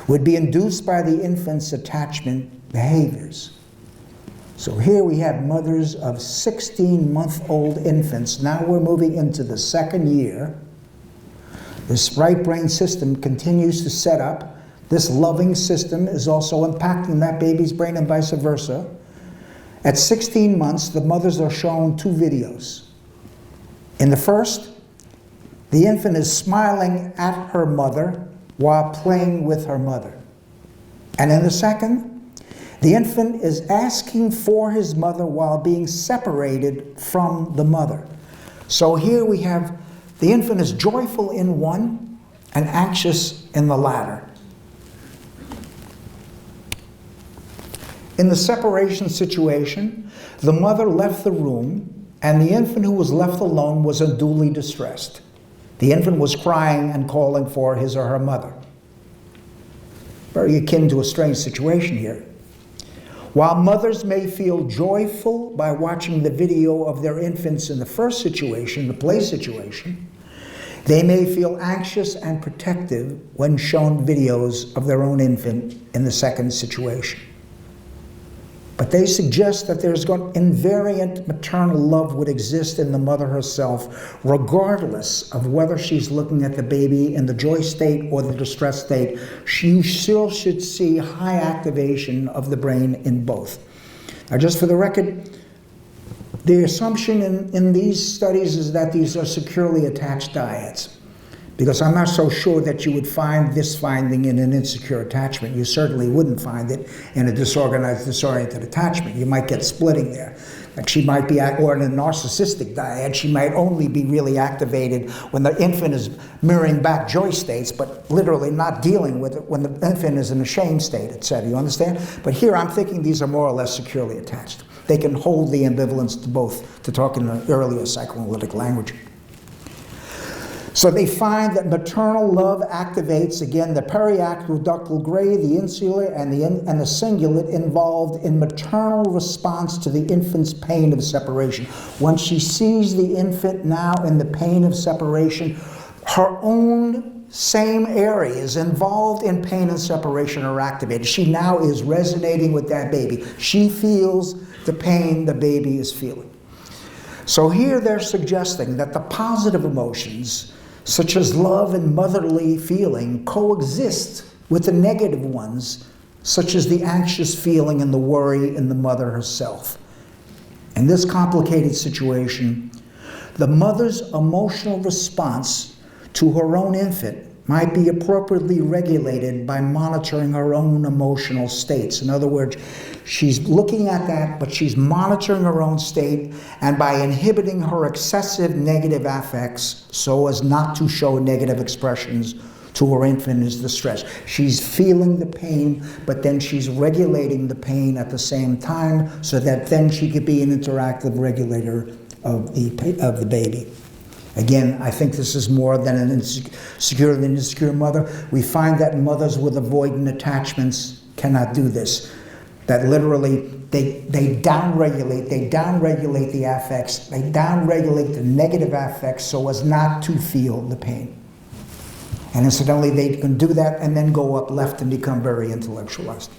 would be induced by the infant's attachment behaviors. So here we have mothers of 16-month-old infants. Now we're moving into the second year. This right brain system continues to set up. This loving system is also impacting that baby's brain and vice versa. At 16 months, the mothers are shown 2 videos. In the first, the infant is smiling at her mother while playing with her mother. And in the second, the infant is asking for his mother while being separated from the mother. So here we have the infant is joyful in one and anxious in the latter. In the separation situation, the mother left the room and the infant who was left alone was unduly distressed. The infant was crying and calling for his or her mother. very akin to a strange situation here. While mothers may feel joyful by watching the video of their infants in the first situation, the play situation, they may feel anxious and protective when shown videos of their own infant in the second situation. But they suggest that there's invariant maternal love would exist in the mother herself, regardless of whether she's looking at the baby in the joy state or the distress state. She still should see high activation of the brain in both. Now, just for the record, the assumption in these studies is that these are securely attached dyads, because I'm not so sure that you would find this finding in an insecure attachment. You certainly wouldn't find it in a disorganized, disoriented attachment. You might get splitting there. Like she might be, or in a narcissistic dyad, she might only be really activated when the infant is mirroring back joy states, but literally not dealing with it when the infant is in a shame state, etc. You understand? But here I'm thinking these are more or less securely attached. They can hold the ambivalence to both, to talk in the earlier psychoanalytic language. So they find that maternal love activates, again, the periaqueductal gray, the insular, and the cingulate involved in maternal response to the infant's pain of separation. When she sees the infant now in the pain of separation, her own same areas involved in pain and separation are activated. She now is resonating with that baby. She feels the pain the baby is feeling. So here they're suggesting that the positive emotions, such as love and motherly feeling, coexist with the negative ones, such as the anxious feeling and the worry in the mother herself. In this complicated situation, the mother's emotional response to her own infant might be appropriately regulated by monitoring her own emotional states. In other words, she's looking at that, but she's monitoring her own state, and by inhibiting her excessive negative affects so as not to show negative expressions to her infant is distress. She's feeling the pain, but then she's regulating the pain at the same time so that then she could be an interactive regulator of the baby. Again, I think this is more than an insecure mother. We find that mothers with avoidant attachments cannot do this. That literally they downregulate the affects, they downregulate the negative affects so as not to feel the pain. And incidentally, they can do that and then go up left and become very intellectualized.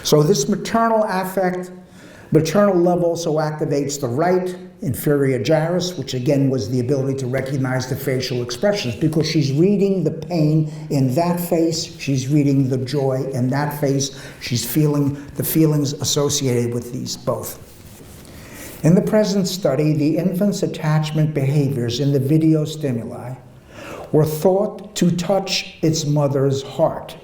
So this maternal love also activates the right inferior gyrus, which again was the ability to recognize the facial expressions, because she's reading the pain in that face, she's reading the joy in that face, she's feeling the feelings associated with these both. In the present study, the infant's attachment behaviors in the video stimuli were thought to touch its mother's heart,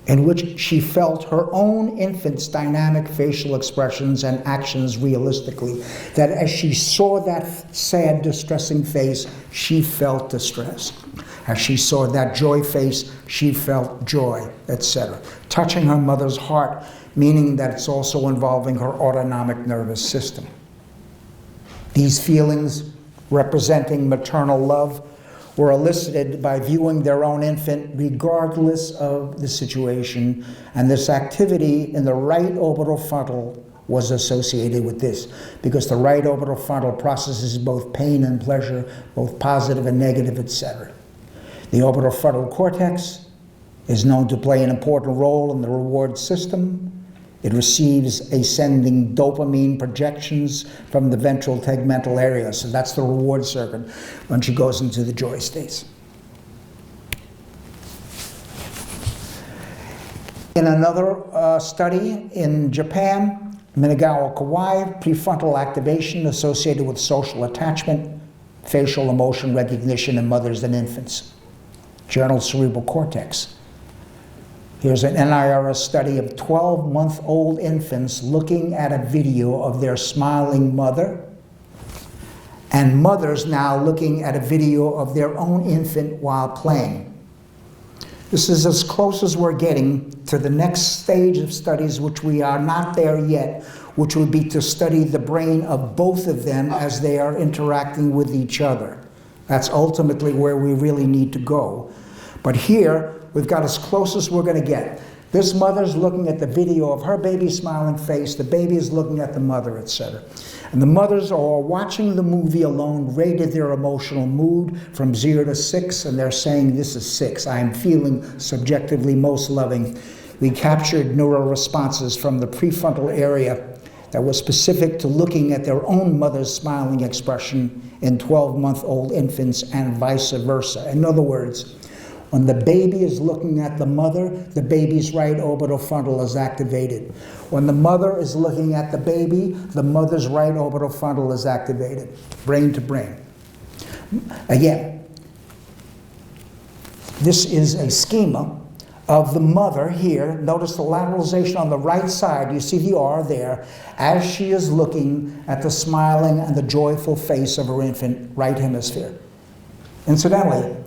in which she felt her own infant's dynamic facial expressions and actions realistically. That as she saw that sad, distressing face, she felt distress. As she saw that joy face, she felt joy, etc. Touching her mother's heart, meaning that it's also involving her autonomic nervous system. These feelings, representing maternal love, were elicited by viewing their own infant regardless of the situation, and this activity in the right orbital frontal was associated with this, because the right orbital frontal processes both pain and pleasure, both positive and negative, etc. The orbital frontal cortex is known to play an important role in the reward system. It receives ascending dopamine projections from the ventral tegmental area. So that's the reward circuit when she goes into the joy states. In another study in Japan, Minagawa Kawai, prefrontal activation associated with social attachment, facial emotion recognition in mothers and infants. Journal Cerebral Cortex. Here's an NIRS study of 12-month-old infants looking at a video of their smiling mother, and mothers now looking at a video of their own infant while playing. This is as close as we're getting to the next stage of studies, which we are not there yet, which would be to study the brain of both of them as they are interacting with each other. That's ultimately where we really need to go. But here, we've got as close as we're going to get. This mother's looking at the video of her baby's smiling face, the baby is looking at the mother, etc. And the mothers are watching the movie alone, rated their emotional mood from 0 to 6, and they're saying, this is 6. I am feeling subjectively most loving. We captured neural responses from the prefrontal area that was specific to looking at their own mother's smiling expression in 12-month-old infants and vice versa. In other words, when the baby is looking at the mother, the baby's right orbital frontal is activated. When the mother is looking at the baby, the mother's right orbital frontal is activated, brain to brain. Again, this is a schema of the mother here. Notice the lateralization on the right side. You see the R there, as she is looking at the smiling and the joyful face of her infant, right hemisphere. Incidentally,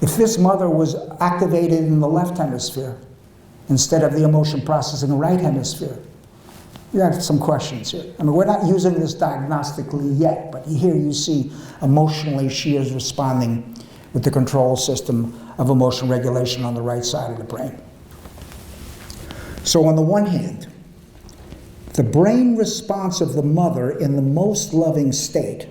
if this mother was activated in the left hemisphere instead of the emotion processing right hemisphere, you have some questions here. I mean, we're not using this diagnostically yet, but here you see emotionally she is responding with the control system of emotion regulation on the right side of the brain. So on the one hand, the brain response of the mother in the most loving state,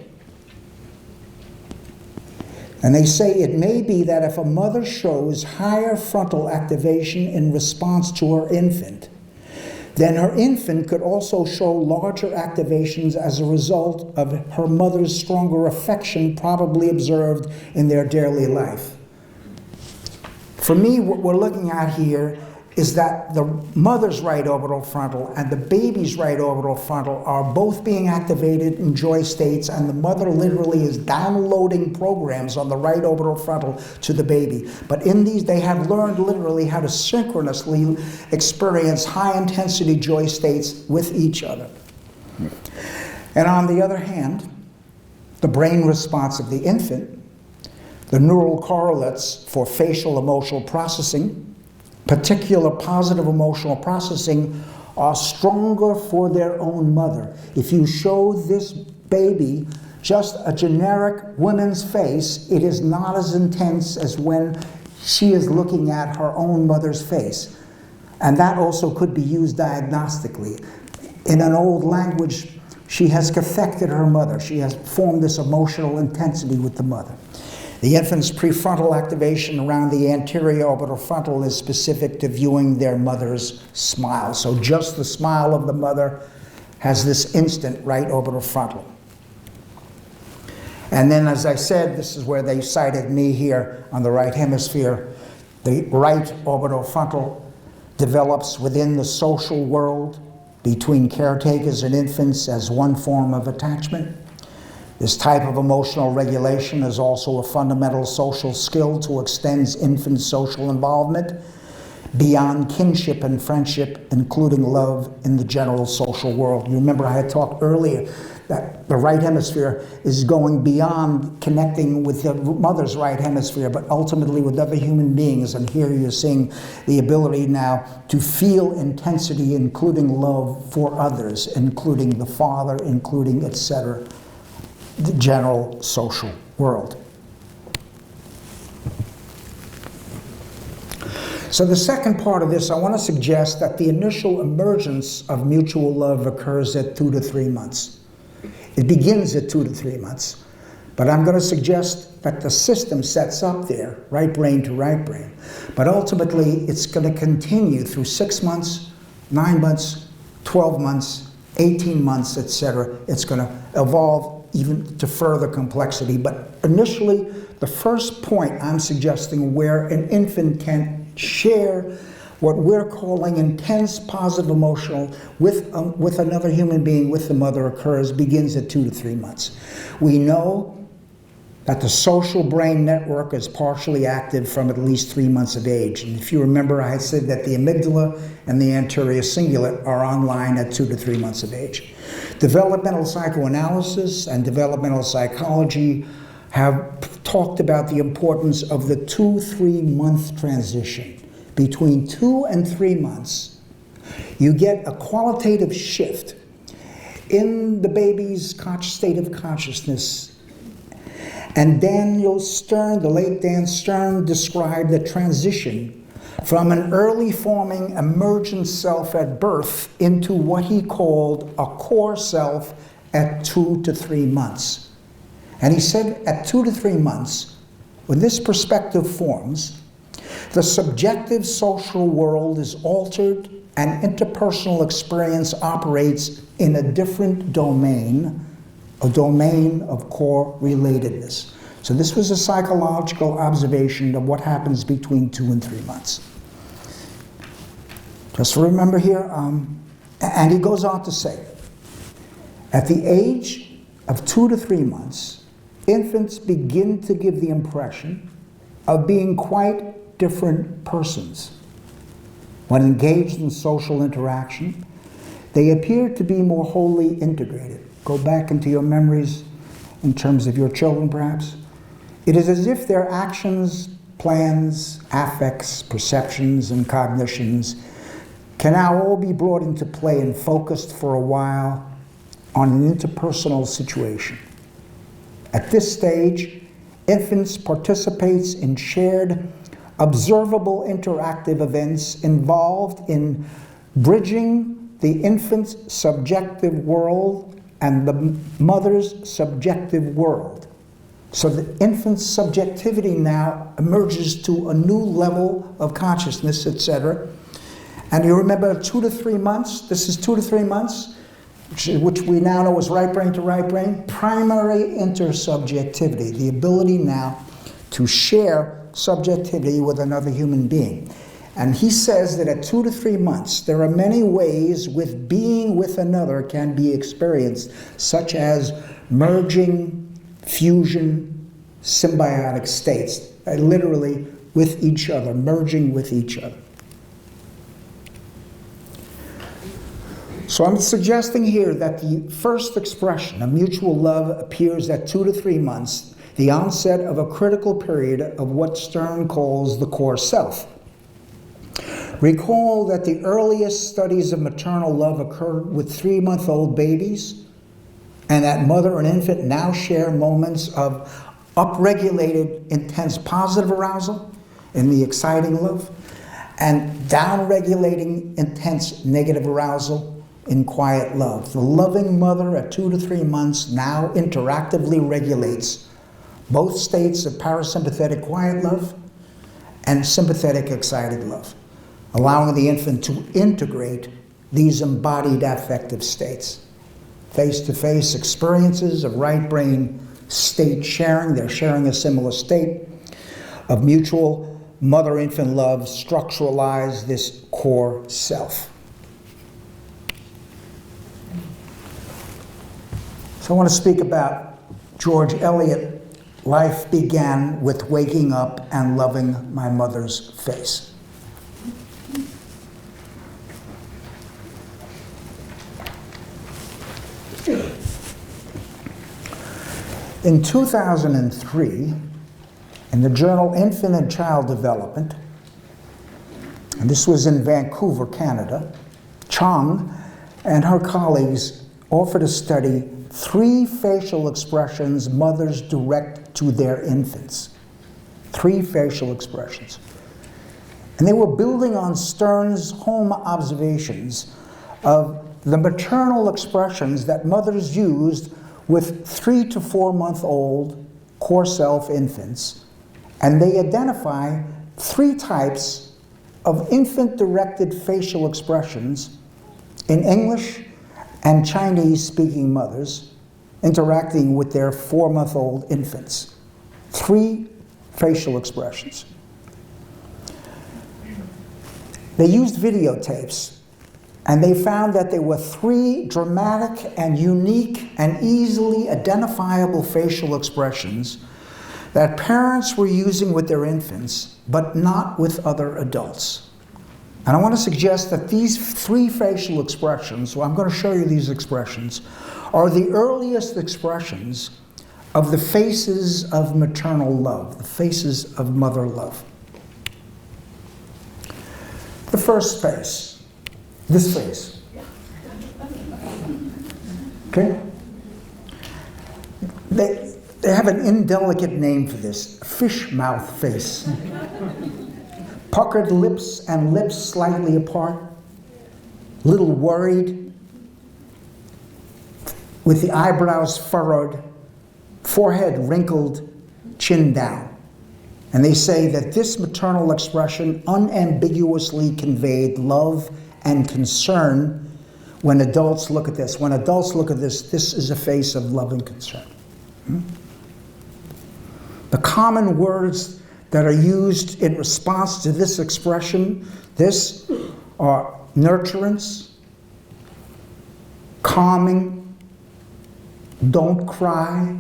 and they say it may be that if a mother shows higher frontal activation in response to her infant, then her infant could also show larger activations as a result of her mother's stronger affection probably observed in their daily life. For me, what we're looking at here is that the mother's right orbital frontal and the baby's right orbital frontal are both being activated in joy states, and the mother literally is downloading programs on the right orbital frontal to the baby. But in these, they have learned literally how to synchronously experience high-intensity joy states with each other. And on the other hand, the brain response of the infant, the neural correlates for facial emotional processing, particular positive emotional processing, are stronger for their own mother. If you show this baby just a generic woman's face, it is not as intense as when she is looking at her own mother's face. And that also could be used diagnostically. In an old language, she has cathected her mother. She has formed this emotional intensity with the mother. The infant's prefrontal activation around the anterior orbital frontal is specific to viewing their mother's smile. So just the smile of the mother has this instant right orbital frontal. And then, as I said, this is where they cited me here on the right hemisphere. The right orbital frontal develops within the social world between caretakers and infants as one form of attachment. This type of emotional regulation is also a fundamental social skill to extend infant social involvement beyond kinship and friendship, including love in the general social world. You remember I had talked earlier that the right hemisphere is going beyond connecting with the mother's right hemisphere, but ultimately with other human beings. And here you're seeing the ability now to feel intensity, including love for others, including the father, including etc., the general social world. So the second part of this, I want to suggest that the initial emergence of mutual love occurs at 2 to 3 months. It begins at 2 to 3 months. But I'm going to suggest that the system sets up there, right brain to right brain. But ultimately, it's going to continue through 6 months, 9 months, 12 months, 18 months, etc. It's going to evolve even to further complexity. But initially, the first point I'm suggesting where an infant can share what we're calling intense positive emotional with another human being, with the mother, begins at 2 to 3 months. We know that the social brain network is partially active from at least 3 months of age. And if you remember, I had said that the amygdala and the anterior cingulate are online at 2 to 3 months of age. Developmental psychoanalysis and developmental psychology have talked about the importance of the 2-3 month transition. Between 2 and 3 months, you get a qualitative shift in the baby's state of consciousness. And Daniel Stern, the late Dan Stern, described the transition from an early forming emergent self at birth into what he called a core self at 2 to 3 months. And he said at 2 to 3 months, when this perspective forms, the subjective social world is altered and interpersonal experience operates in a different domain, a domain of core relatedness. So this was a psychological observation of what happens between 2 and 3 months. Just remember here, and he goes on to say, at the age of 2 to 3 months, infants begin to give the impression of being quite different persons. When engaged in social interaction, they appear to be more wholly integrated. Go back into your memories in terms of your children, perhaps. It is as if their actions, plans, affects, perceptions, and cognitions can now all be brought into play and focused for a while on an interpersonal situation. At this stage, infants participate in shared, observable interactive events involved in bridging the infant's subjective world and the mother's subjective world. So the infant's subjectivity now emerges to a new level of consciousness, etc. And you remember 2 to 3 months, this is 2 to 3 months, which we now know is right brain to right brain, primary intersubjectivity, the ability now to share subjectivity with another human being. And he says that at 2 to 3 months, there are many ways with being with another can be experienced, such as merging, fusion, symbiotic states, literally with each other, merging with each other. So I'm suggesting here that the first expression of mutual love appears at 2 to 3 months, the onset of a critical period of what Stern calls the core self. Recall that the earliest studies of maternal love occurred with 3-month-old babies, and that mother and infant now share moments of upregulated, intense positive arousal in the exciting love, and downregulating, intense negative arousal in quiet love. The loving mother at 2 to 3 months now interactively regulates both states of parasympathetic quiet love and sympathetic excited love, allowing the infant to integrate these embodied affective states. Face-to-face experiences of right brain state sharing, they're sharing a similar state of mutual mother-infant love, structuralize this core self. So I want to speak about George Eliot. Life began with waking up and loving my mother's face. In 2003, in the journal Infant and Child Development, and this was in Vancouver, Canada, Chong and her colleagues offered to study 3 facial expressions mothers direct to their infants. 3 facial expressions. And they were building on Stern's home observations of the maternal expressions that mothers used with 3 to 4 month old core self infants. And they identify 3 types of infant-directed facial expressions in English and Chinese-speaking mothers interacting with their 4-month-old infants. 3 facial expressions. They used videotapes, and they found that there were 3 dramatic and unique and easily identifiable facial expressions that parents were using with their infants, but not with other adults. And I want to suggest that these 3 facial expressions, so I'm going to show you these expressions, are the earliest expressions of the faces of maternal love, the faces of mother love. The first face, this face. Okay? They have an indelicate name for this, fish mouth face. Puckered lips and lips slightly apart, little worried, with the eyebrows furrowed, forehead wrinkled, chin down. And they say that this maternal expression unambiguously conveyed love and concern when adults look at this. When adults look at this, this is a face of love and concern. The common words that are used in response to this expression, this are nurturance, calming, don't cry,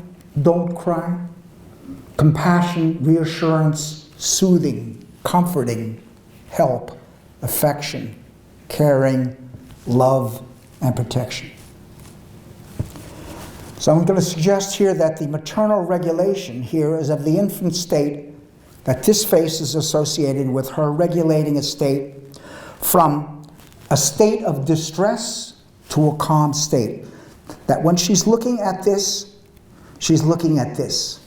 compassion, reassurance, soothing, comforting, help, affection, caring, love, and protection. So I'm going to suggest here that the maternal regulation here is of the infant state, that this face is associated with her regulating a state from a state of distress to a calm state. That when she's looking at this, she's looking at this.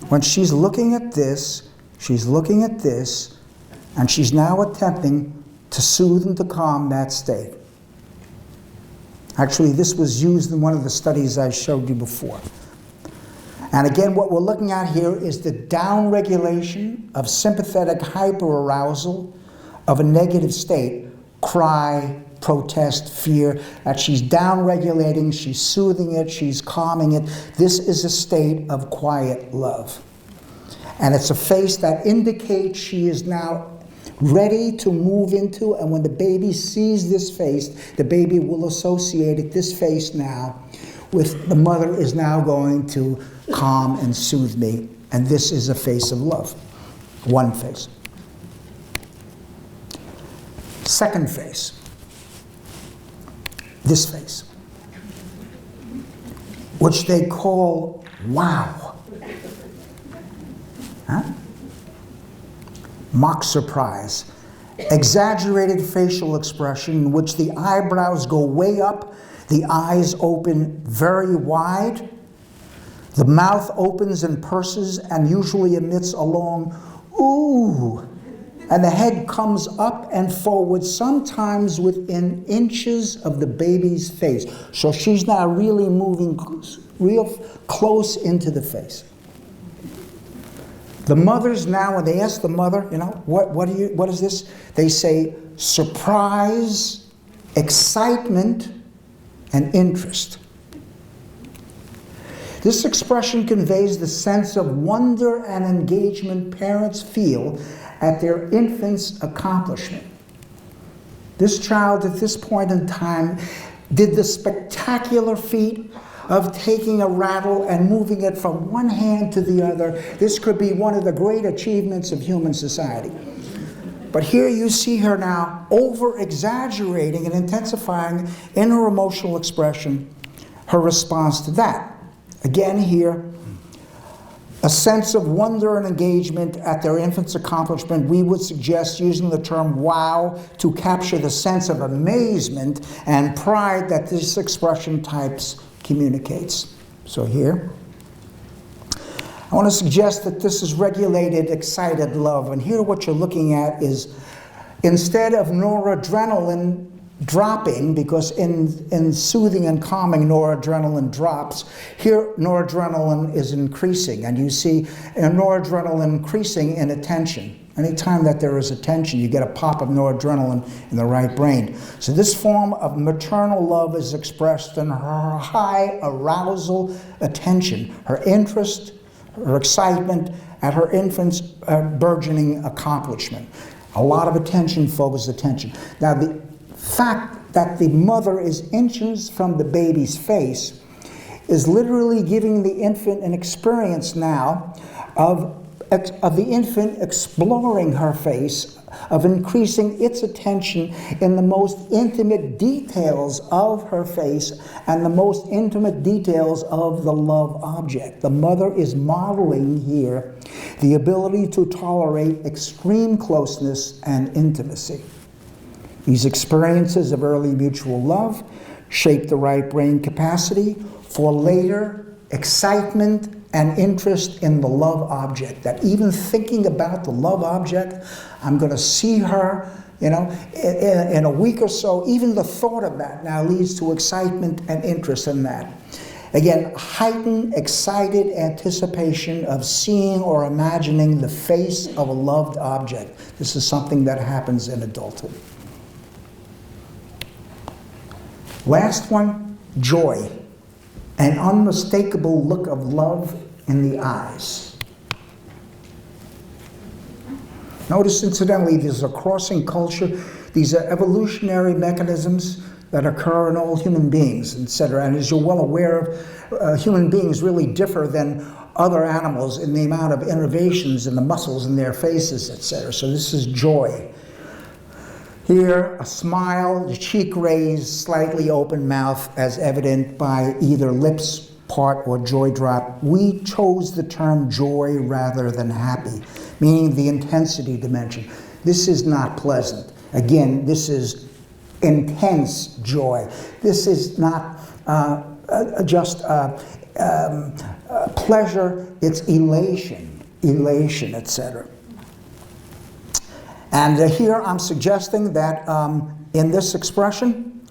When she's looking at this, she's looking at this, and she's now attempting to soothe and to calm that state. Actually, this was used in one of the studies I showed you before. And again, what we're looking at here is the downregulation of sympathetic hyperarousal of a negative state, cry, protest, fear, that she's downregulating, she's soothing it, she's calming it. This is a state of quiet love. And it's a face that indicates she is now ready to move into, and when the baby sees this face, the baby will associate this face now with the mother is now going to calm and soothe me, and this is a face of love. One face. Second face. This face, which they call wow. Huh? Mock surprise. Exaggerated facial expression in which the eyebrows go way up, the eyes open very wide, the mouth opens and purses and usually emits a long ooh, and the head comes up and forward, sometimes within inches of the baby's face. So she's now really moving real close into the face. The mothers now, when they ask the mother, you know, what is this? They say surprise, excitement, and interest. This expression conveys the sense of wonder and engagement parents feel at their infant's accomplishment. This child at this point in time did the spectacular feat of taking a rattle and moving it from one hand to the other. This could be one of the great achievements of human society. But here you see her now over-exaggerating and intensifying in her emotional expression her response to that. Again here, a sense of wonder and engagement at their infant's accomplishment. We would suggest using the term wow to capture the sense of amazement and pride that this expression types communicates. So here, I want to suggest that this is regulated, excited love. And here what you're looking at is, instead of noradrenaline dropping, because in soothing and calming noradrenaline drops, here noradrenaline is increasing. And you see noradrenaline increasing in attention. Anytime that there is attention, you get a pop of noradrenaline in the right brain. So this form of maternal love is expressed in her high arousal attention, her interest, her excitement at her infant's burgeoning accomplishment. A lot of attention, focused attention. Now the fact that the mother is inches from the baby's face is literally giving the infant an experience now of the infant exploring her face, of increasing its attention in the most intimate details of her face and the most intimate details of the love object. The mother is modeling here the ability to tolerate extreme closeness and intimacy. These experiences of early mutual love shape the right brain capacity for later excitement and interest in the love object. That even thinking about the love object, I'm going to see her, you know, in a week or so. Even the thought of that now leads to excitement and interest in that. Again, heightened, excited anticipation of seeing or imagining the face of a loved object. This is something that happens in adulthood. Last one, joy. An unmistakable look of love in the eyes. Notice, incidentally, these are crossing culture. These are evolutionary mechanisms that occur in all human beings, etc. And as you're well aware of, human beings really differ than other animals in the amount of innervations in the muscles in their faces, etc. So this is joy. Here, a smile, the cheek raised, slightly open mouth, as evident by either lips part or jaw drop. We chose the term joy rather than happy, meaning the intensity dimension. This is not pleasant. Again, this is intense joy. This is not just pleasure, it's elation, etc. And here I'm suggesting that in this expression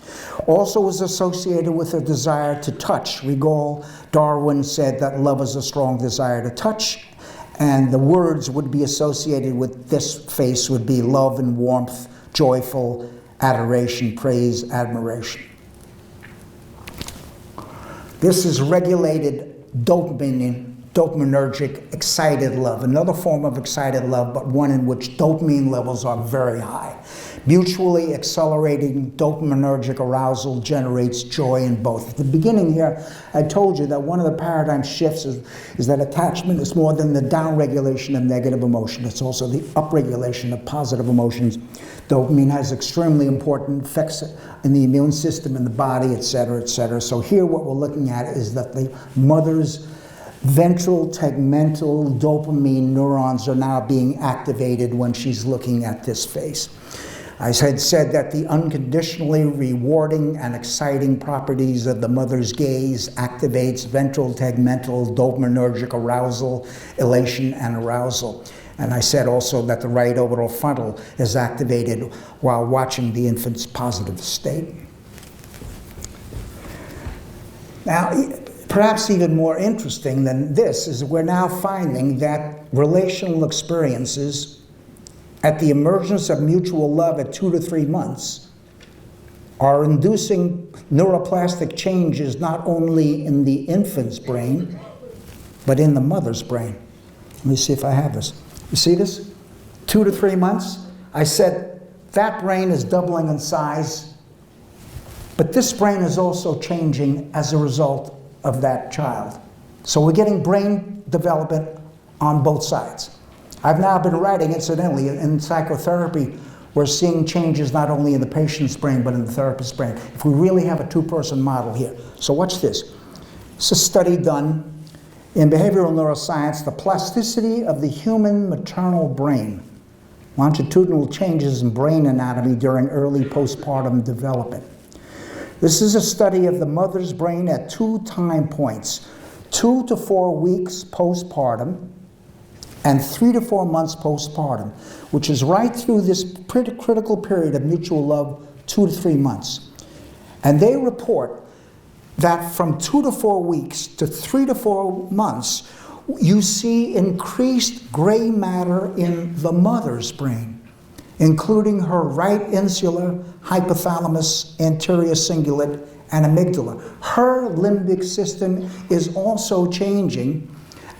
also is associated with a desire to touch. Recall Darwin said that love is a strong desire to touch, and the words would be associated with this face would be love and warmth, joyful, adoration, praise, admiration. This is regulated dopaminergic, excited love. Another form of excited love, but one in which dopamine levels are very high. Mutually accelerating dopaminergic arousal generates joy in both. At the beginning here, I told you that one of the paradigm shifts is that attachment is more than the downregulation of negative emotion. It's also the upregulation of positive emotions. Dopamine has extremely important effects in the immune system, in the body, etc., etc. So here what we're looking at is that the mother's ventral tegmental dopamine neurons are now being activated when she's looking at this face. I had said that the unconditionally rewarding and exciting properties of the mother's gaze activates ventral tegmental dopaminergic arousal, elation, and arousal. And I said also that the right orbital frontal is activated while watching the infant's positive state. Now, perhaps even more interesting than this is we're now finding that relational experiences at the emergence of mutual love at 2 to 3 months are inducing neuroplastic changes not only in the infant's brain, but in the mother's brain. Let me see if I have this. You see this? 2 to 3 months. I said that brain is doubling in size, but this brain is also changing as a result of that child. So we're getting brain development on both sides. I've now been writing, incidentally, in psychotherapy, we're seeing changes not only in the patient's brain, but in the therapist's brain. If we really have a two-person model here. So watch this. It's a study done in behavioral neuroscience, the plasticity of the human maternal brain, longitudinal changes in brain anatomy during early postpartum development. This is a study of the mother's brain at 2 time points, 2 to 4 weeks postpartum and 3 to 4 months postpartum, which is right through this pretty critical period of mutual love, 2 to 3 months. And they report that from 2 to 4 weeks to 3 to 4 months, you see increased gray matter in the mother's brain, including her right insula, hypothalamus, anterior cingulate, and amygdala. Her limbic system is also changing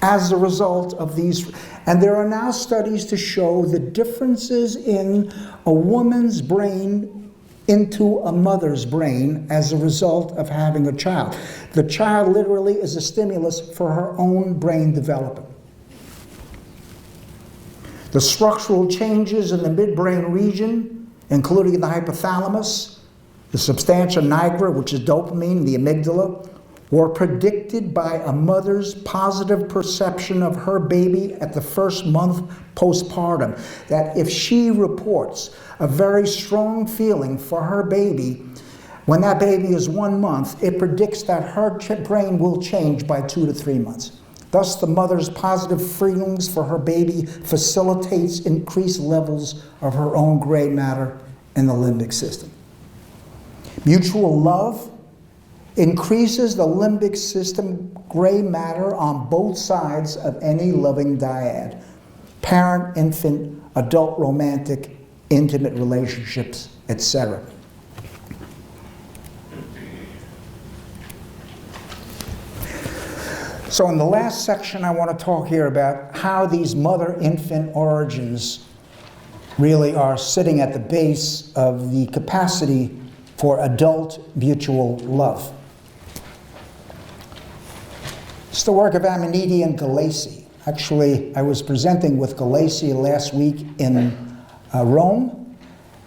as a result of these. And there are now studies to show the differences in a woman's brain into a mother's brain as a result of having a child. The child literally is a stimulus for her own brain development. The structural changes in the midbrain region, including the hypothalamus, the substantia nigra, which is dopamine, the amygdala, were predicted by a mother's positive perception of her baby at the first month postpartum. That if she reports a very strong feeling for her baby, when that baby is 1 month, it predicts that her brain will change by 2 to 3 months. Thus, the mother's positive feelings for her baby facilitates increased levels of her own gray matter in the limbic system. Mutual love increases the limbic system gray matter on both sides of any loving dyad: parent, infant, adult, romantic, intimate relationships, etc. So in the last section, I want to talk here about how these mother-infant origins really are sitting at the base of the capacity for adult mutual love. It's the work of Amaniti and Galassi. Actually, I was presenting with Galassi last week in Rome.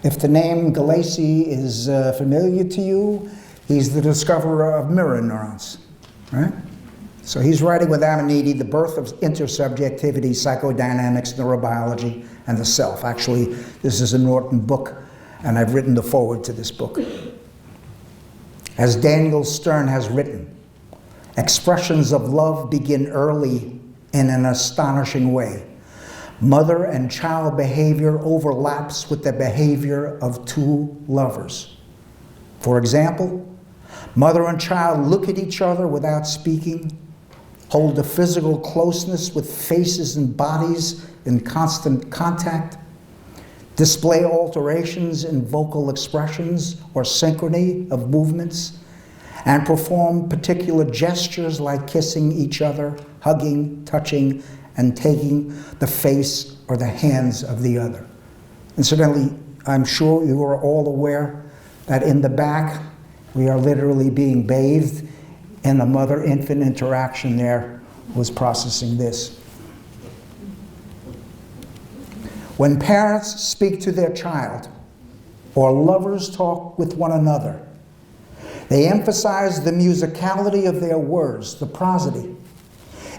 If the name Galassi is familiar to you, he's the discoverer of mirror neurons, right? So he's writing with Amaniti, The Birth of Intersubjectivity, Psychodynamics, Neurobiology, and the Self. Actually, this is a Norton book, and I've written the foreword to this book. As Daniel Stern has written, expressions of love begin early in an astonishing way. Mother and child behavior overlaps with the behavior of two lovers. For example, mother and child look at each other without speaking, hold a physical closeness with faces and bodies in constant contact, display alterations in vocal expressions or synchrony of movements, and perform particular gestures like kissing each other, hugging, touching, and taking the face or the hands of the other. Incidentally, I'm sure you are all aware that in the back, we are literally being bathed in the mother-infant interaction there was processing this. When parents speak to their child, or lovers talk with one another, they emphasize the musicality of their words, the prosody.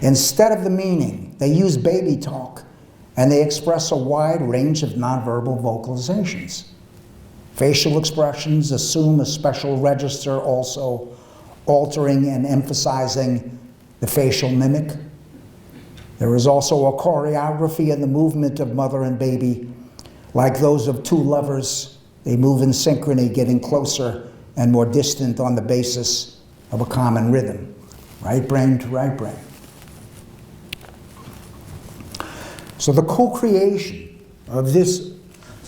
Instead of the meaning, they use baby talk, and they express a wide range of nonverbal vocalizations. Facial expressions assume a special register, also altering and emphasizing the facial mimic. There is also a choreography in the movement of mother and baby. Like those of two lovers, they move in synchrony, getting closer and more distant on the basis of a common rhythm, right brain to right brain. So the co-creation of this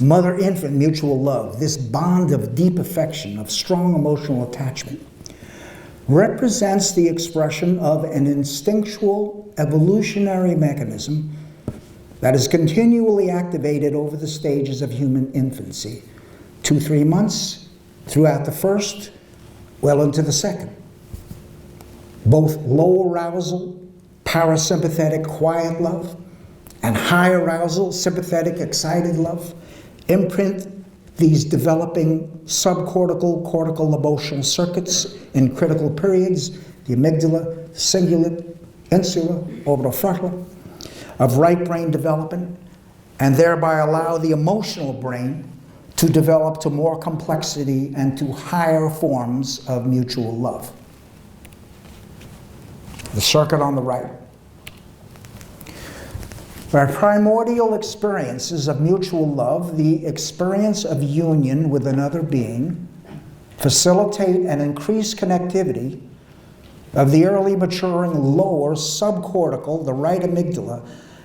mother-infant mutual love, this bond of deep affection, of strong emotional attachment, represents the expression of an instinctual evolutionary mechanism that is continually activated over the stages of human infancy, 2-3 months, throughout the first, well into the second. Both low arousal, parasympathetic quiet love, and high arousal, sympathetic excited love, imprint these developing subcortical, cortical emotional circuits in critical periods, the amygdala, cingulate, insula, orbitofrontal, of right brain development, and thereby allow the emotional brain to develop to more complexity and to higher forms of mutual love. The circuit on the right. Our primordial experiences of mutual love, the experience of union with another being, facilitate and increase connectivity of the early maturing lower subcortical, the right amygdala,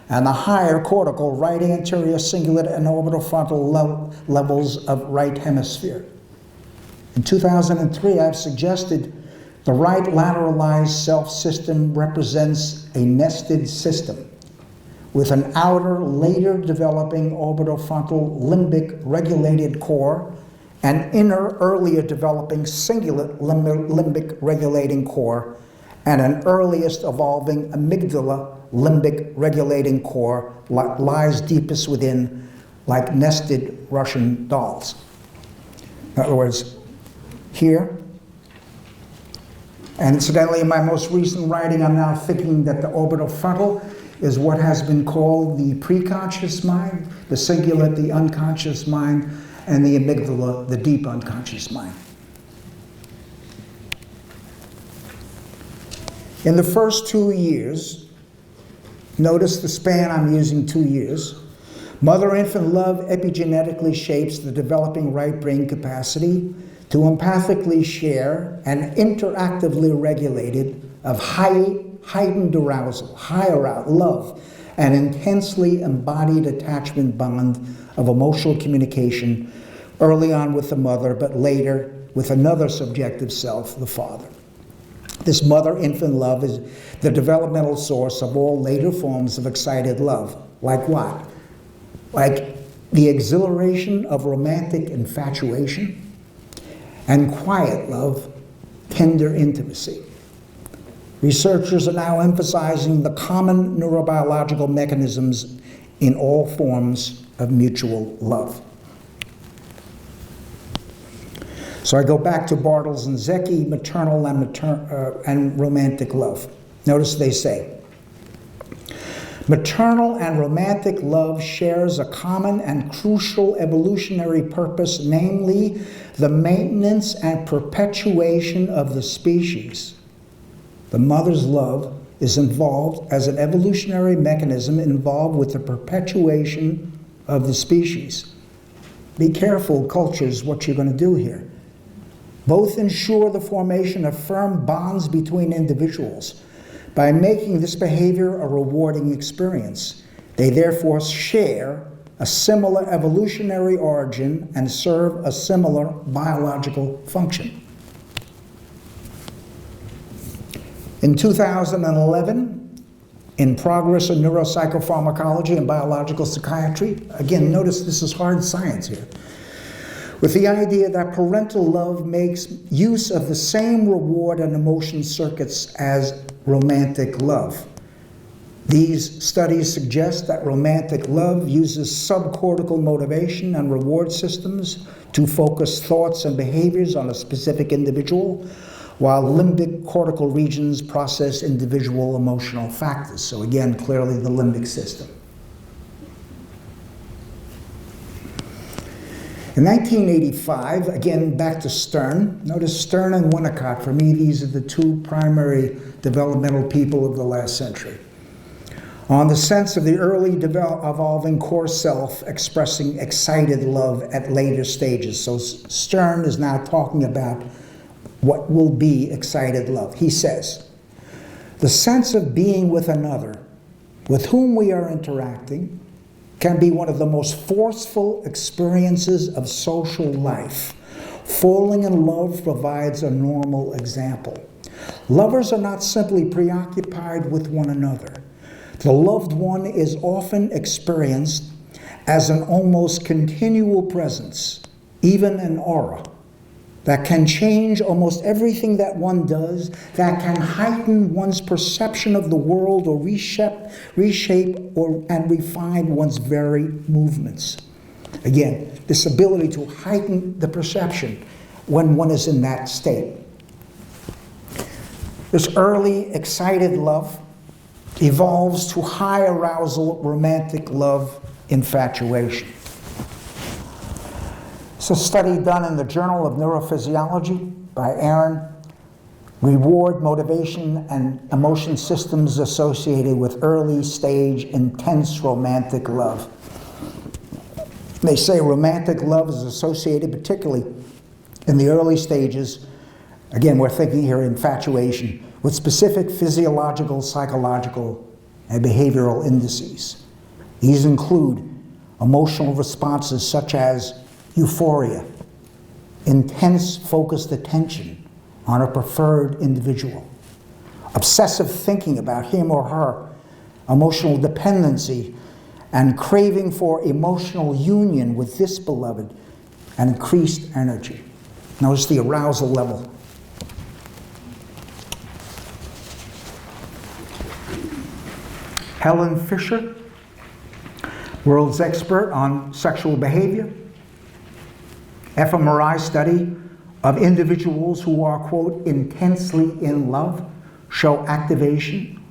and the higher cortical, right anterior cingulate and orbitofrontal levels of right hemisphere. In 2003, I've suggested the right lateralized self system represents a nested system with an outer, later developing orbitofrontal limbic regulated core, an inner, earlier developing cingulate limbic regulating core, and an earliest evolving amygdala limbic regulating core lies deepest within, like nested Russian dolls. In other words, here, and incidentally in my most recent writing, I'm now thinking that the orbitofrontal is what has been called the preconscious mind, the cingulate, the unconscious mind, and the amygdala, the deep unconscious mind. In the first 2 years, Notice the span I'm using, 2 years. Mother-infant love epigenetically shapes the developing right brain capacity to empathically share and interactively regulated of heightened arousal, love, an intensely embodied attachment bond of emotional communication early on with the mother, but later with another subjective self, the father. This mother-infant love is the developmental source of all later forms of excited love. Like what? Like the exhilaration of romantic infatuation and quiet love, tender intimacy. Researchers are now emphasizing the common neurobiological mechanisms in all forms of mutual love. So I go back to Bartels and Zecchi, maternal and romantic love. Notice they say, maternal and romantic love shares a common and crucial evolutionary purpose, namely the maintenance and perpetuation of the species. The mother's love is involved as an evolutionary mechanism involved with the perpetuation of the species. Be careful, cultures, what you're going to do here. Both ensure the formation of firm bonds between individuals by making this behavior a rewarding experience. They therefore share a similar evolutionary origin and serve a similar biological function. In 2011, in Progress in Neuropsychopharmacology and Biological Psychiatry, again, notice this is hard science here, with the idea that parental love makes use of the same reward and emotion circuits as romantic love. These studies suggest that romantic love uses subcortical motivation and reward systems to focus thoughts and behaviors on a specific individual, while limbic cortical regions process individual emotional factors. So again, clearly the limbic system. In 1985, again back to Stern, notice Stern and Winnicott, for me these are the two primary developmental people of the last century, on the sense of the early evolving core self expressing excited love at later stages. So Stern is now talking about what will be excited love. He says, the sense of being with another, with whom we are interacting, can be one of the most forceful experiences of social life. Falling in love provides a normal example. Lovers are not simply preoccupied with one another. The loved one is often experienced as an almost continual presence, even an aura, that can change almost everything that one does, that can heighten one's perception of the world or reshape and refine one's very movements. Again, this ability to heighten the perception when one is in that state. This early excited love evolves to high arousal romantic love infatuation. It's a study done in the Journal of Neurophysiology by Aaron. Reward, motivation, and emotion systems associated with early stage intense romantic love. They say romantic love is associated particularly in the early stages, again we're thinking here infatuation, with specific physiological, psychological, and behavioral indices. These include emotional responses such as euphoria, intense focused attention on a preferred individual, obsessive thinking about him or her, emotional dependency, and craving for emotional union with this beloved, and increased energy. Notice the arousal level. Helen Fisher, world's expert on sexual behavior, fMRI study of individuals who are, quote, intensely in love, show activation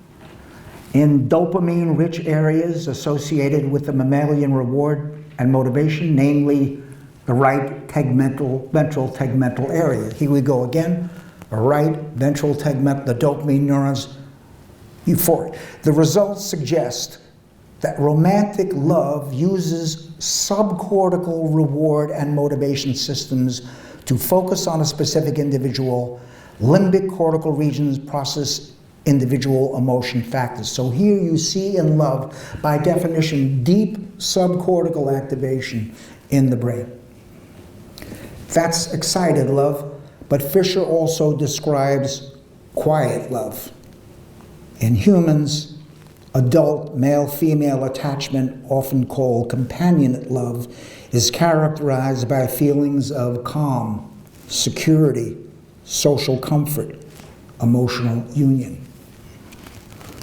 in dopamine-rich areas associated with the mammalian reward and motivation, namely the right ventral tegmental area. Here we go again, the right ventral tegmental, the dopamine neurons euphoric. The results suggest that romantic love uses subcortical reward and motivation systems to focus on a specific individual. Limbic cortical regions process individual emotion factors. So here you see in love, by definition, deep subcortical activation in the brain. That's excited love, but Fisher also describes quiet love. In humans, adult male-female attachment, often called companionate love, is characterized by feelings of calm, security, social comfort, emotional union.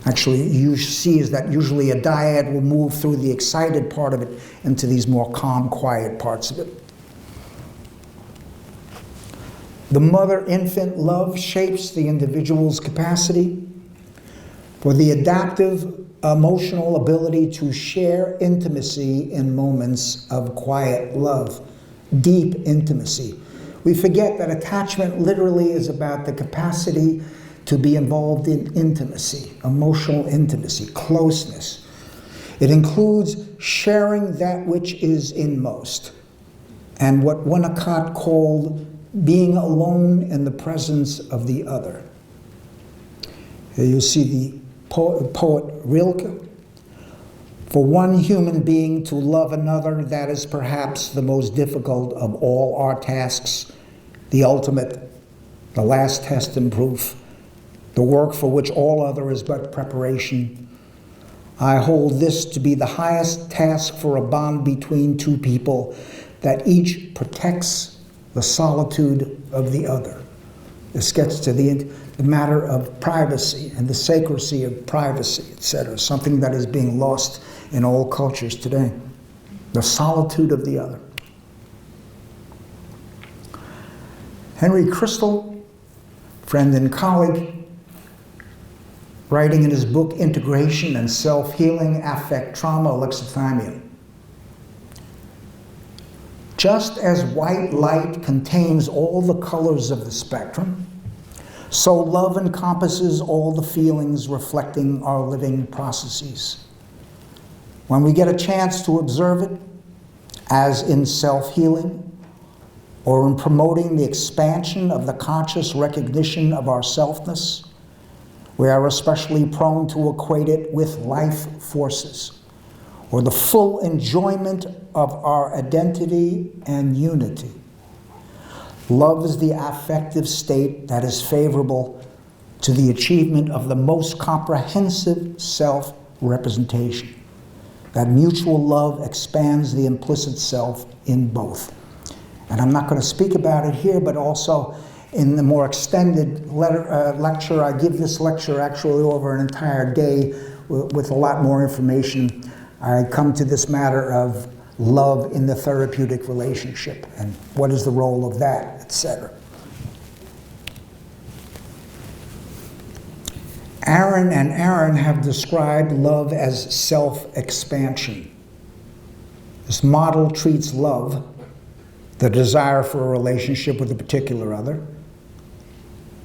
Actually, you see is that usually a dyad will move through the excited part of it into these more calm, quiet parts of it. The mother-infant love shapes the individual's capacity for the adaptive emotional ability to share intimacy in moments of quiet love, deep intimacy. We forget that attachment literally is about the capacity to be involved in intimacy, emotional intimacy, closeness. It includes sharing that which is inmost, and what Winnicott called being alone in the presence of the other. Here you see the poet Rilke. For one human being to love another, that is perhaps the most difficult of all our tasks, the ultimate, the last test and proof, the work for which all other is but preparation. I hold this to be the highest task for a bond between two people, that each protects the solitude of the other. This gets to the matter of privacy and the sacredcy of privacy, etc., something that is being lost in all cultures today. The solitude of the other. Henry Crystal, friend and colleague, writing in his book Integration and Self-Healing, Affect, Trauma, Alexithymia. Just as white light contains all the colors of the spectrum, so love encompasses all the feelings reflecting our living processes. When we get a chance to observe it, as in self-healing, or in promoting the expansion of the conscious recognition of our selfness, we are especially prone to equate it with life forces, or the full enjoyment of our identity and unity. Love is the affective state that is favorable to the achievement of the most comprehensive self-representation. That mutual love expands the implicit self in both. And I'm not going to speak about it here, but also in the more extended lecture. I give this lecture actually over an entire day with a lot more information. I come to this matter of love in the therapeutic relationship and what is the role of that, etc. Aaron and Aaron have described love as self-expansion. This model treats love, the desire for a relationship with a particular other,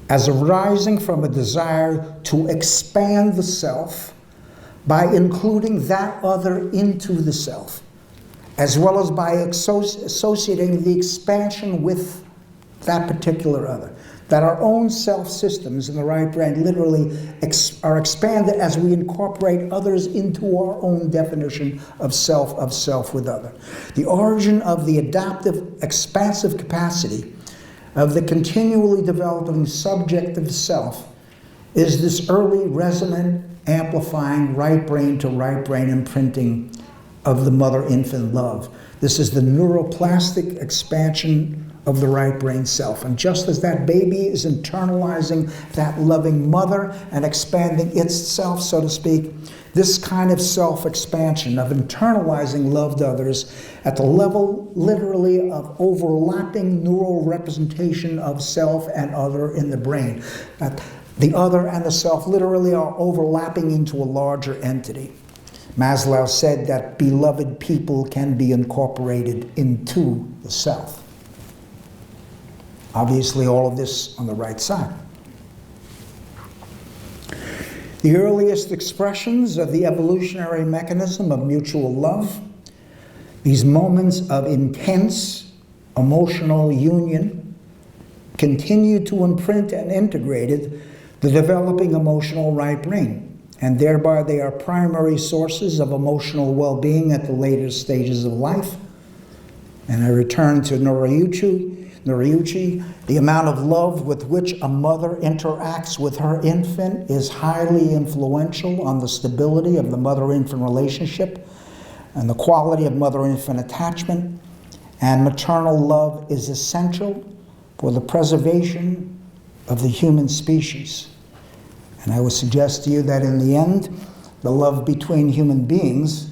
as arising from a desire to expand the self by including that other into the self, as well as by associating the expansion with that particular other. That our own self systems in the right brain literally are expanded as we incorporate others into our own definition of self with other. The origin of the adaptive, expansive capacity of the continually developing subjective self is this early resonant, amplifying right brain to right brain imprinting of the mother-infant love. This is the neuroplastic expansion of the right brain self. And just as that baby is internalizing that loving mother and expanding its self, so to speak, this kind of self-expansion of internalizing loved others at the level, literally, of overlapping neural representation of self and other in the brain. That the other and the self literally are overlapping into a larger entity. Maslow said that beloved people can be incorporated into the self. Obviously, all of this on the right side. the earliest expressions of the evolutionary mechanism of mutual love, these moments of intense emotional union, continue to imprint and integrated the developing emotional right brain, and thereby they are primary sources of emotional well-being at the later stages of life. And I return to Noriuchi, the amount of love with which a mother interacts with her infant is highly influential on the stability of the mother-infant relationship and the quality of mother-infant attachment, and maternal love is essential for the preservation of the human species. And I would suggest to you that in the end, the love between human beings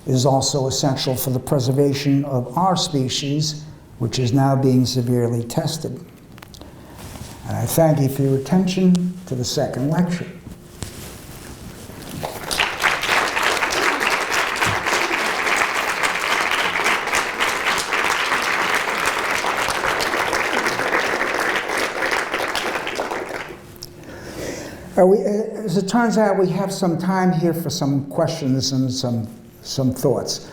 is also essential for the preservation of our species, which is now being severely tested. And I thank you for your attention to the second lecture. As it turns out, we have some time here for some questions and some thoughts.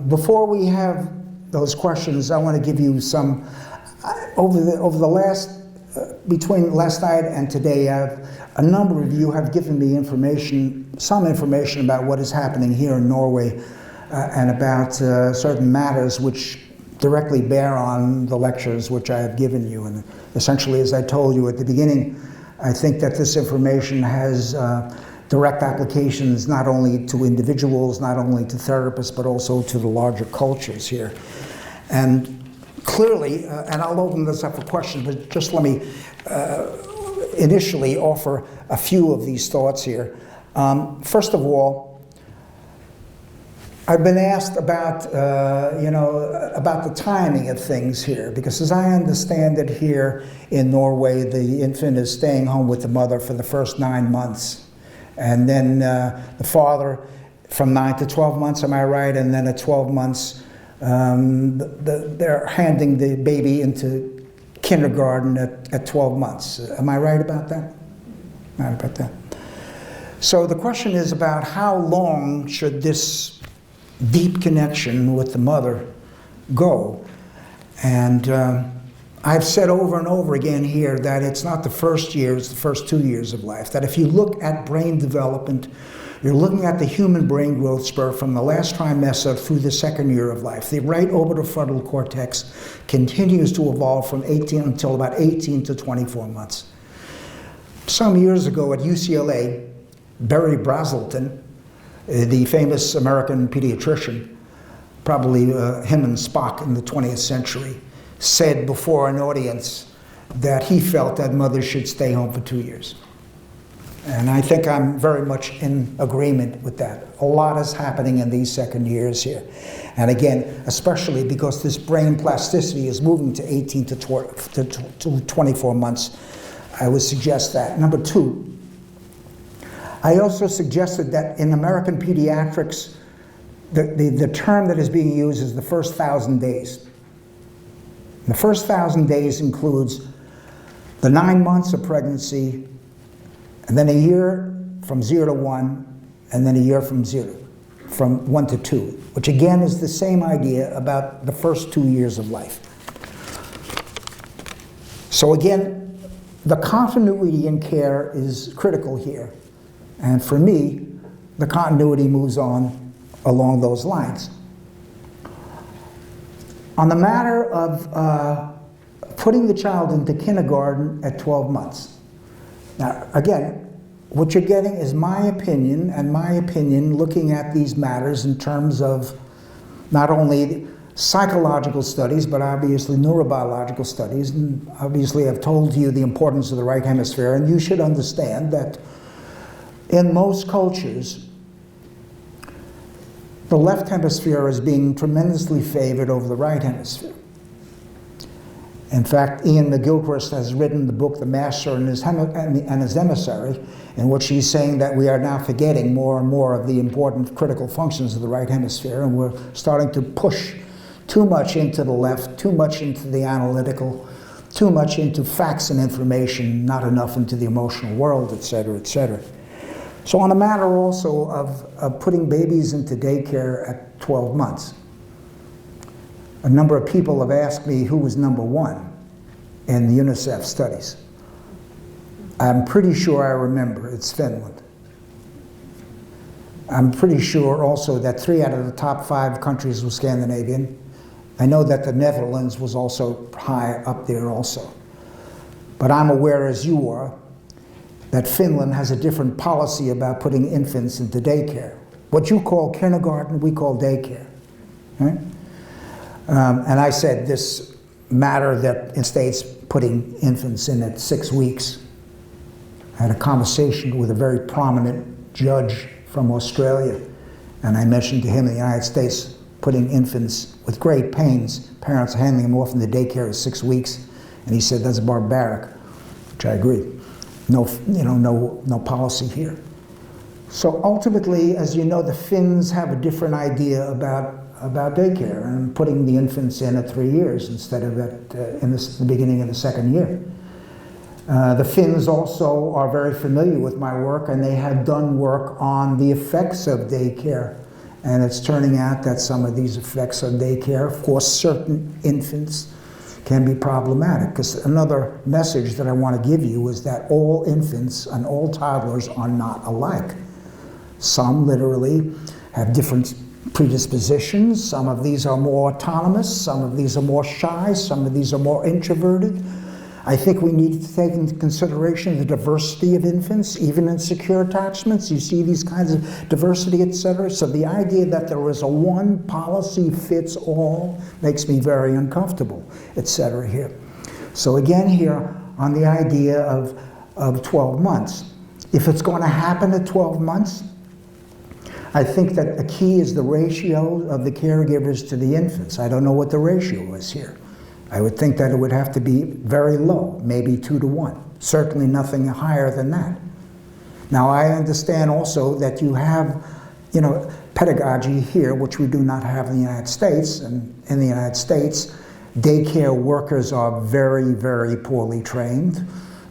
Before we have those questions, I want to give you some, over the last, between last night and today, a number of you have given me some information about what is happening here in Norway and about certain matters which directly bear on the lectures which I have given you. And essentially, as I told you at the beginning, I think that this information has direct applications not only to individuals, not only to therapists, but also to the larger cultures here. And clearly, and I'll open this up for questions, but just let me initially offer a few of these thoughts here. First of all, I've been asked about, about the timing of things here, because as I understand it here in Norway, the infant is staying home with the mother for the first 9 months. And then the father from 9 to 12 months, am I right? And then at 12 months, they're handing the baby into kindergarten at 12 months. Am I right about that? Right about that. So the question is about how long should this deep connection with the mother go? And I've said over and over again here that it's not the first year, it's the first 2 years of life. That if you look at brain development, you're looking at the human brain growth spurt from the last trimester through the second year of life. The right orbitofrontal cortex continues to evolve from 18 until about 18 to 24 months. Some years ago at UCLA, Barry Brazelton, the famous American pediatrician, probably him and Spock in the 20th century, said before an audience that he felt that mothers should stay home for 2 years. And I think I'm very much in agreement with that. A lot is happening in these second years here. And again, especially because this brain plasticity is moving to 18 to 24 months, I would suggest that. Number two, I also suggested that in American pediatrics, the term that is being used is the first 1,000 days. The first 1,000 days includes the 9 months of pregnancy, and then a year from 0 to 1, and then a year from 1 to 2, which again is the same idea about the first 2 years of life. So again, the continuity in care is critical here. And for me, the continuity moves on along those lines. On the matter of putting the child into kindergarten at 12 months. Now, again, what you're getting is my opinion, and my opinion looking at these matters in terms of not only psychological studies, but obviously neurobiological studies. And obviously, I've told you the importance of the right hemisphere, and you should understand that in most cultures, the left hemisphere is being tremendously favored over the right hemisphere. In fact, Ian McGilchrist has written the book, The Master and His Emissary, in which he's saying that we are now forgetting more and more of the important critical functions of the right hemisphere, and we're starting to push too much into the left, too much into the analytical, too much into facts and information, not enough into the emotional world, et cetera, et cetera. So on the matter also of putting babies into daycare at 12 months, a number of people have asked me who was number one in the UNICEF studies. I'm pretty sure I remember, it's Finland. I'm pretty sure also that 3 out of the top 5 countries were Scandinavian. I know that the Netherlands was also high up there also. But I'm aware, as you are, that Finland has a different policy about putting infants into daycare. What you call kindergarten, we call daycare. Right? And I said this matter that in states putting infants in at 6 weeks. I had a conversation with a very prominent judge from Australia, and I mentioned to him in the United States putting infants with great pains, parents handing them off in the daycare at 6 weeks, and he said that's barbaric, which I agree. No policy here. So ultimately, as you know, the Finns have a different idea about daycare and putting the infants in at 3 years instead of in the beginning of the 2nd year. The Finns also are very familiar with my work, and they have done work on the effects of daycare. And it's turning out that some of these effects of daycare, for certain infants, can be problematic. Because another message that I want to give you is that all infants and all toddlers are not alike. Some literally have different predispositions. Some of these are more autonomous. Some of these are more shy. Some of these are more introverted. I think we need to take into consideration the diversity of infants, even in secure attachments. You see these kinds of diversity, etc. So the idea that there is a one policy fits all makes me very uncomfortable, etc. here. So again here on the idea of 12 months. If it's going to happen at 12 months, I think that a key is the ratio of the caregivers to the infants. I don't know what the ratio is here. I would think that it would have to be very low, maybe 2 to 1. Certainly nothing higher than that. Now I understand also that you have, pedagogy here, which we do not have in the United States. And in the United States, daycare workers are very, very poorly trained.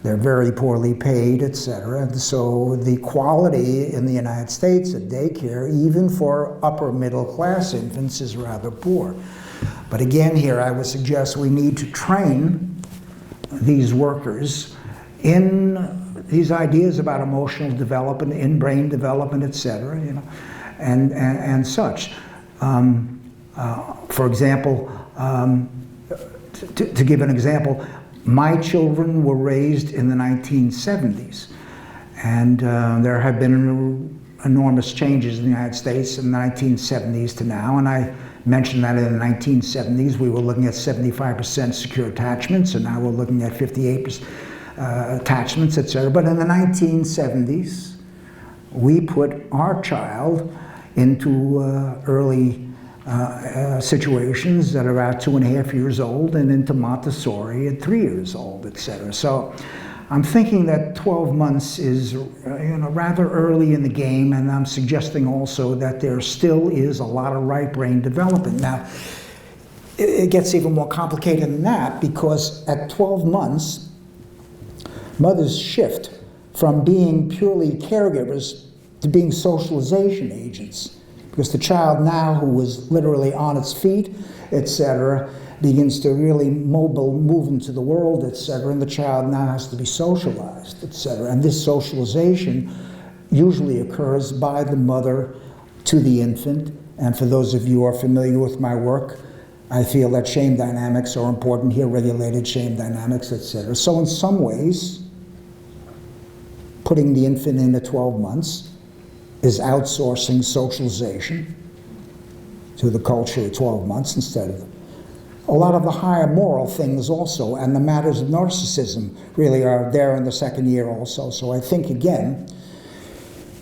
They're very poorly paid, etc. And so the quality in the United States of daycare, even for upper middle class infants, is rather poor. But again here, I would suggest we need to train these workers in these ideas about emotional development, in brain development, etc. And such. For example, to give an example, my children were raised in the 1970s, and there have been enormous changes in the United States in the 1970s to now, and I mentioned that in the 1970s we were looking at 75% secure attachments, and now we're looking at 58% attachments, etc. But in the 1970s, we put our child into early situations that are about 2.5 years old, and into Montessori at 3 years old, etc. So I'm thinking that 12 months is rather early in the game, and I'm suggesting also that there still is a lot of right brain development. Now, it gets even more complicated than that, because at 12 months, mothers shift from being purely caregivers to being socialization agents. Because the child now, who is literally on its feet, etc., begins to really move into the world, etc., and the child now has to be socialized, etc. And this socialization usually occurs by the mother to the infant. And for those of you who are familiar with my work, I feel that shame dynamics are important here, regulated shame dynamics, etc. So in some ways, putting the infant in at 12 months is outsourcing socialization to the culture at 12 months instead of a lot of the higher moral things also, and the matters of narcissism really are there in the 2nd year also. So I think, again,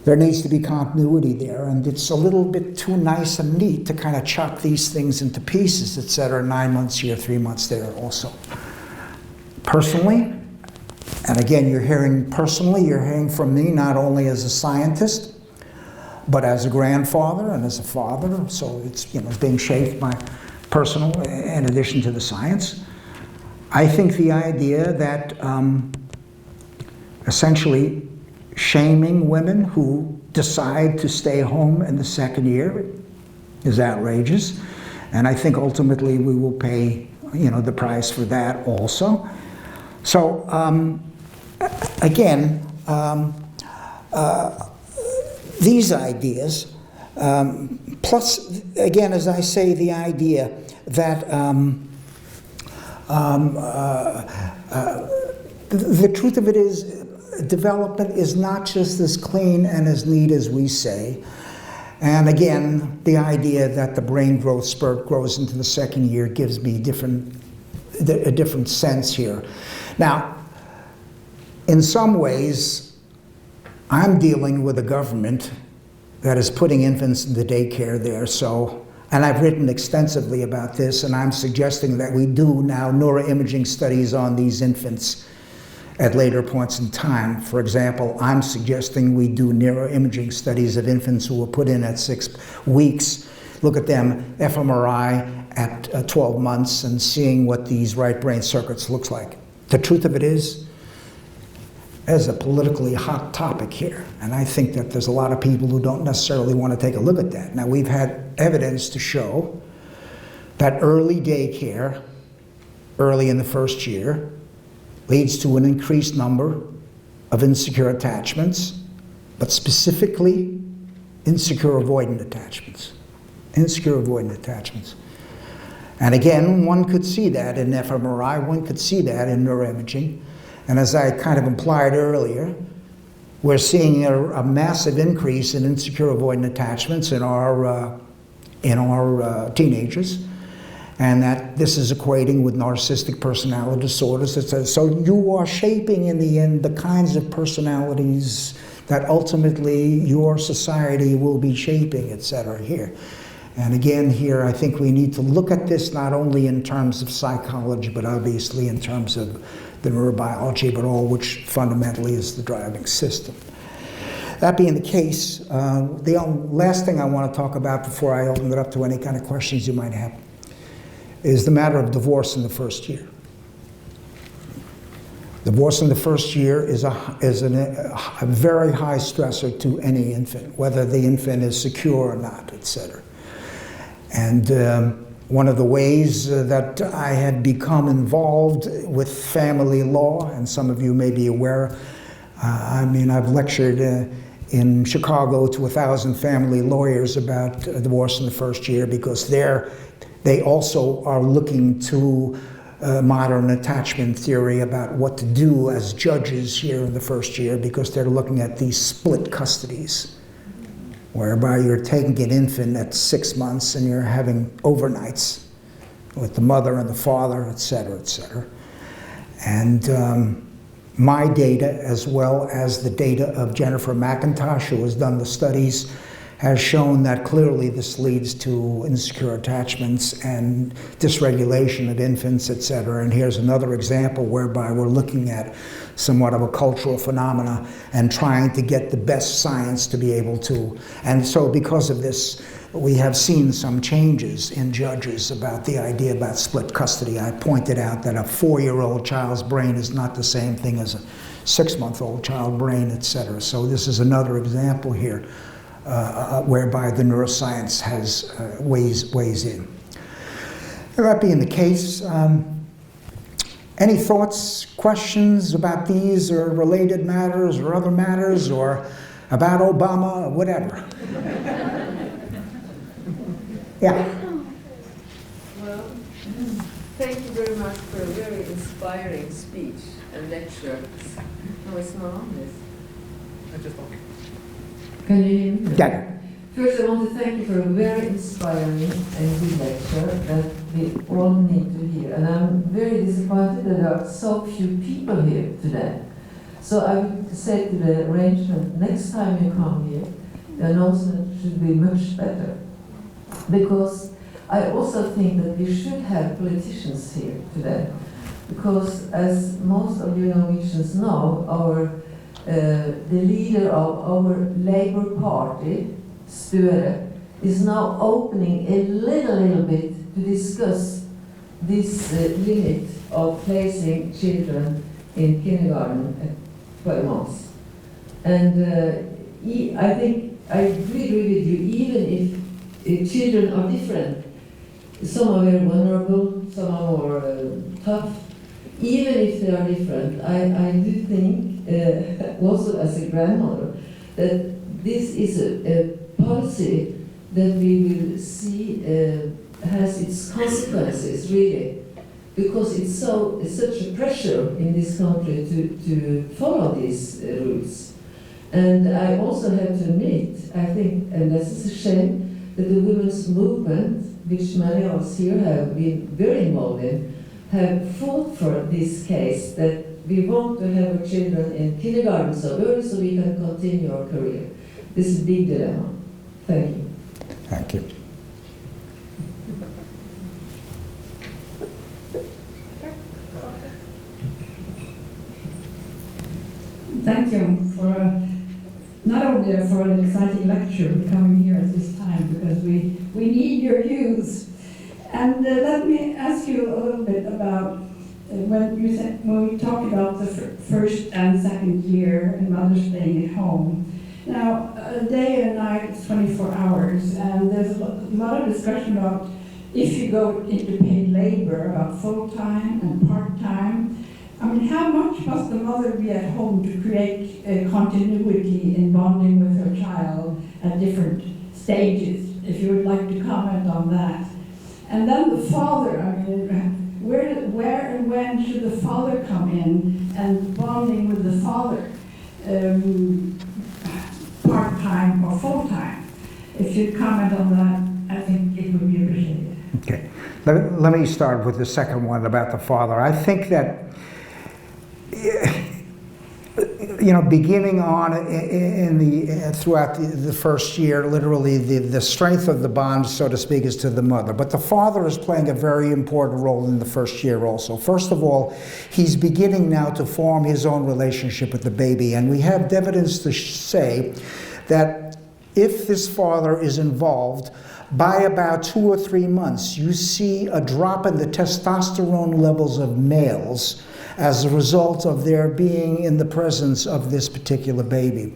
there needs to be continuity there, and it's a little bit too nice and neat to kind of chop these things into pieces, etc., 9 months here, 3 months there also. Personally, and again, you're hearing from me not only as a scientist, but as a grandfather and as a father, so it's being shaped by personal in addition to the science. I think the idea that essentially shaming women who decide to stay home in the second year is outrageous. And I think ultimately we will pay, the price for that also. So again, these ideas, plus again, as I say, the idea that the truth of it is, development is not just as clean and as neat as we say. And again, the idea that the brain growth spurt grows into the second year gives me a different sense here. Now, in some ways, I'm dealing with a government that is putting infants into daycare there, and I've written extensively about this, and I'm suggesting that we do now neuroimaging studies on these infants at later points in time. For example, I'm suggesting we do neuroimaging studies of infants who were put in at 6 weeks, look at them fMRI at 12 months and seeing what these right brain circuits looks like. The truth of it is, there's a politically hot topic here, and I think that there's a lot of people who don't necessarily want to take a look at that. Now, we've had evidence to show that early daycare, early in the first year, leads to an increased number of insecure attachments, but specifically insecure avoidant attachments. Insecure avoidant attachments. And again, one could see that in fMRI, one could see that in neuroimaging. And as I kind of implied earlier, we're seeing a massive increase in insecure avoidant attachments in our teenagers, and that this is equating with narcissistic personality disorders. So you are shaping, in the end, the kinds of personalities that ultimately your society will be shaping, et cetera, here. And again, here, I think we need to look at this not only in terms of psychology, but obviously in terms of the neurobiology, but all which fundamentally is the driving system. That being the case, the last thing I want to talk about before I open it up to any kind of questions you might have is the matter of divorce in the first year. Divorce in the first year is a very high stressor to any infant, whether the infant is secure or not, et cetera. And one of the ways that I had become involved with family law, and some of you may be aware, I've lectured in Chicago to 1,000 family lawyers about divorce in the first year, because they also are looking to modern attachment theory about what to do as judges here in the first year, because they're looking at these split custodies, whereby you're taking an infant at 6 months and you're having overnights with the mother and the father, et cetera, et cetera. And my data, as well as the data of Jennifer McIntosh, who has done the studies, has shown that clearly this leads to insecure attachments and dysregulation of infants, et cetera. And here's another example whereby we're looking at somewhat of a cultural phenomena and trying to get the best science to be able to. And so because of this, we have seen some changes in judges about the idea about split custody. I pointed out that a 4-year-old child's brain is not the same thing as a 6-month-old child brain, et cetera. So this is another example here whereby the neuroscience has weighs in. That being the case, any thoughts, questions about these or related matters or other matters or about Obama or whatever? Yeah. Well, thank you very much for a very inspiring speech and lecture. No, it's not on this. I just talk. Can you hear me? Yeah. First, I want to thank you for a very inspiring and good lecture that we all need to hear. And I'm very disappointed that there are so few people here today. So I would say to the arrangement, next time you come here, the announcement should be much better. Because I also think that we should have politicians here today. Because as most of you Norwegians know, the leader of our Labour Party, Støre, is now opening a little bit to discuss this limit of placing children in kindergarten at 12 months. And I think I agree with you, even if children are different, some are very vulnerable, some are more tough, even if they are different, I do think, also as a grandmother, that this is a policy that we will see has its consequences, really, because it's such a pressure in this country to follow these rules. And I also have to admit, I think, and this is a shame, that the women's movement, which many of us here have been very involved in, have fought for this case, that we want to have our children in kindergarten so early so we can continue our career. This is a big dilemma. Thank you. Thank you. Thank you for not only for an exciting lecture coming here at this time, because we need your views. And let me ask you a little bit about when we talk about the first and second year and mothers staying at home. Now, a day and a night is 24 hours, and there's a lot of discussion about if you go into paid labor, about full-time and part-time. I mean, how much must the mother be at home to create a continuity in bonding with her child at different stages? If you would like to comment on that. And then the father, I mean, where and when should the father come in and bonding with the father, part-time or full-time? If you'd comment on that, I think it would be appreciated. Okay. Let me start with the second one about the father. I think that, you know, beginning on throughout the first year, literally the strength of the bond, so to speak, is to the mother. But the father is playing a very important role in the first year also. First of all, he's beginning now to form his own relationship with the baby. And we have evidence to say that if this father is involved, by about 2 or 3 months, you see a drop in the testosterone levels of males as a result of their being in the presence of this particular baby.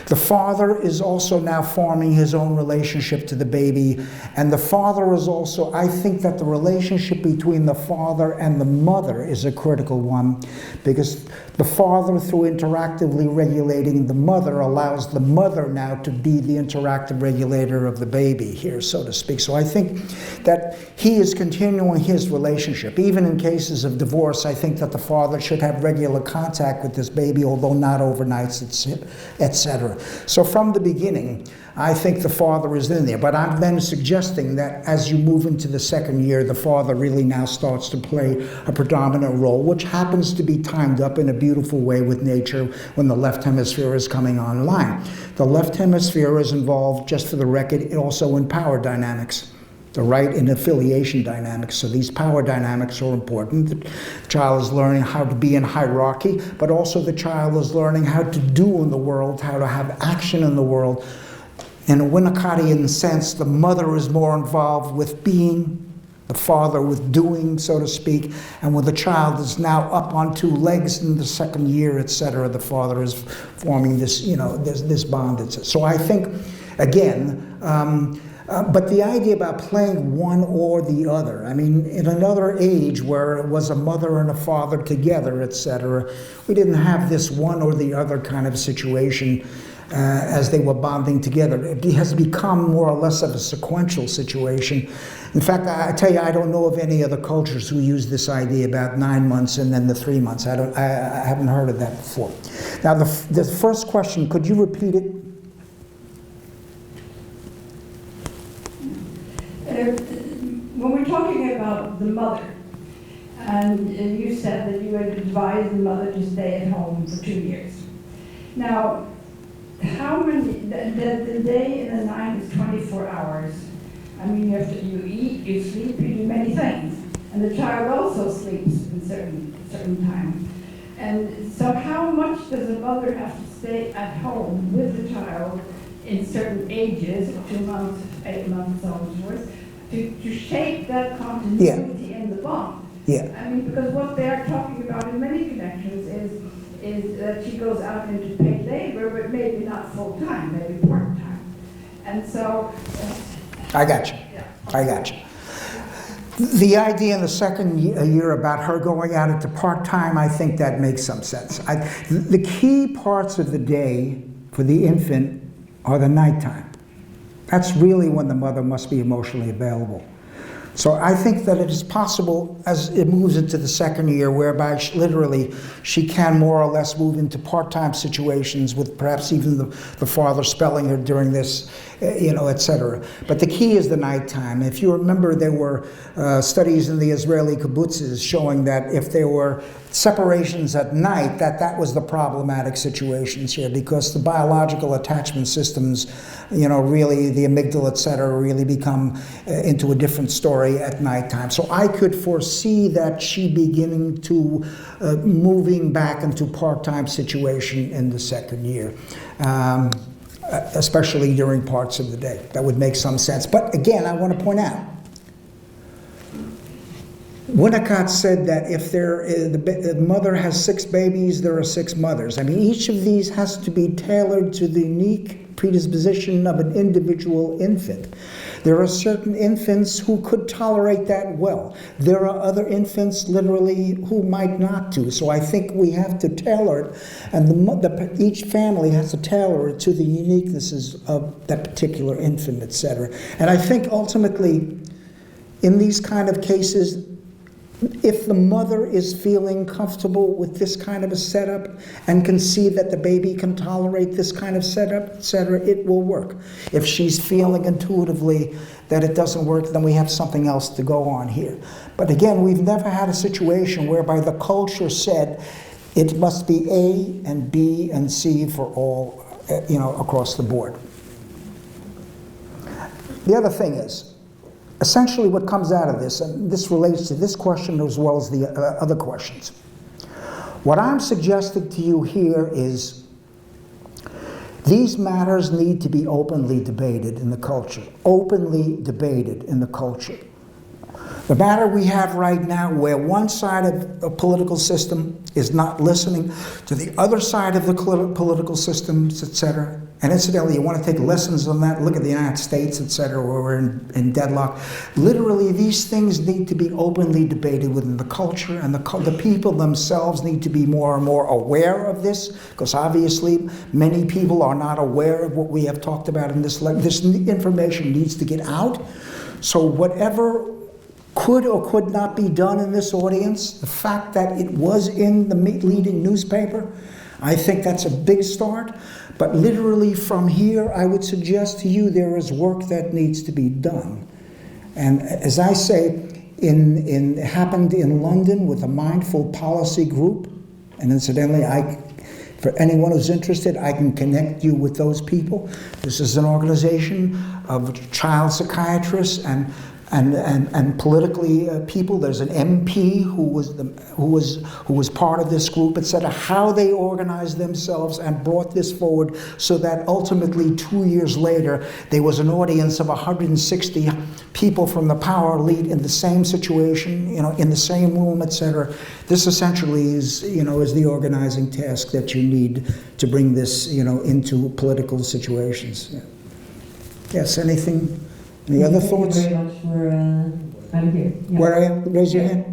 The father is also now forming his own relationship to the baby, and the father is also, I think that the relationship between the father and the mother is a critical one, because the father, through interactively regulating the mother, allows the mother now to be the interactive regulator of the baby here, so to speak. So I think that he is continuing his relationship. Even in cases of divorce, I think that the father should have regular contact with this baby, although not overnights, etc. So from the beginning, I think the father is in there. But I'm then suggesting that as you move into the second year, the father really now starts to play a predominant role, which happens to be timed up in a beautiful way with nature when the left hemisphere is coming online. The left hemisphere is involved, just for the record, also in power dynamics. The right in affiliation dynamics. So these power dynamics are important. The child is learning how to be in hierarchy, but also the child is learning how to do in the world, how to have action in the world. In a Winnicottian sense, the mother is more involved with being, the father with doing, so to speak, and when the child is now up on 2 legs in the second year, etc., the father is forming this, you know, this bond, etc. So I think, again, but the idea about playing one or the other, I mean, in another age where it was a mother and a father together, etc., we didn't have this one or the other kind of situation as they were bonding together. It has become more or less of a sequential situation. In fact, I tell you, I don't know of any other cultures who use this idea about 9 months and then the 3 months. I haven't heard of that before. Now, the first question, could you repeat it? When we're talking about the mother, and you said that you had advised the mother to stay at home for 2 years. Now, how many, the day and the night is 24 hours. I mean, you eat, you sleep, you do many things. And the child also sleeps in certain time. And so how much does a mother have to stay at home with the child in certain ages, 2 months, 8 months, so on and so forth, to shape that continuity in the bond? Yeah. I mean, because what they are talking about in many connections is is that she goes out into paid labor, but maybe not full-time, maybe part-time. And so... I got you. Yeah. I got you. The idea in the second year about her going out into part-time, I think that makes some sense. The key parts of the day for the infant are the nighttime. That's really when the mother must be emotionally available. So I think that it is possible as it moves into the second year whereby literally she can more or less move into part-time situations with perhaps even the father spelling her during this, etc. But the key is the nighttime. If you remember, there were studies in the Israeli kibbutzes showing that if there were separations at night, that was the problematic situations here, because the biological attachment systems, really the amygdala, etc., really become into a different story at nighttime. So I could foresee that she beginning to moving back into part-time situation in the second year, especially during parts of the day. That would make some sense. But again, I want to point out, Winnicott said that if the mother has 6 babies, there are 6 mothers. I mean, each of these has to be tailored to the unique predisposition of an individual infant. There are certain infants who could tolerate that well. There are other infants, literally, who might not do. So I think we have to tailor it, and each family has to tailor it to the uniquenesses of that particular infant, etc. And I think ultimately, in these kind of cases, if the mother is feeling comfortable with this kind of a setup and can see that the baby can tolerate this kind of setup, etc., it will work. If she's feeling intuitively that it doesn't work, then we have something else to go on here. But again, we've never had a situation whereby the culture said it must be A and B and C for all, across the board. The other thing is, essentially what comes out of this, and this relates to this question as well as the other questions. What I'm suggesting to you here is these matters need to be openly debated in the culture. Openly debated in the culture. The matter we have right now, where one side of the political system is not listening to the other side of the political systems, etc. And incidentally, you want to take lessons on that, look at the United States, etc., where we're in deadlock. Literally, these things need to be openly debated within the culture, and the people themselves need to be more and more aware of this, because obviously many people are not aware of what we have talked about in this. This information needs to get out. So whatever could or could not be done in this audience, the fact that it was in the leading newspaper, I think that's a big start. But literally from here, I would suggest to you there is work that needs to be done. And as I say, it happened in London with a mindful policy group. And incidentally, for anyone who's interested, I can connect you with those people. This is an organization of child psychiatrists and politically people. There's an MP who was part of this group, etc. How they organized themselves and brought this forward, so that ultimately 2 years later there was an audience of 160 people from the power elite in the same situation, in the same room, etc. This essentially is the organizing task that you need to bring this into political situations. Yeah. Yes. Anything? Any other thoughts? Thank you very much for, I'm here. Yeah. Where are you? Raise your hand.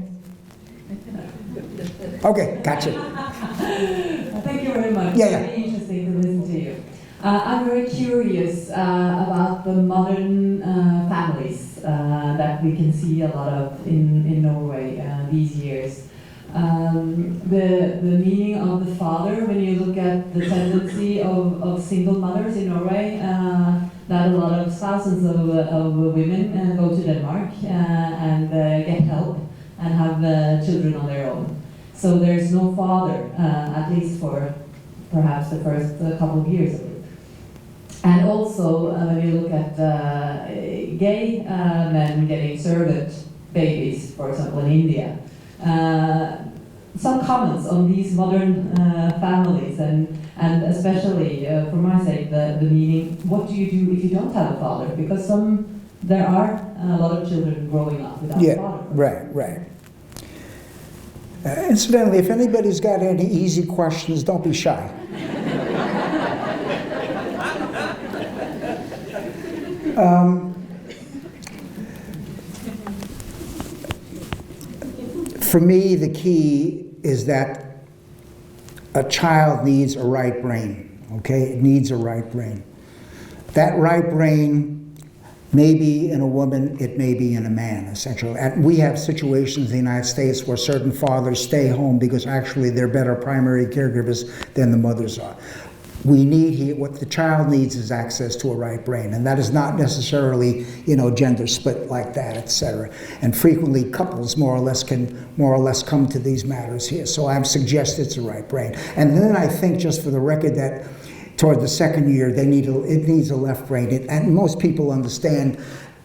Okay, gotcha. Thank you very much. Yeah. Very interesting to listen to you. I'm very curious about the modern families that we can see a lot of in Norway these years. The meaning of the father, when you look at the tendency of single mothers in Norway, that a lot of thousands of women go to Denmark and get help and have children on their own. So there's no father, at least for perhaps the first couple of years of it. And also, when you look at gay men getting servant babies, for example, in India, some comments on these modern families, and especially, for my sake, the meaning, what do you do if you don't have a father? Because there are a lot of children growing up without a father. Right. Incidentally, if anybody's got any easy questions, don't be shy. For me, the key is that a child needs a right brain, okay? It needs a right brain. That right brain may be in a woman, it may be in a man, essentially. And we have situations in the United States where certain fathers stay home because actually they're better primary caregivers than the mothers are. We need, what the child needs is access to a right brain, and that is not necessarily, gender split like that, etc. And frequently couples more or less come to these matters here. So I suggest it's a right brain. And then I think, just for the record, that toward the second year, it needs a left brain. And most people understand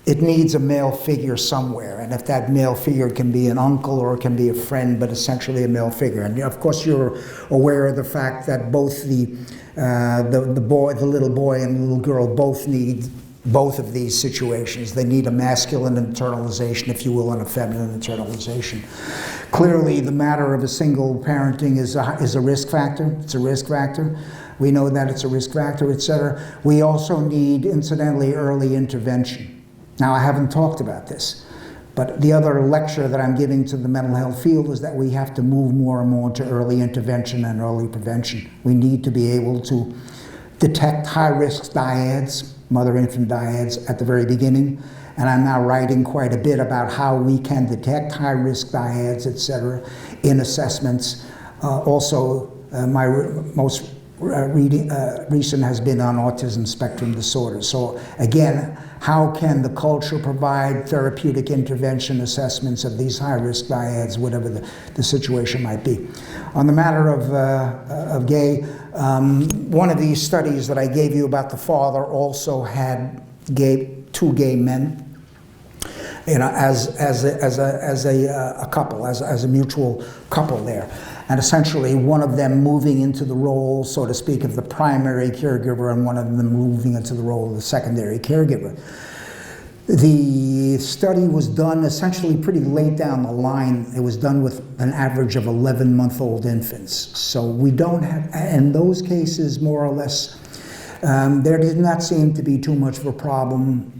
it needs a male figure somewhere, and if that male figure can be an uncle or it can be a friend, but essentially a male figure. And of course, you're aware of the fact that both the little boy and the little girl both need both of these situations. They need a masculine internalization, if you will, and a feminine internalization. Clearly, the matter of a single parenting is a risk factor. It's a risk factor. We know that it's a risk factor, etc. We also need, incidentally, early intervention. Now, I haven't talked about this, but the other lecture that I'm giving to the mental health field is that we have to move more and more to early intervention and early prevention. We need to be able to detect high-risk dyads, mother-infant dyads, at the very beginning. And I'm now writing quite a bit about how we can detect high-risk dyads, etc., in assessments. Also, my most recent has been on autism spectrum disorder. So again, how can the culture provide therapeutic intervention assessments of these high-risk dyads, whatever the situation might be? On the matter of gay, one of these studies that I gave you about the father also had two gay men, as a couple, as a mutual couple there. And essentially one of them moving into the role, so to speak, of the primary caregiver, and one of them moving into the role of the secondary caregiver. The study was done essentially pretty late down the line. It was done with an average of 11-month-old infants. So we don't have, in those cases, more or less, there did not seem to be too much of a problem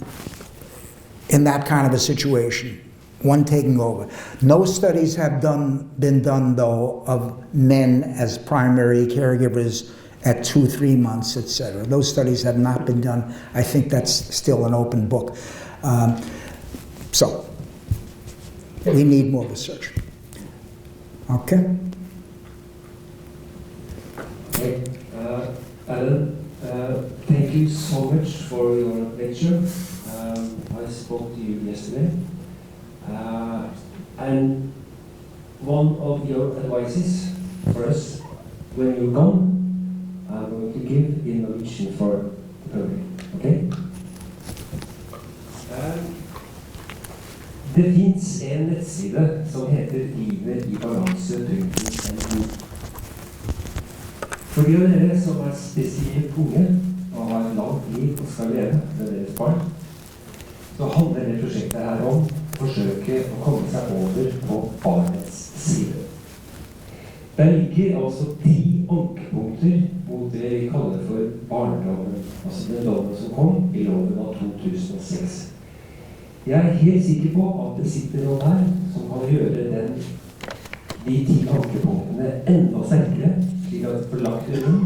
in that kind of a situation. One taking over. No studies have been done, though, of men as primary caregivers at 2-3 months, etc. Those studies have not been done. I think that's still an open book. So, we need more research. Okay? Okay. Allan, thank you so much for your lecture. I spoke to you yesterday. And one of your advices for us, when you're gone, I'm going to give in Norwegian for the public. Okay? Det finns en nettside som heter livet-i-balanse.no. For de av dere som er spesielt unge og har et langt liv og skal leve med deres barn, så handler det prosjektet her om å forsøke å komme seg over på barnets side. Der ligger altså 10 ankepunkter mot det vi kaller for barneloven, altså den loven som kom i loven av 2006. Jeg er helt sikker på at det sitter noen her som kan gjøre de 10 ankepunktene enda sterkere, slik at det får lagt det inn,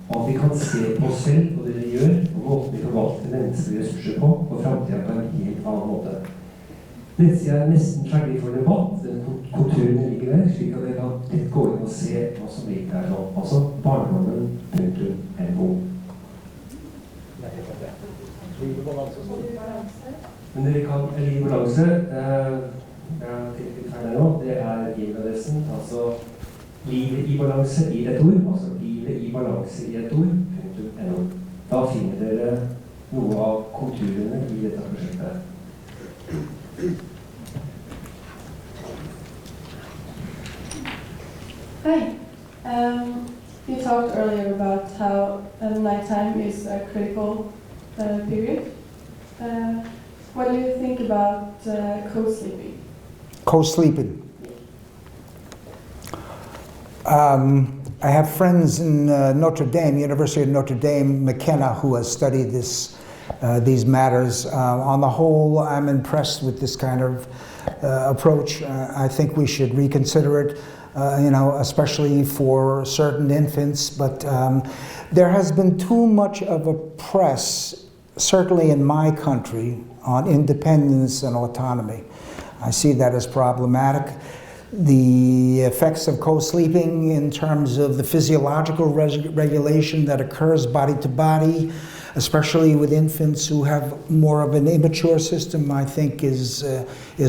og at vi kan se på oss selv og det vi gjør, og måten vi forvalter menneskelige ressurser på fremtiden på en helt annen måte. Nettsida er nesten ferdig for debatt, den konturen ligger der, slik at dere kan lett gå inn og se hva som ligger der nå. Altså barneloven.no. Men dere kan Liv i balanse, det er e-adressen, altså livet i balanse i et ord, altså livet i balanse i et ord.no. Da finner dere noe av konturene i dette prosjektet. Hi. You talked earlier about how nighttime is a critical period. What do you think about co-sleeping? Co-sleeping. I have friends in Notre Dame, University of Notre Dame, McKenna, who has studied these matters. On the whole, I'm impressed with this kind of approach. I think we should reconsider it, especially for certain infants. But there has been too much of a press, certainly in my country, on independence and autonomy. I see that as problematic. The effects of co-sleeping in terms of the physiological regulation that occurs body to body, especially with infants who have more of an immature system, I think is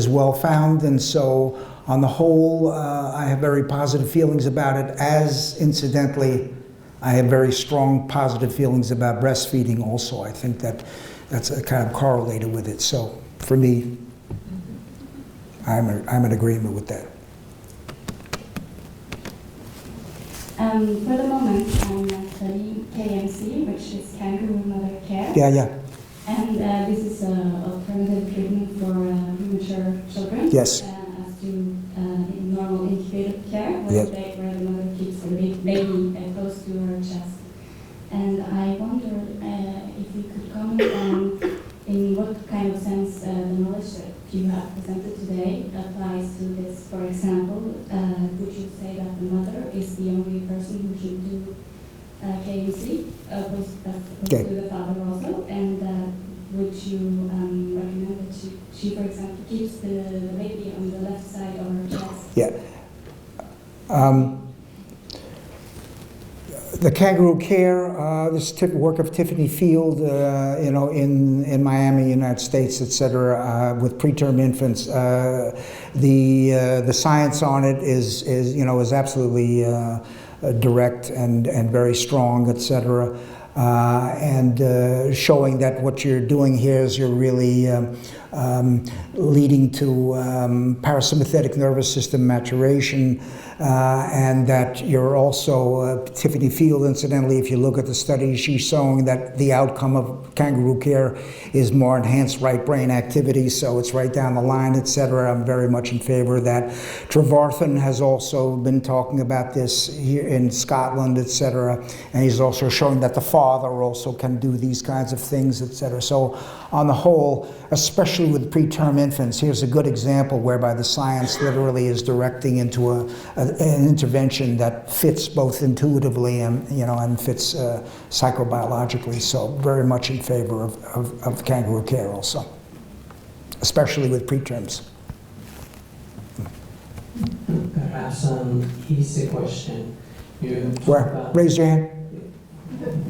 well found. And so on the whole, I have very positive feelings about it, as incidentally, I have very strong positive feelings about breastfeeding also. I think that's kind of correlated with it. So for me, I'm in agreement with that. For the moment, I'm studying KMC, which is Kangaroo Mother Care. Yeah. And this is an alternative treatment for premature children. Yes. As to normal incubator care, Yes. where the mother keeps the baby close to her chest. And I wonder if you could comment on in what kind of sense the knowledge that you have presented today applies to this. For example, would you say that the mother is the only person who should do KMC, opposed to the father also? And would you recommend that she, for example, keeps the baby on the left side of her chest? Yeah. The kangaroo care, this work of Tiffany Field, in Miami, United States, etc., with preterm infants, the science on it is absolutely direct and very strong, etc., and showing that what you're doing here is you're really leading to parasympathetic nervous system maturation. And that you're also, Tiffany Field, incidentally, if you look at the studies, she's showing that the outcome of kangaroo care is more enhanced right brain activity, so it's right down the line, etc. I'm very much in favor of that. Trevarthen has also been talking about this here in Scotland, etc. And he's also showing that the father also can do these kinds of things, etc. So on the whole, especially with preterm infants, here's a good example whereby the science literally is directing into an intervention that fits both intuitively and fits psychobiologically. So very much in favor of kangaroo care also, especially with preterms. Perhaps an easy question. You talk about, Raise your hand.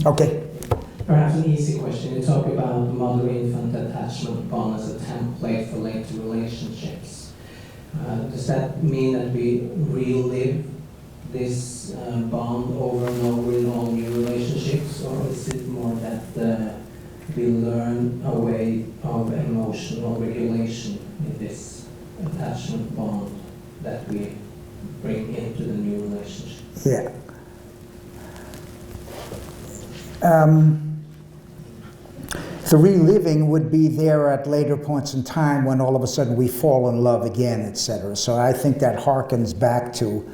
Okay. perhaps an easy question. You talk about mother-infant attachment bond as a template for later relationships. Does that mean that we relive this bond over and over in all new relationships, or is it more that we learn a way of emotional regulation in this attachment bond that we bring into the new relationship? Yeah. The reliving would be there at later points in time when all of a sudden we fall in love again, etc. So I think that harkens back to,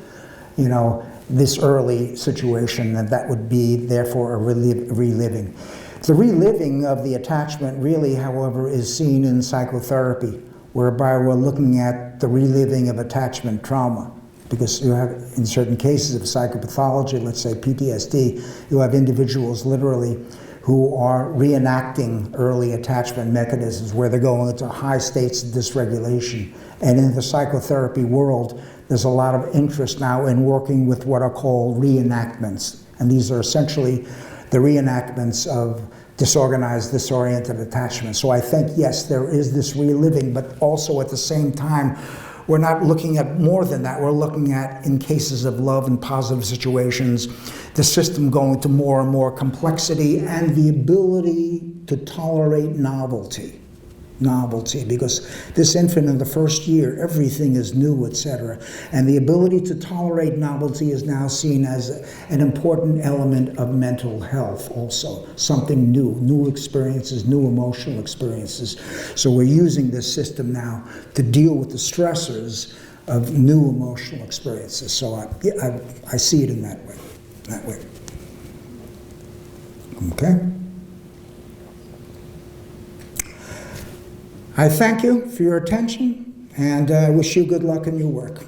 this early situation, and that would be therefore a reliving. The reliving of the attachment really, however, is seen in psychotherapy, whereby we're looking at the reliving of attachment trauma. Because you have, in certain cases of psychopathology, let's say PTSD, you have individuals literally who are reenacting early attachment mechanisms where they're going into high states of dysregulation. And in the psychotherapy world, there's a lot of interest now in working with what are called reenactments. And these are essentially the reenactments of disorganized, disoriented attachment. So I think, yes, there is this reliving, but also at the same time, we're not looking at more than that. We're looking at, in cases of love and positive situations, the system going to more and more complexity and the ability to tolerate novelty. Because this infant in the first year, everything is new, etc. And the ability to tolerate novelty is now seen as an important element of mental health also. Something new experiences, new emotional experiences. So we're using this system now to deal with the stressors of new emotional experiences. So I see it in that way. Okay? I thank you for your attention, and I wish you good luck in your work.